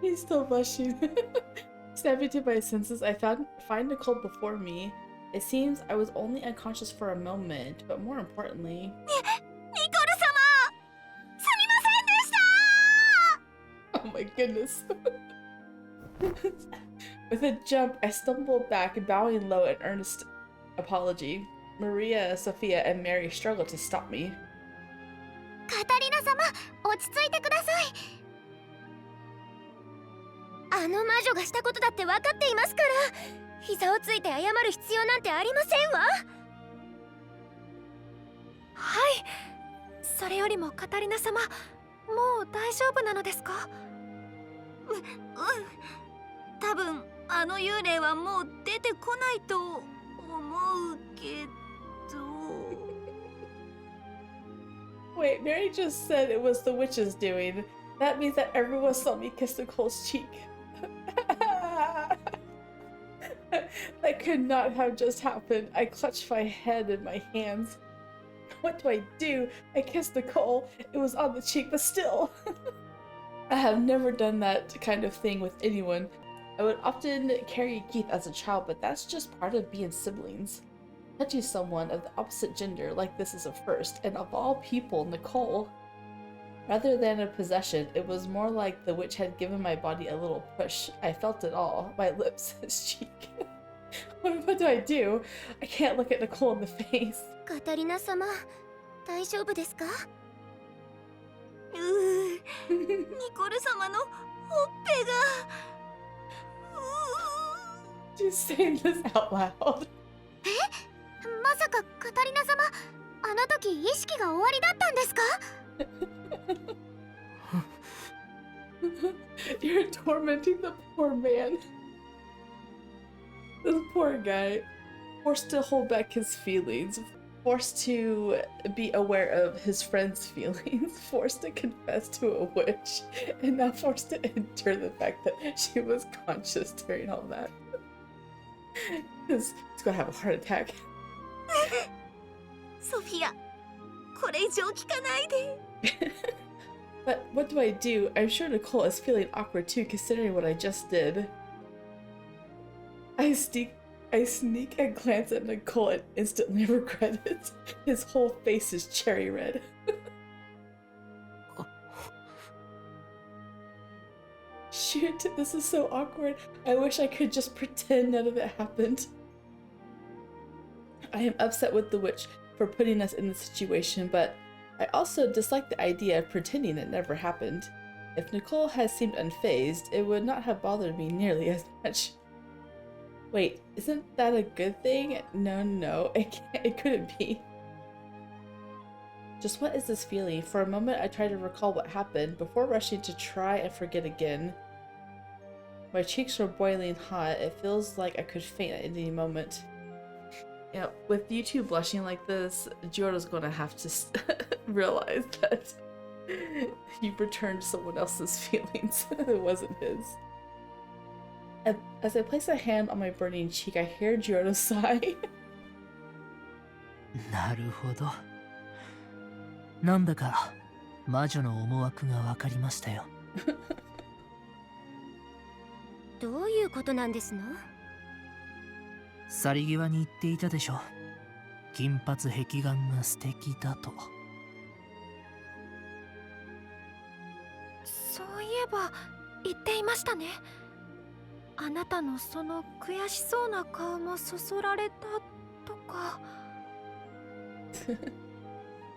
Speaker 1: He's still blushing. Snapping to my senses, I find Nicol before me. It seems I was only unconscious for a moment, but more importantly... Oh my goodness. With a jump, I stumbled back, bowing low in earnest apology. Maria, Sophia, and Mary struggled to stop me.
Speaker 6: カタリナ様、落ち着いてください。あの魔女がしたことだって分かっていますから、膝をついて謝る必要なんてありませんわ。
Speaker 11: はい、それよりもカタリナ様、もう大丈夫なのですか？
Speaker 2: 多分あの幽霊はもう出てこないと思うけど。
Speaker 1: Wait, Mary just said it was the witch's doing. That means that everyone saw me kiss Nicole's cheek. That could not have just happened. I clutched my head in my hands. What do? I kissed Nicole. It was on the cheek, but still. I have never done that kind of thing with anyone. I would often carry Keith as a child, but that's just part of being siblings. Touching someone of the opposite gender like this is a first, and of all people, Nicole. Rather than a possession, it was more like the witch had given my body a little push. I felt it all, my lips, his cheek. What do? I can't look at Nicole in the face.
Speaker 6: カタリナ様、大丈夫ですか？
Speaker 2: ニコル様のほっぺが。
Speaker 1: She's saying this out loud.
Speaker 6: まさかカタリナ様、あの時意識が終わりだったんですか？
Speaker 1: You're tormenting the poor man. This poor guy, forced to hold back his feelings, forced to be aware of his friend's feelings, forced to confess to a witch, and now forced to endure the fact that she was conscious during all that. He's gonna have a heart attack.
Speaker 2: ソフィア、これ以上聞かないで。
Speaker 1: But what do? I'm sure Nicole is feeling awkward too, considering what I just did. I sneak and glance at Nicole and instantly regret it. His whole face is cherry red. Shoot, this is so awkward. I wish I could just pretend none of it happened. I am upset with the witch for putting us in this situation, but I also dislike the idea of pretending it never happened. If Nicole had seemed unfazed, it would not have bothered me nearly as much. Wait, isn't that a good thing? No, it couldn't be. Just what is this feeling? For a moment I try to recall what happened before rushing to try and forget again. My cheeks are boiling hot. It feels like I could faint at any moment. You know, with you two blushing like this, Giordo's gonna have to realize that you returned someone else's feelings. It wasn't his. As I place a hand on my burning cheek, I hear Giordo sigh.
Speaker 9: なるほど。なんだか魔女の思惑がわかりましたよ。
Speaker 10: どういうことなんですの？
Speaker 9: 去り際に言っていたでしょ。金髪壁眼が素敵だと。
Speaker 11: そういえば言っていましたね。あなたのその悔しそうな顔もそそられたとか。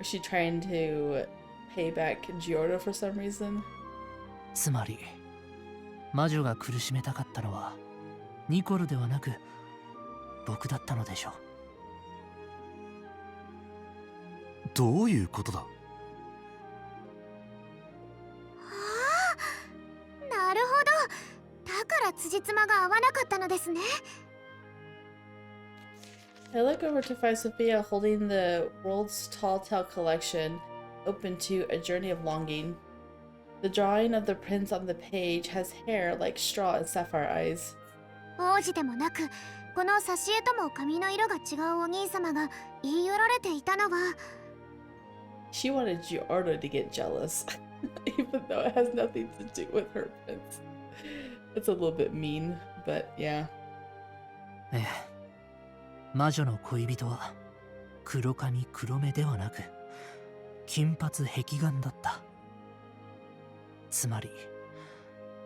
Speaker 1: Is she trying to pay back Giordo for some reason?
Speaker 9: つまり魔女が苦しめたかったのはニコルではなく僕だったのでしょう。
Speaker 4: どういうことだ？
Speaker 6: なるほど。だから辻褄が合わなかったのですね。
Speaker 1: I look over to find Sophia holding the World's Tall Tale collection, open to A Journey of Longing. The drawing of the prince on the page has hair like straw and sapphire eyes.
Speaker 6: 王子でもなく、この挿絵とも髪の色が違うお兄様が言い寄られていたのは。
Speaker 1: She wanted Giordo to get jealous, even though it has nothing to do with her prince. It's a little bit mean, but yeah.
Speaker 9: ええ、魔女の恋人は黒髪黒目ではなく金髪壁眼だった。つまり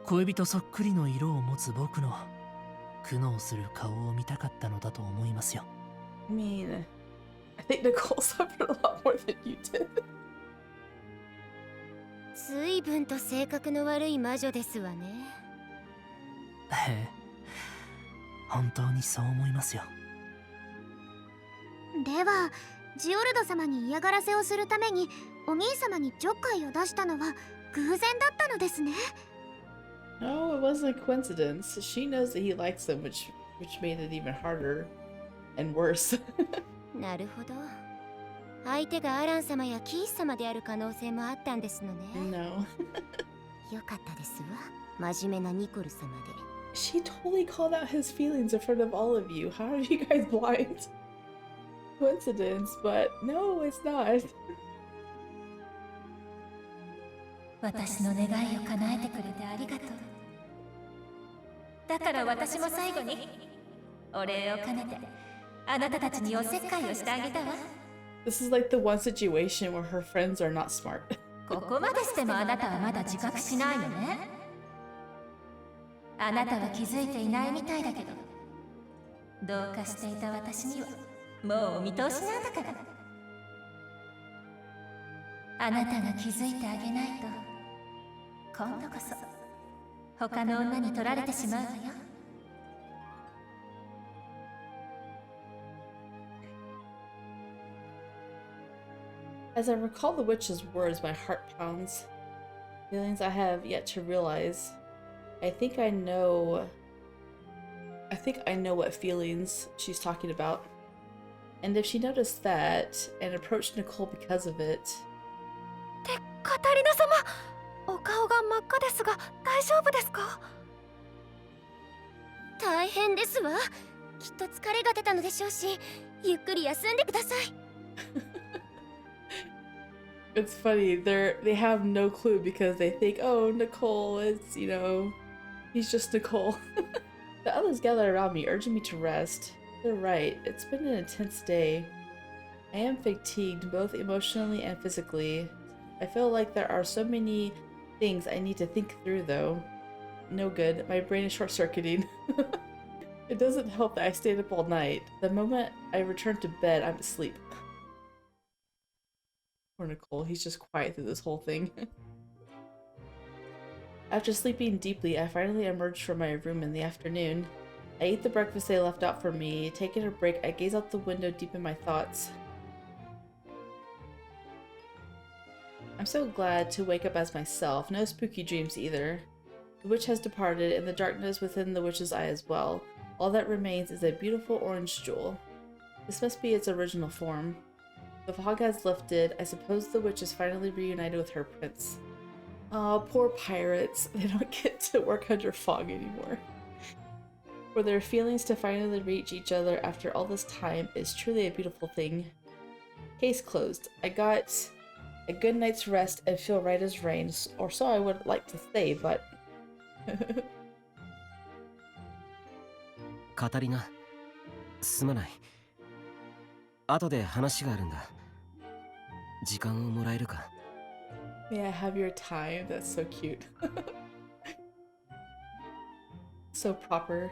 Speaker 9: 恋人そっくりの色を持つ僕の苦悩する顔を見たかったのだと思いますよ。
Speaker 1: I mean, I think Nicole suffered a lot more than you did.
Speaker 10: 随分と性格の悪い魔女ですわね。
Speaker 9: ええ、本当にそう思いますよ。
Speaker 6: ではジオルド様に嫌がらせをするためにお兄様にちょっかいを出したのは偶然だったのですね。
Speaker 1: No, it wasn't a coincidence. She knows that he likes them, which made it even harder and worse.
Speaker 10: なるほど。相手がアラン様やキース様である可能性もあったんですのね。
Speaker 1: No.
Speaker 10: よかったですわ。真面目なニコル様で。
Speaker 1: She totally called out his feelings in front of all of you. How are you guys blind? Coincidence, but no, it's not.
Speaker 7: 私の願いを叶えてくれてありがとう。だから私も最後にお礼を兼ねてあなたたちにおせっかいをしてあげたわ。
Speaker 1: This is like the one situation where her friends are not smart.
Speaker 7: ここまでしてもあなたはまだ自覚しないのね。あなたは気づいていないみたいだけど、どうかしていた私にはもうお見通しなんだから。あなたが気づいてあげないと今度こそ他の女に取られてしまうわよ。
Speaker 1: As I recall the witch's words, my heart pounds. Feelings I have yet to realize. I think I know what feelings she's talking about. And if she noticed that and approached Nicole because of it.
Speaker 11: で、カタリナ様、お顔が真っ赤ですが大丈夫ですか？
Speaker 10: 大変ですわ。きっと疲れが出たのでしょうし、ゆっくり休んでください。
Speaker 1: It's funny, they have no clue because they think, oh, Nicole, it's, he's just Nicole. The others gather around me, urging me to rest. They're right, it's been an intense day. I am fatigued, both emotionally and physically. I feel like there are so many things I need to think through, though. No good, my brain is short-circuiting. It doesn't help that I stayed up all night. The moment I return to bed, I'm asleep. Poor Nicole, he's just quiet through this whole thing. After sleeping deeply, I finally emerged from my room in the afternoon. I ate the breakfast they left out for me. Taking a break, I gaze out the window deep in my thoughts. I'm so glad to wake up as myself. No spooky dreams either. The witch has departed, and the darkness within the witch's eye as well. All that remains is a beautiful orange jewel. This must be its original form. The fog has lifted. I suppose the witch is finally reunited with her prince. Aw, poor pirates. They don't get to work under fog anymore. For their feelings to finally reach each other after all this time is truly a beautiful thing. Case closed. I got a good night's rest and feel right as rain, or so I would like to say, but...
Speaker 5: カタリナ、すまない。後で話があるんだ。時間をもらえるか？
Speaker 1: May I have your time? That's so cute. So proper.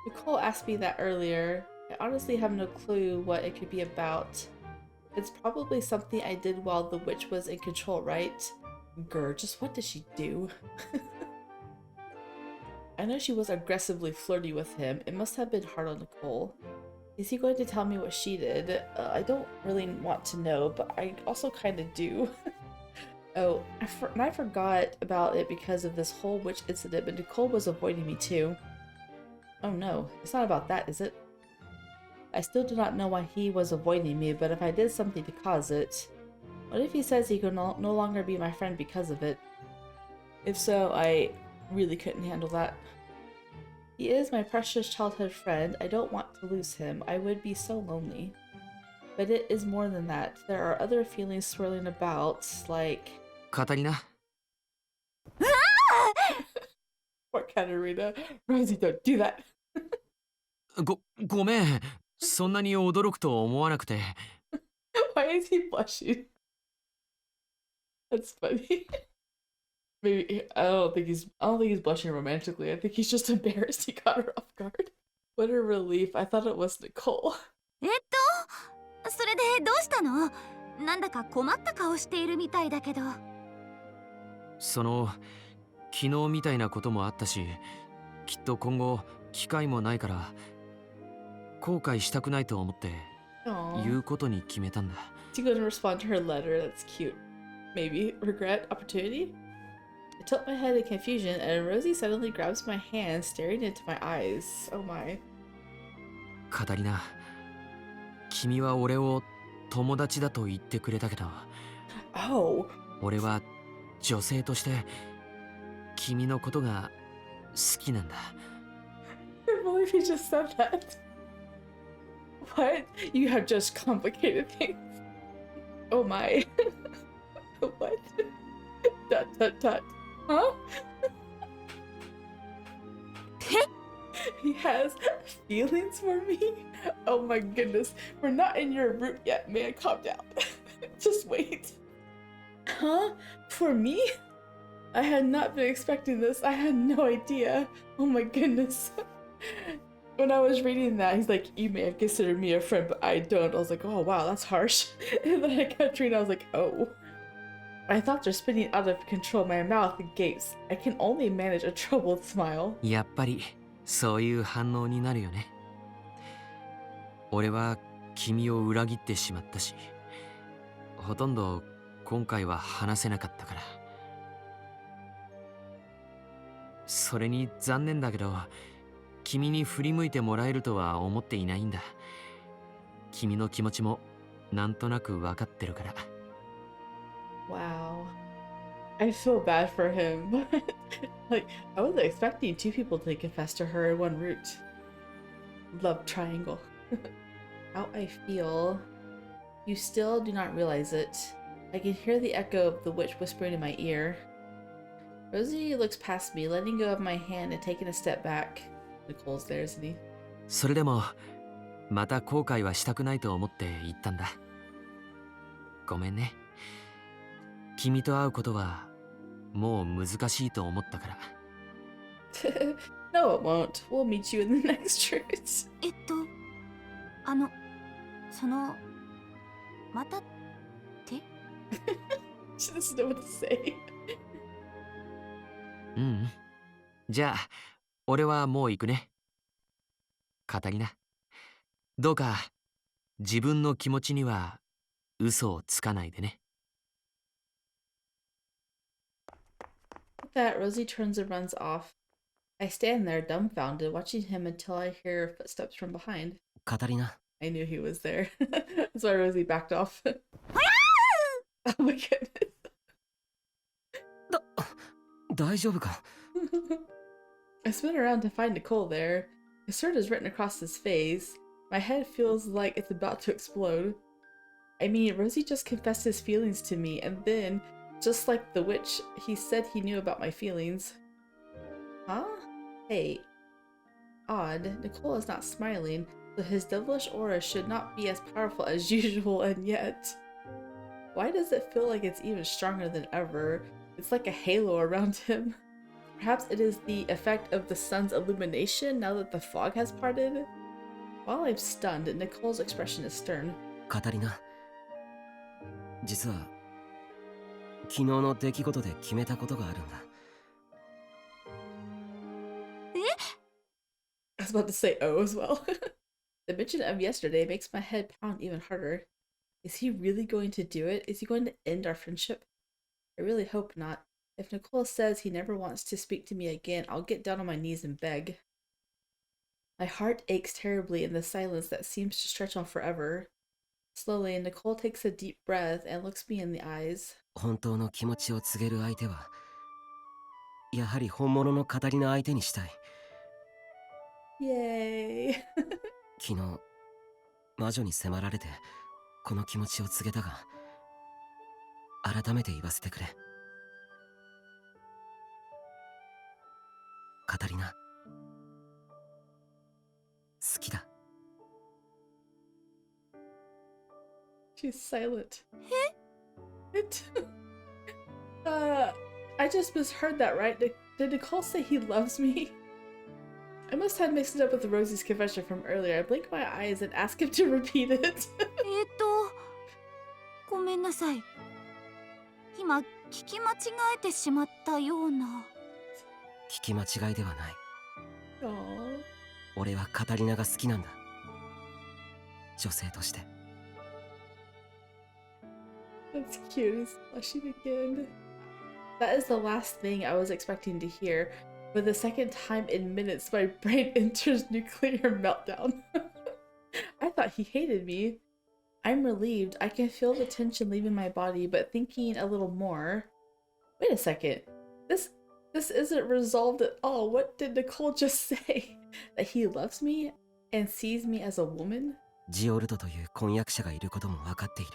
Speaker 1: Nicole asked me that earlier. I honestly have no clue what it could be about. It's probably something I did while the witch was in control, right? Grr, just what did she do? I know she was aggressively flirty with him. It must have been hard on Nicole. Is he going to tell me what she did? I don't really want to know, but I also kind of do. Oh, and I forgot about it because of this whole witch incident, but Nicole was avoiding me too. Oh no, it's not about that, is it? I still do not know why he was avoiding me, but if I did something to cause it... What if he says he could no longer be my friend because of it? If so, I really couldn't handle that. He is my precious childhood friend. I don't want to lose him. I would be so lonely. But it is more than that. There are other feelings swirling about, like...
Speaker 8: Catarina?
Speaker 1: Poor Catarina. Rosie, don't do that.
Speaker 8: ごめん。そんなに驚くと思わなくて。
Speaker 1: Why is he blushing? That's funny. Maybe I don't think he's blushing romantically. I think he's just embarrassed he caught her off guard. What a relief. I thought it was Nicole.
Speaker 2: それでどうしたの？なんだか困った顔しているみたいだけど。
Speaker 8: その昨日みたいなこともあったし、きっと今後機会もないから後悔したくないと思って言うことに決めたんだ。
Speaker 1: Is he going to respond to her letter? That's cute. Maybe regret, opportunity? I tilt my head in confusion, and Rosie suddenly grabs my hand, staring into my eyes. Oh my.
Speaker 8: カタリナ、君は俺を友達だと言ってくれたけど、俺は女性として君のことが好きなんだ。
Speaker 1: I can't believe he just said that. What? You have just complicated things. Oh my. What? Dot dot dot. Huh? He has feelings for me? Oh my goodness. We're not in your route yet, man. Calm down. Just wait. Huh? For me? I had not been expecting this. I had no idea. Oh my goodness. When I was reading that, he's like, you may have considered me a friend, but I don't. I was like, oh wow, that's harsh. And then I kept reading, I was like, oh. My thoughts are spinning out of control. My mouth gapes. I can only manage a troubled smile.
Speaker 8: やっぱりそういう反応になるよね。俺は君を裏切ってしまったし、ほとんど今回は話せなかったから。それに残念だけど、君に振り向いてもらえるとは思っていないんだ。君の気持ちもなんとなく分かってるから。
Speaker 1: Wow. I feel bad for him. Like, I wasn't expecting two people to confess to her in one route. Love triangle. How I feel. You still do not realize it. I can hear the echo of the witch whispering in my ear. Rosie looks past me, letting go of my hand and taking a step back. Nicole's there, isn't he?
Speaker 8: それでもまた後悔はしたくないと思って言ったんだ。ごめんね。君と会うことはもう難しいと思ったから。
Speaker 1: No, it won't. We'll meet you in the next church.
Speaker 2: またって？
Speaker 1: She doesn't know what to say.
Speaker 8: うん。じゃあ、俺はもう行くね。カタリナ、どうか自分の気持ちには嘘をつかないでね。
Speaker 1: With that, Rosie turns and runs off. I stand there, dumbfounded, watching him until I hear footsteps from behind.
Speaker 5: カタリナ。
Speaker 1: I knew he was there. That's why Rosie backed off. Oh my goodness.
Speaker 5: 大丈夫か？
Speaker 1: I spin around to find Nicol there. Concern is written across his face. My head feels like it's about to explode. I mean, Rosie just confessed his feelings to me, and then, just like the witch, he said he knew about my feelings. Huh? Hey. Odd. Nicol is not smiling, so his devilish aura should not be as powerful as usual, and yet... Why does it feel like it's even stronger than ever? It's like a halo around him. Perhaps it is the effect of the sun's illumination now that the fog has parted? While I'm stunned, Nicole's expression is stern.
Speaker 5: カタリナ、実は昨日の出来事で決めたことがあるんだ。
Speaker 1: I was about to say oh as well. The mention of yesterday makes my head pound even harder. Is he really going to do it? Is he going to end our friendship? I really hope not. If Nicol says he never wants to speak to me again, I'll get down on my knees and beg. My heart aches terribly in the silence that seems to stretch on forever. Slowly, Nicol takes a deep breath and looks me in the eyes.
Speaker 5: 本当の気持ちを告げる相手は、やはり本物のカタリナ相手にしたい。
Speaker 1: Yay!
Speaker 5: 昨日、魔女に迫られて、この気持ちを告げたが、改めて言わせてくれ。カタリナ、好きだ。
Speaker 1: She's silent. What? I just misheard that, right? Did Nicole say he loves me? I must have mixed it up with Rosie's confession from earlier. I blink my eyes and ask him to repeat it.
Speaker 2: ごめんなさい。今聞き間違えてしまったような。
Speaker 5: 聞き間違いではない。
Speaker 1: Aww.
Speaker 5: 俺はカタリナが好きなんだ。女性として。
Speaker 1: That's cute. He's blushing again. That is the last thing I was expecting to hear. For the second time in minutes, my brain enters nuclear meltdown. I thought he hated me. I'm relieved. I can feel the tension leaving my body, but thinking a little more. Wait a second. This isn't resolved at all. What did Nicole just say? That he loves me and sees me as a woman?
Speaker 5: ジオルドという婚約者がいることも分かっている。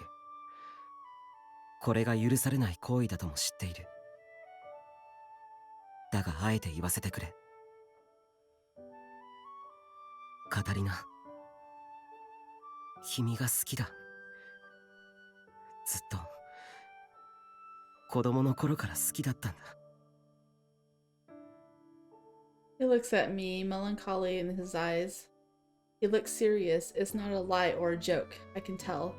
Speaker 5: これが許されない行為だとも知っている。だがあえて言わせてくれ。カタリナ、君が好きだ。ずっと子供の頃から好きだったんだ。
Speaker 1: He looks at me, melancholy in his eyes. He looks serious. It's not a lie or a joke. I can tell.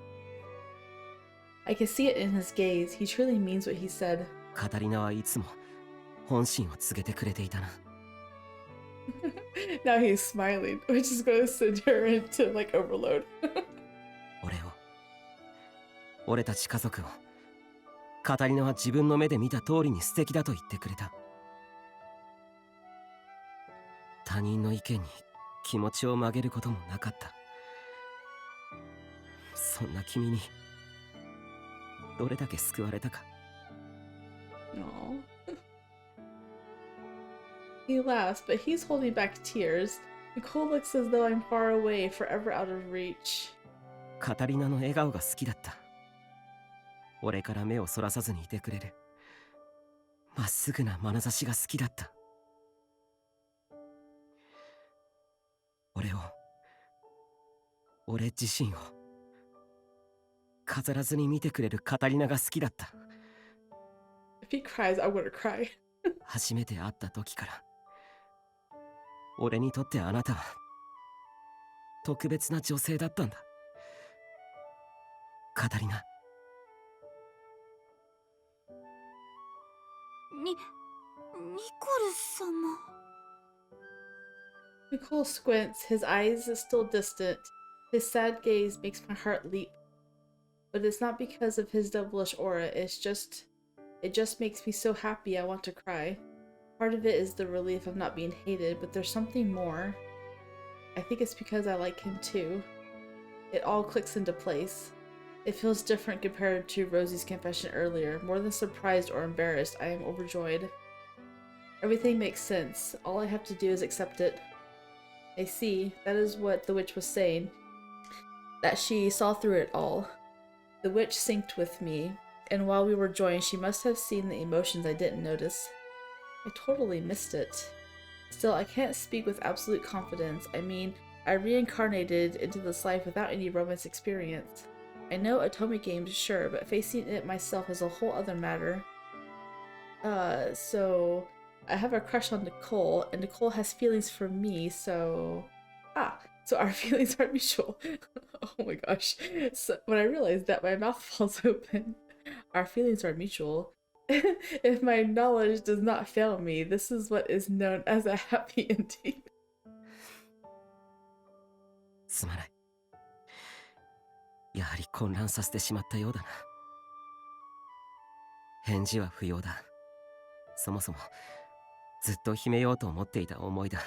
Speaker 1: I can see it in his gaze. He truly means what he said.
Speaker 5: カタリナはいつも本心を告げてくれていたな。
Speaker 1: Now he's smiling, which is going to send her into like overload.
Speaker 5: 俺たち家族をカタリナは自分の目で見た通りに素敵だと言ってくれた。他人の意見に気持ちを曲げることもなかった。そんな君にどれだけ救われたか。
Speaker 1: Aww. He laughs, but he's holding back tears. Nicole looks as though I'm far away, forever out of reach.
Speaker 5: カタリナの笑顔が好きだった。俺から目をそらさずにいてくれるまっすぐな眼差しが好きだった。俺自身を飾らずに見てくれるカタリナが好きだった。
Speaker 1: If he cries, I want to cry.
Speaker 5: 初めて会った時から俺にとってあなたは特別な女性だったんだ。カタリナ。
Speaker 2: ニコル様。
Speaker 1: Nicole squints, his eyes still distant. His sad gaze makes my heart leap. But it's not because of his devilish aura, it just makes me so happy I want to cry. Part of it is the relief of not being hated, but there's something more. I think it's because I like him too. It all clicks into place. It feels different compared to Rosie's confession earlier. More than surprised or embarrassed, I am overjoyed. Everything makes sense. All I have to do is accept it. I see. That is what the witch was saying. That she saw through it all. The witch synced with me, and while we were joined, she must have seen the emotions I didn't notice. I totally missed it. Still, I can't speak with absolute confidence. I mean, I reincarnated into this life without any romance experience. I know Otome games, sure, but facing it myself is a whole other matter. So I have a crush on Nicole, and Nicole has feelings for me, so... so our feelings are mutual. Oh my gosh. So when I realized that, my mouth falls open. Our feelings are mutual. If my knowledge does not fail me, this is what is known as a happy ending.
Speaker 5: すまない。やはり混乱させてしまったようだな。返事は不要だ。そもそもずっと秘めようと思っていた思いだ。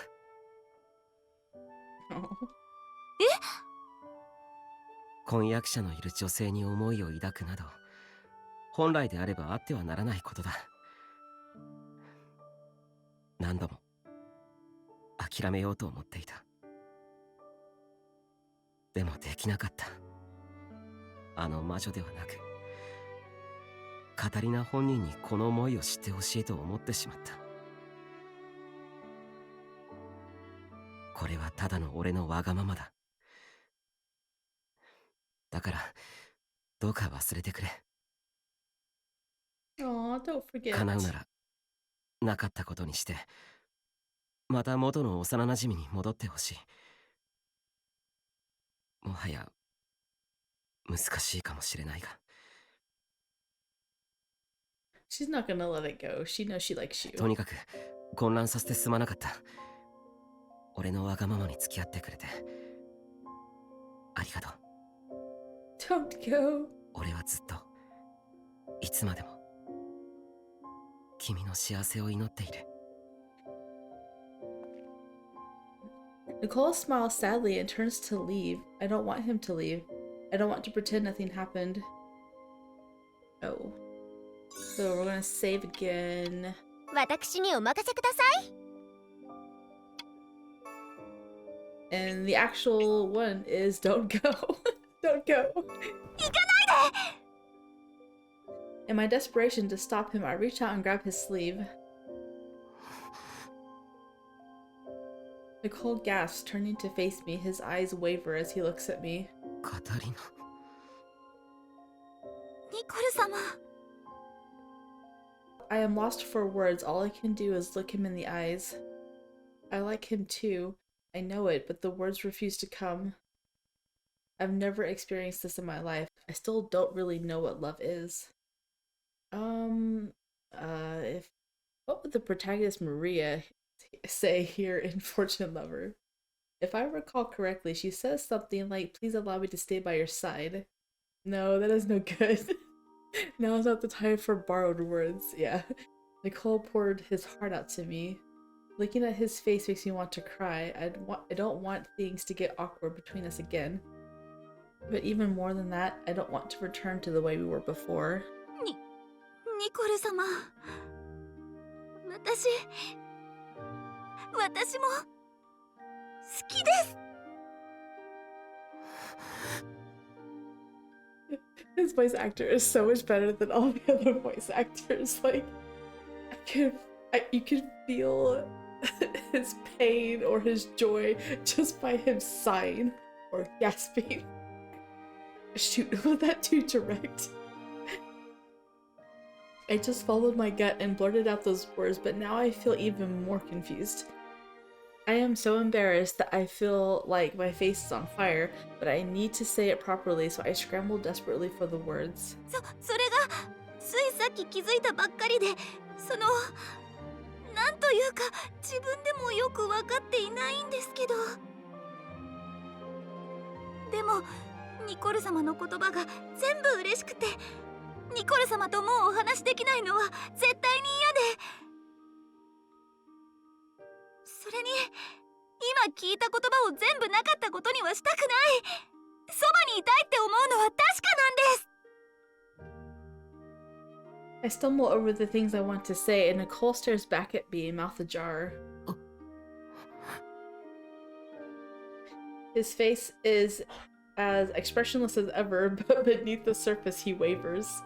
Speaker 5: 婚約者のいる女性に思いを抱くなど、本来であればあってはならないことだ。何度も諦めようと思っていた。でもできなかった。あの魔女ではなく、カタリナ本人にこの思いを知ってほしいと思ってしまった。これはただの俺のわがままだ。だからどうか忘れてくれ。
Speaker 1: Aw, don't forget.
Speaker 5: 叶うならなかったことにしてまた元の幼なじみに戻ってほしい。もはや難しいかもしれないが。
Speaker 1: She's not gonna let it go. She knows she likes you.
Speaker 5: とにかく混乱させてすまなかった。俺のわがままに付き合ってくれてありがとう。
Speaker 1: Don't go.
Speaker 5: 俺はずっといつまでも君の幸せを祈っている。
Speaker 1: Nicole smiles sadly and turns to leave. I don't want him to leave. I don't want to pretend nothing happened. Oh. So we're gonna save again.
Speaker 6: 私にお任せください。
Speaker 1: And the actual one is don't go. Don't go.
Speaker 6: 行かないで。
Speaker 1: In my desperation to stop him, I reach out and grab his sleeve. Nicole gasps, turning to face me. His eyes waver as he looks at me.
Speaker 5: カタリナ。
Speaker 11: ニコル様。
Speaker 1: I am lost for words. All I can do is look him in the eyes. I like him too. I know it, but the words refuse to come. I've never experienced this in my life. I still don't really know what love is. What would the protagonist Maria say here in Fortune Lover? If I recall correctly, she says something like, "Please allow me to stay by your side." No, that is no good. Now is not the time for borrowed words. Yeah. Nicole poured his heart out to me. Looking at his face makes me want to cry. I don't want things to get awkward between us again. But even more than that, I don't want to return to the way we were before.
Speaker 11: ニコル様。私も好きです。
Speaker 1: His voice actor is so much better than all the other voice actors. Like, you can feel his pain or his joy just by him sighing or gasping. Shoot, was that too direct? I just followed my gut and blurted out those words, but now I feel even more confused. I am so embarrassed that I feel like my face is on fire, but I need to say it properly, so I scramble desperately for the words.
Speaker 11: それがついさっき気づいたばっかりで、なんというか自分でもよく分かっていないんですけど。でもニコル様の言葉が全部嬉しくて、ニコル様ともうお話できないのは絶対に嫌で。それに今聞いた言葉を全部なかったことにはしたくない。そばにいたいって思うのは確かなんです。
Speaker 1: I stumble over the things I want to say, and Nicole stares back at me, mouth ajar. His face is as expressionless as ever, but beneath the surface he wavers.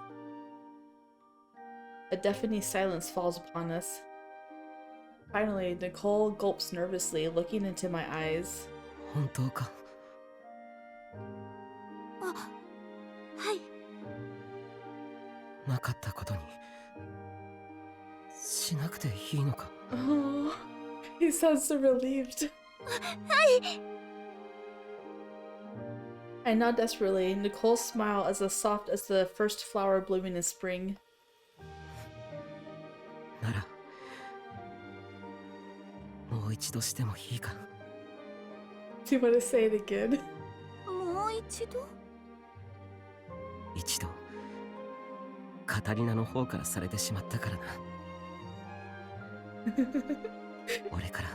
Speaker 1: A deafening silence falls upon us. Finally, Nicole gulps nervously, looking into my eyes.
Speaker 5: 本当か。
Speaker 11: はい。
Speaker 5: なかったことにしなくていいのか。
Speaker 1: Oh, he sounds so relieved.
Speaker 11: はい。
Speaker 1: I nod desperately. Nicole's smile is as soft as the first flower blooming in spring.
Speaker 5: ならもう一度してもいいか。
Speaker 1: Do you want to say it again?
Speaker 11: もう一度？
Speaker 5: 一度カタリナの方からされてしまったからな。俺から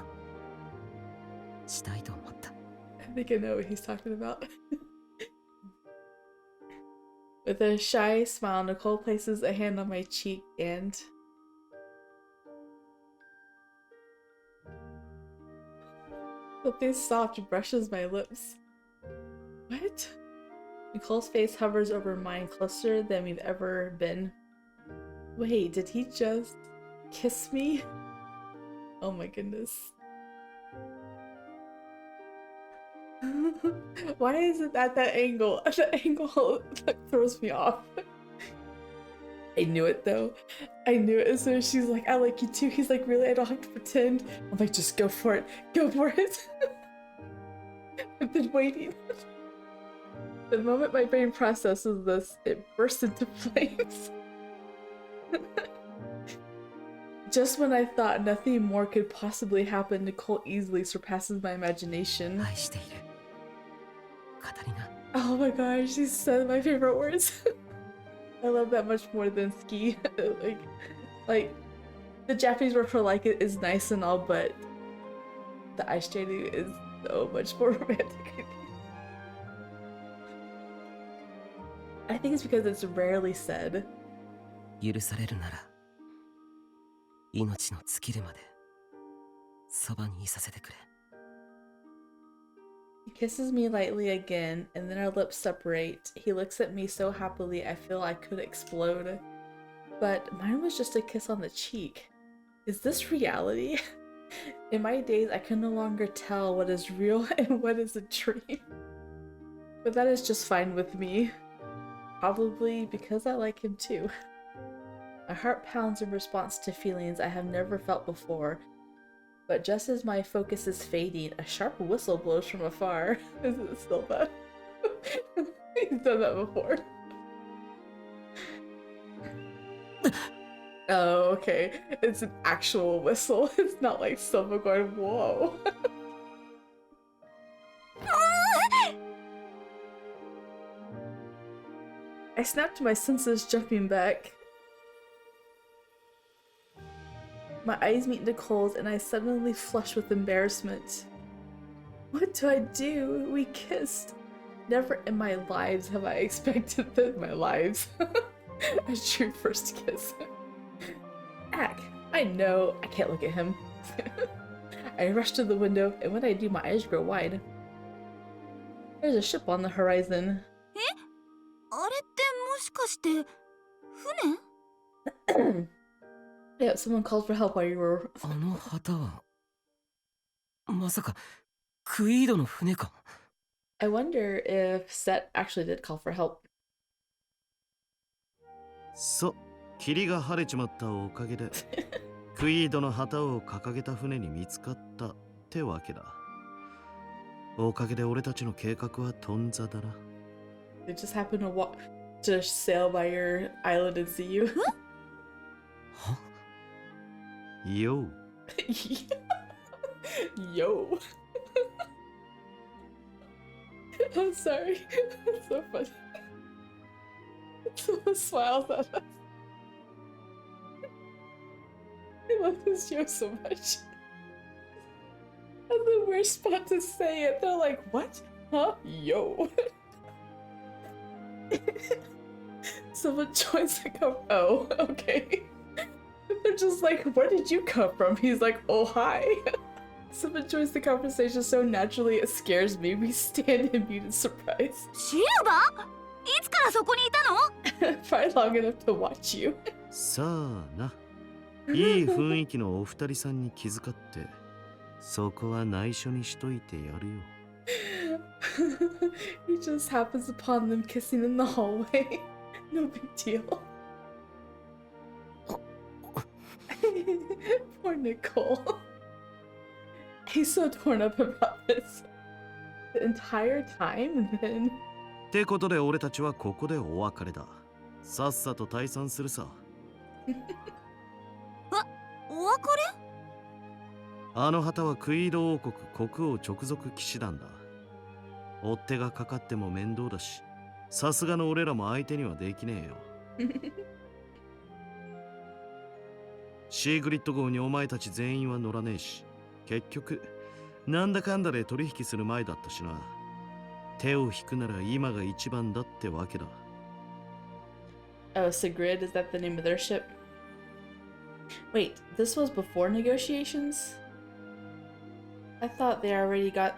Speaker 5: したいと思った。
Speaker 1: I think I know what he's talking about. With a shy smile, Nicole places a hand on my cheek and... something soft brushes my lips. What? Nicole's face hovers over mine, closer than we've ever been. Wait, did he just kiss me? Oh my goodness. Why is it at that angle? The angle that throws me off. I knew it though. I knew it as soon as she's like, I like you too. He's like, really? I don't have to pretend. I'm like, just go for it. Go for it. I've been waiting. The moment my brain processes this, it bursts into flames. Just when I thought nothing more could possibly happen, Nicole easily surpasses my imagination. Oh my gosh, she said my favorite words. I love that much more than ski. like the Japanese word for like it is nice and all, but the ice skating is so much more romantic. I think it's because it's rarely said.
Speaker 5: 許されるなら命の尽きるまでそばにいさせてくれ
Speaker 1: He kisses me lightly again, and then our lips separate. He looks at me so happily I feel I could explode. But mine was just a kiss on the cheek. Is this reality? In my days, I can no longer tell what is real and what is a dream. But that is just fine with me. Probably because I like him too. My heart pounds in response to feelings I have never felt before. But just as my focus is fading, a sharp whistle blows from afar. Is it Silva? He's done that before. Oh, okay. It's an actual whistle. It's not like Silva going, whoa. I snapped to my senses, jumping back. My eyes meet Nicole's and I suddenly flush with embarrassment. What do I do? We kissed. Never in my lives have I expected this. My lives. A true first kiss. Ack, I know. I can't look at him. I rush to the window, and when I do, my eyes grow wide. There's a ship on the horizon.
Speaker 2: あれってもしかして船？
Speaker 1: Yeah, someone called for help while you were...
Speaker 5: あの旗はまさかクイードの船か
Speaker 1: I wonder if Set actually did call for help.
Speaker 4: そう、霧が晴れちまったおかげでクイードの旗を掲げた船に見つかったってわけだ。おかげで俺たちの計画は頓挫だな。
Speaker 1: They just happened to walk, to sail by your island and see you.
Speaker 4: Yo.
Speaker 1: Yo. I'm sorry. It's so funny. Someone smiles at us. I love this joke so much. And the worst spot to say it. They're like, what? Huh? Yo. Someone joins the cup. Oh, okay. They're just like, where did you come from? He's like, oh, hi. Someone joins the conversation so naturally it scares me. We stand in muted surprise.
Speaker 2: シルバー？いつからそこにいたの？
Speaker 1: Probably long enough to watch you.
Speaker 4: さあな。いい雰囲気のお二人さんに気遣って、そこは内緒にしといてやるよ。
Speaker 1: He just happens upon them kissing in the hallway. No big deal. Poor Nicole. He's so torn up about this. The entire time, and then...
Speaker 4: ってことで俺たちはここでお別れだ。さっさと退散するさ。
Speaker 2: お別れ？
Speaker 4: あの旗はクイード王国国王直属騎士団だ。追っ手がかかっても面倒だし、さすがの俺らも相手にはできねえよ。シーグリッド号にお前たち全員は乗らねえし、結局なんだかんだで取引する前だったしな。手を引くなら今が一番だってわけだ。
Speaker 1: Oh, Sigrid, is that the name of their ship? Wait, this was before negotiations? I thought they already got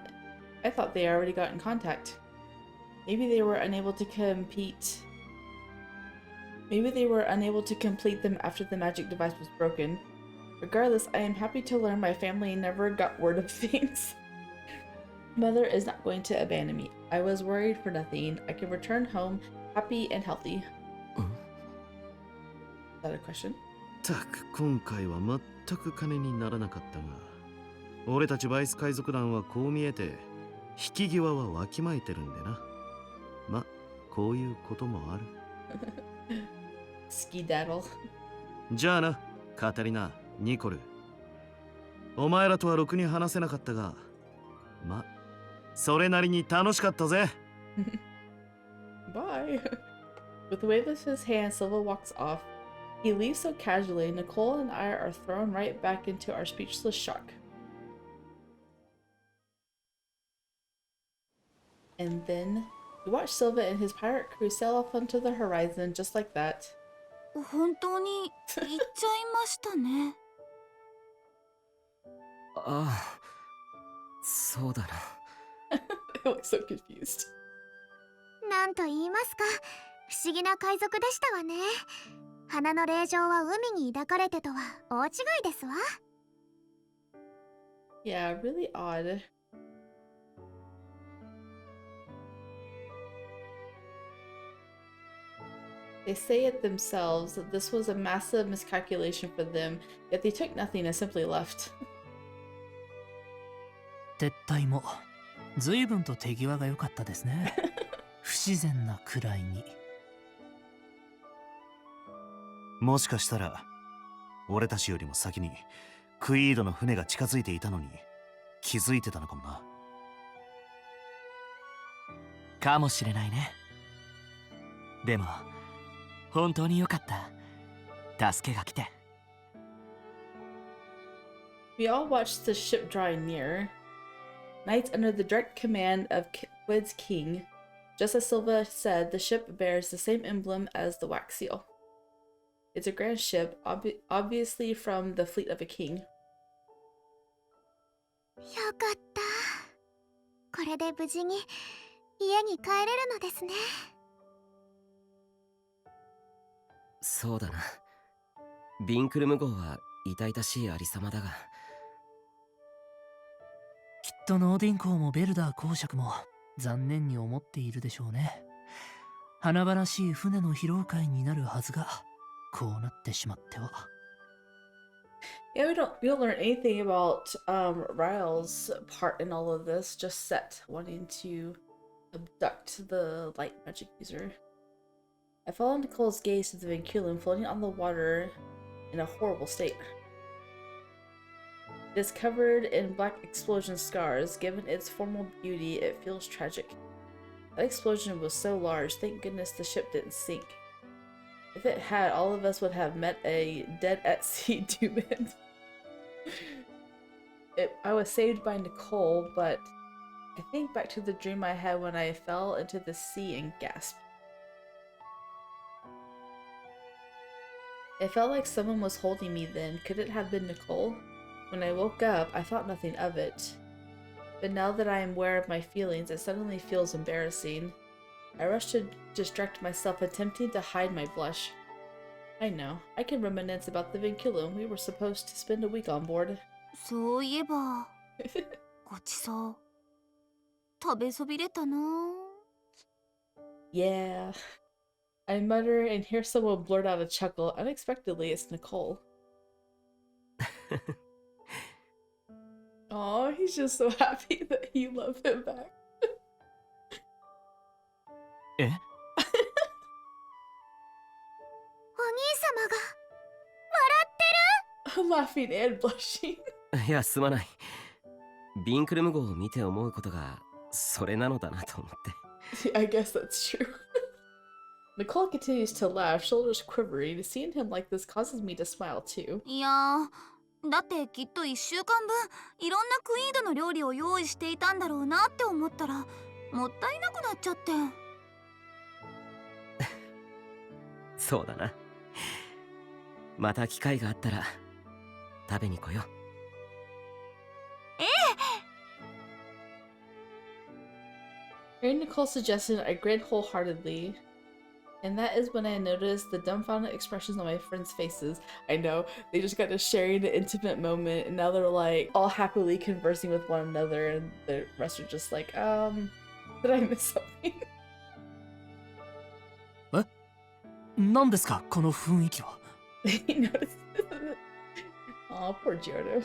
Speaker 1: in contact. Maybe they were unable to compete. Maybe they were unable to complete them after the magic device was broken. Regardless, I am happy to learn my family never got word of things. Mother is not going to abandon me. I was worried for nothing. I can return home happy and healthy. that a question?
Speaker 4: たく今回は全く金にならなかったが、俺たちバイス海賊団はこう見えて引き際はわきまえてるんでな。ま、こういうこともある。
Speaker 1: Ski-daddle.
Speaker 4: じゃあな、カタリナ、ニコル。お前らとはろくに話せなかったが、ま、それなりに楽しかったぜ。
Speaker 1: Bye. With a wave of his hand, Silva walks off. He leaves so casually, Nicole and I are thrown right back into our speechless shock. And then we watch Silva and his pirate crew sail off onto the horizon just like that.
Speaker 2: 本当に行っちゃいましたね。
Speaker 5: ああ、そうだな。
Speaker 1: I look so confused.
Speaker 6: なんと言いますか、不思議な海賊でしたわね。花の霊場は海に抱かれてとは大違いですわ。
Speaker 1: Yeah, really odd. They say it themselves that this was a massive miscalculation for them, yet they took nothing and simply left.
Speaker 9: 撤退も随分と手際が良かったですね。不自然なくらいに。
Speaker 12: もしかしたら俺たちよりも先にクイードの船が近づいていたのに気づいてたのかもな。
Speaker 3: かもしれないね。でも本当に良かった。助けが来て。
Speaker 1: We all watched the ship drawing near. Knights under the direct command of Quid's king. Just as Silva said, the ship bears the same emblem as the wax seal. It's a grand ship, obviously from the fleet of a king.
Speaker 6: よかった。これで無事に家に帰れるのですね。
Speaker 5: そうだな。ビンクルム号は痛々しいありさまだが、
Speaker 9: きっとノーディン公もベルダー公爵も残念に思っているでしょうね。華々しい船の披露会になるはずが、こうなってしまっては。
Speaker 1: Yeah, we don't learn anything about Ryle's part in all of this, just Set wanting to abduct the light magic user. I follow Nicole's gaze to the vinculum floating on the water in a horrible state. It is covered in black explosion scars. Given its formal beauty, it feels tragic. That explosion was so large, thank goodness the ship didn't sink. If it had, all of us would have met a dead at sea doom end. I was saved by Nicole, but I think back to the dream I had when I fell into the sea and gasped. It felt like someone was holding me then. Could it have been Nicole? When I woke up, I thought nothing of it. But now that I am aware of my feelings, it suddenly feels embarrassing. I rush to distract myself, attempting to hide my blush. I know. I can reminisce about the vinculum. We were supposed to spend a week on board.
Speaker 2: そういえば、ごちそう。食べそびれたな。
Speaker 1: Yeah. I mutter and hear someone blurt out a chuckle. Unexpectedly, it's Nicole. Aw, he's just so happy that you love him back.
Speaker 3: え？
Speaker 6: お兄様が笑ってる。
Speaker 1: I'm laughing and blushing.
Speaker 5: いや、すまない。ビンクルム号を見て思うことがそれなのだなと思って。
Speaker 1: I guess that's true. Nicole continues to laugh, shoulders quivering. Seeing him like this causes me to smile too.
Speaker 2: いやー、だってきっと1週間分いろんなクイードの料理を用意していたんだろうなって思ったらもったいなくなっちゃって。
Speaker 5: そうだな。また機会があったら食べに来よう。
Speaker 1: Hearing Nicole's suggestion, I grinned wholeheartedly. And that is when I noticed the dumbfounded expressions on my friends' faces. I know, they just got to sharing an intimate moment, and now they're like all happily conversing with one another, and the rest are just like, did I miss something?
Speaker 9: 何ですかこの雰囲気は。
Speaker 1: He notices. Aw, poor Giorno.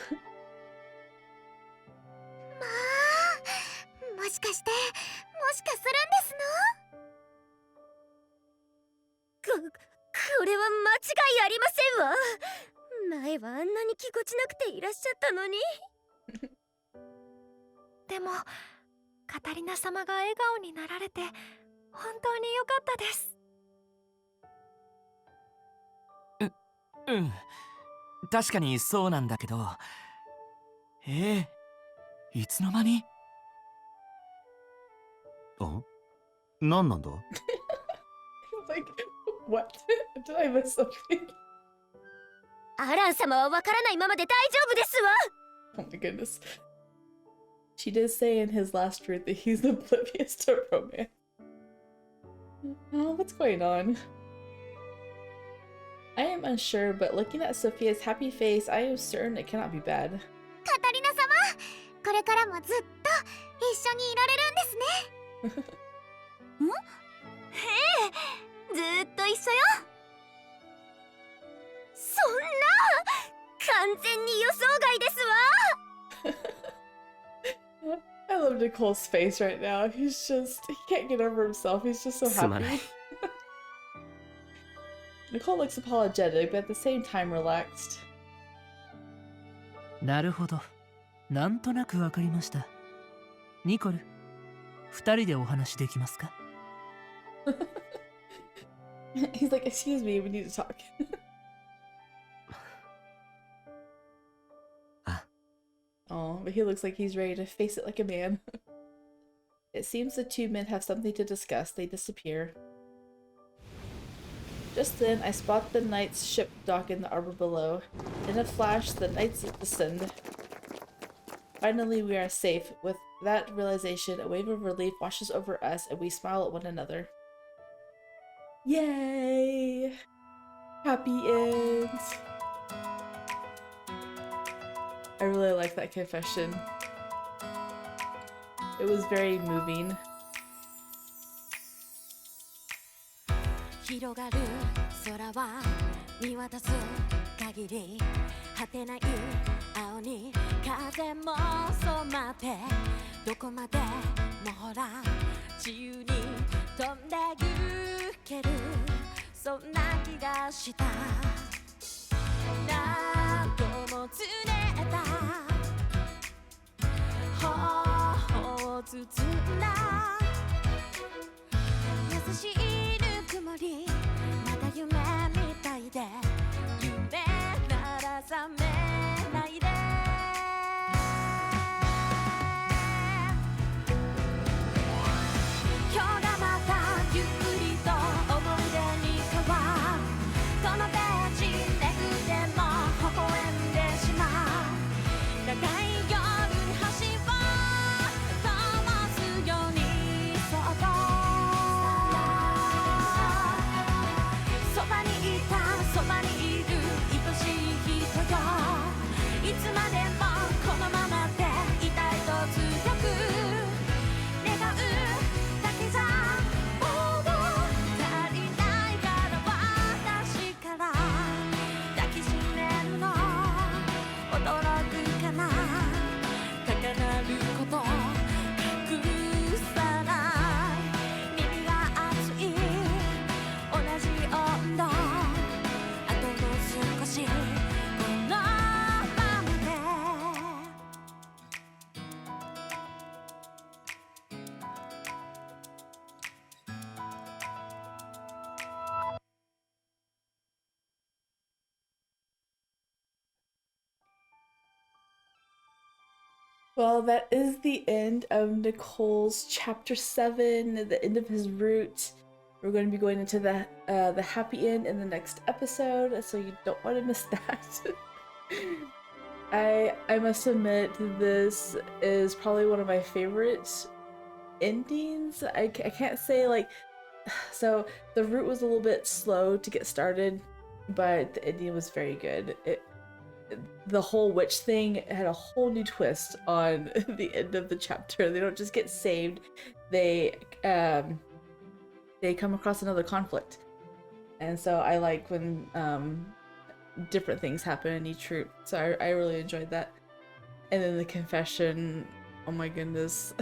Speaker 6: まあ、もしかするんですの？
Speaker 10: これは間違いありませんわ。前はあんなにぎこちなくていらっしゃったのに。
Speaker 11: でもカタリナ様が笑顔になられて本当に良かったです。
Speaker 3: うん。確かにそうなんだけど。いつの間に？
Speaker 12: あ？何なんだ？
Speaker 1: Like, what? Did I miss something?
Speaker 10: アラン様はわからないままで大丈夫ですわ。
Speaker 1: Oh my goodness. She did say in his last truth that he's oblivious to romance. Oh, what's going on? I am unsure, but looking at Sophia's happy face, I am certain it cannot be bad.
Speaker 6: カタリナ様、これからもずっと一緒にいられるんですね。
Speaker 10: ずーっと一緒よ。そんな完全に予想外ですわ。
Speaker 1: I love Nicole's face right now. He can't get over himself. He's just so happy. Nicole looks apologetic, but at the same time relaxed.
Speaker 9: なるほど。なんとなくわかりました。ニコル、二人でお話できますか？
Speaker 1: He's like, excuse me, we need to talk. Oh, but he looks like he's ready to face it like a man. It seems the two men have something to discuss. They disappear. Just then, I spot the knight's ship dock in the arbor below. In a flash, the knights descend. Finally, we are safe. With that realization, a wave of relief washes over us, and we smile at one another. Yay! Happy end! I really like that confession. It was very moving.
Speaker 13: 広がる空は見渡す限り果てない青に風も染まってどこまでもほら自由に飛んで行けるそんな気がした何度もつねった頬を包んだ優しいぬくもりまた夢みたいで夢なら覚めないで今日がまたゆっくりと思い出に変わるこのページめくっても微笑んでしまう長い夜に星を灯すようにそっとそばにいたそばにいる愛しい人よいつまでもこのままでいたいと強く願うだけじゃもう足りないから私から抱きしめるの驚くかな高鳴ること隠さない耳が熱い同じ温度あともう少しこのままで
Speaker 1: Well, that is the end of Nicole's chapter 7, the end of his route. We're going to be going into the happy end in the next episode, so you don't want to miss that. I must admit, this is probably one of my favorite endings. I can't say like, so the route was a little bit slow to get started, but the ending was very good. The whole witch thing had a whole new twist on the end of the chapter. They don't just get saved; they come across another conflict, and so I like when different things happen in each troop. So I really enjoyed that. And then the confession, oh my goodness.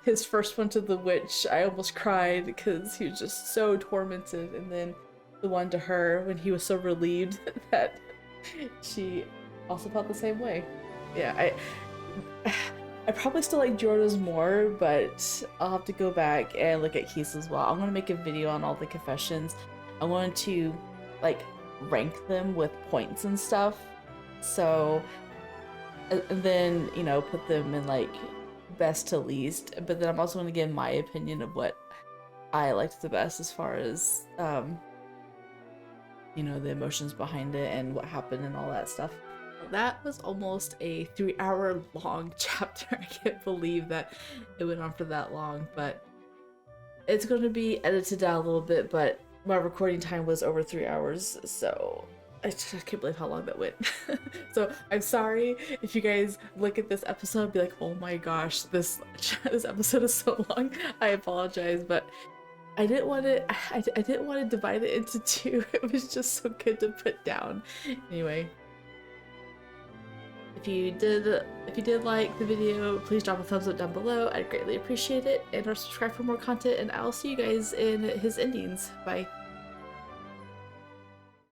Speaker 1: His first one to the witch, I almost cried because he was just so tormented. And then the one to her when he was so relieved that she also felt the same way. Yeah, I probably still like Jorda's more, but I'll have to go back and look at Keith's as well. I'm gonna make a video on all the confessions. I wanted to like rank them with points and stuff. So and then, you know, put them in like best to least. But then I'm also gonna give my opinion of what I liked the best as far as you know, the emotions behind it and what happened and all that stuff. That was almost a 3-hour long chapter. I can't believe that it went on for that long, but it's going to be edited down a little bit, but my recording time was over 3 hours, so I can't believe how long that went. So I'm sorry if you guys look at this episode and be like, oh my gosh, this episode is so long. I apologize, but I didn't want to divide it into two. It was just so good to put down. Anyway, if you did like the video, please drop a thumbs up down below. I'd greatly appreciate it, and or subscribe for more content, and I'll see you guys in his endings. Bye.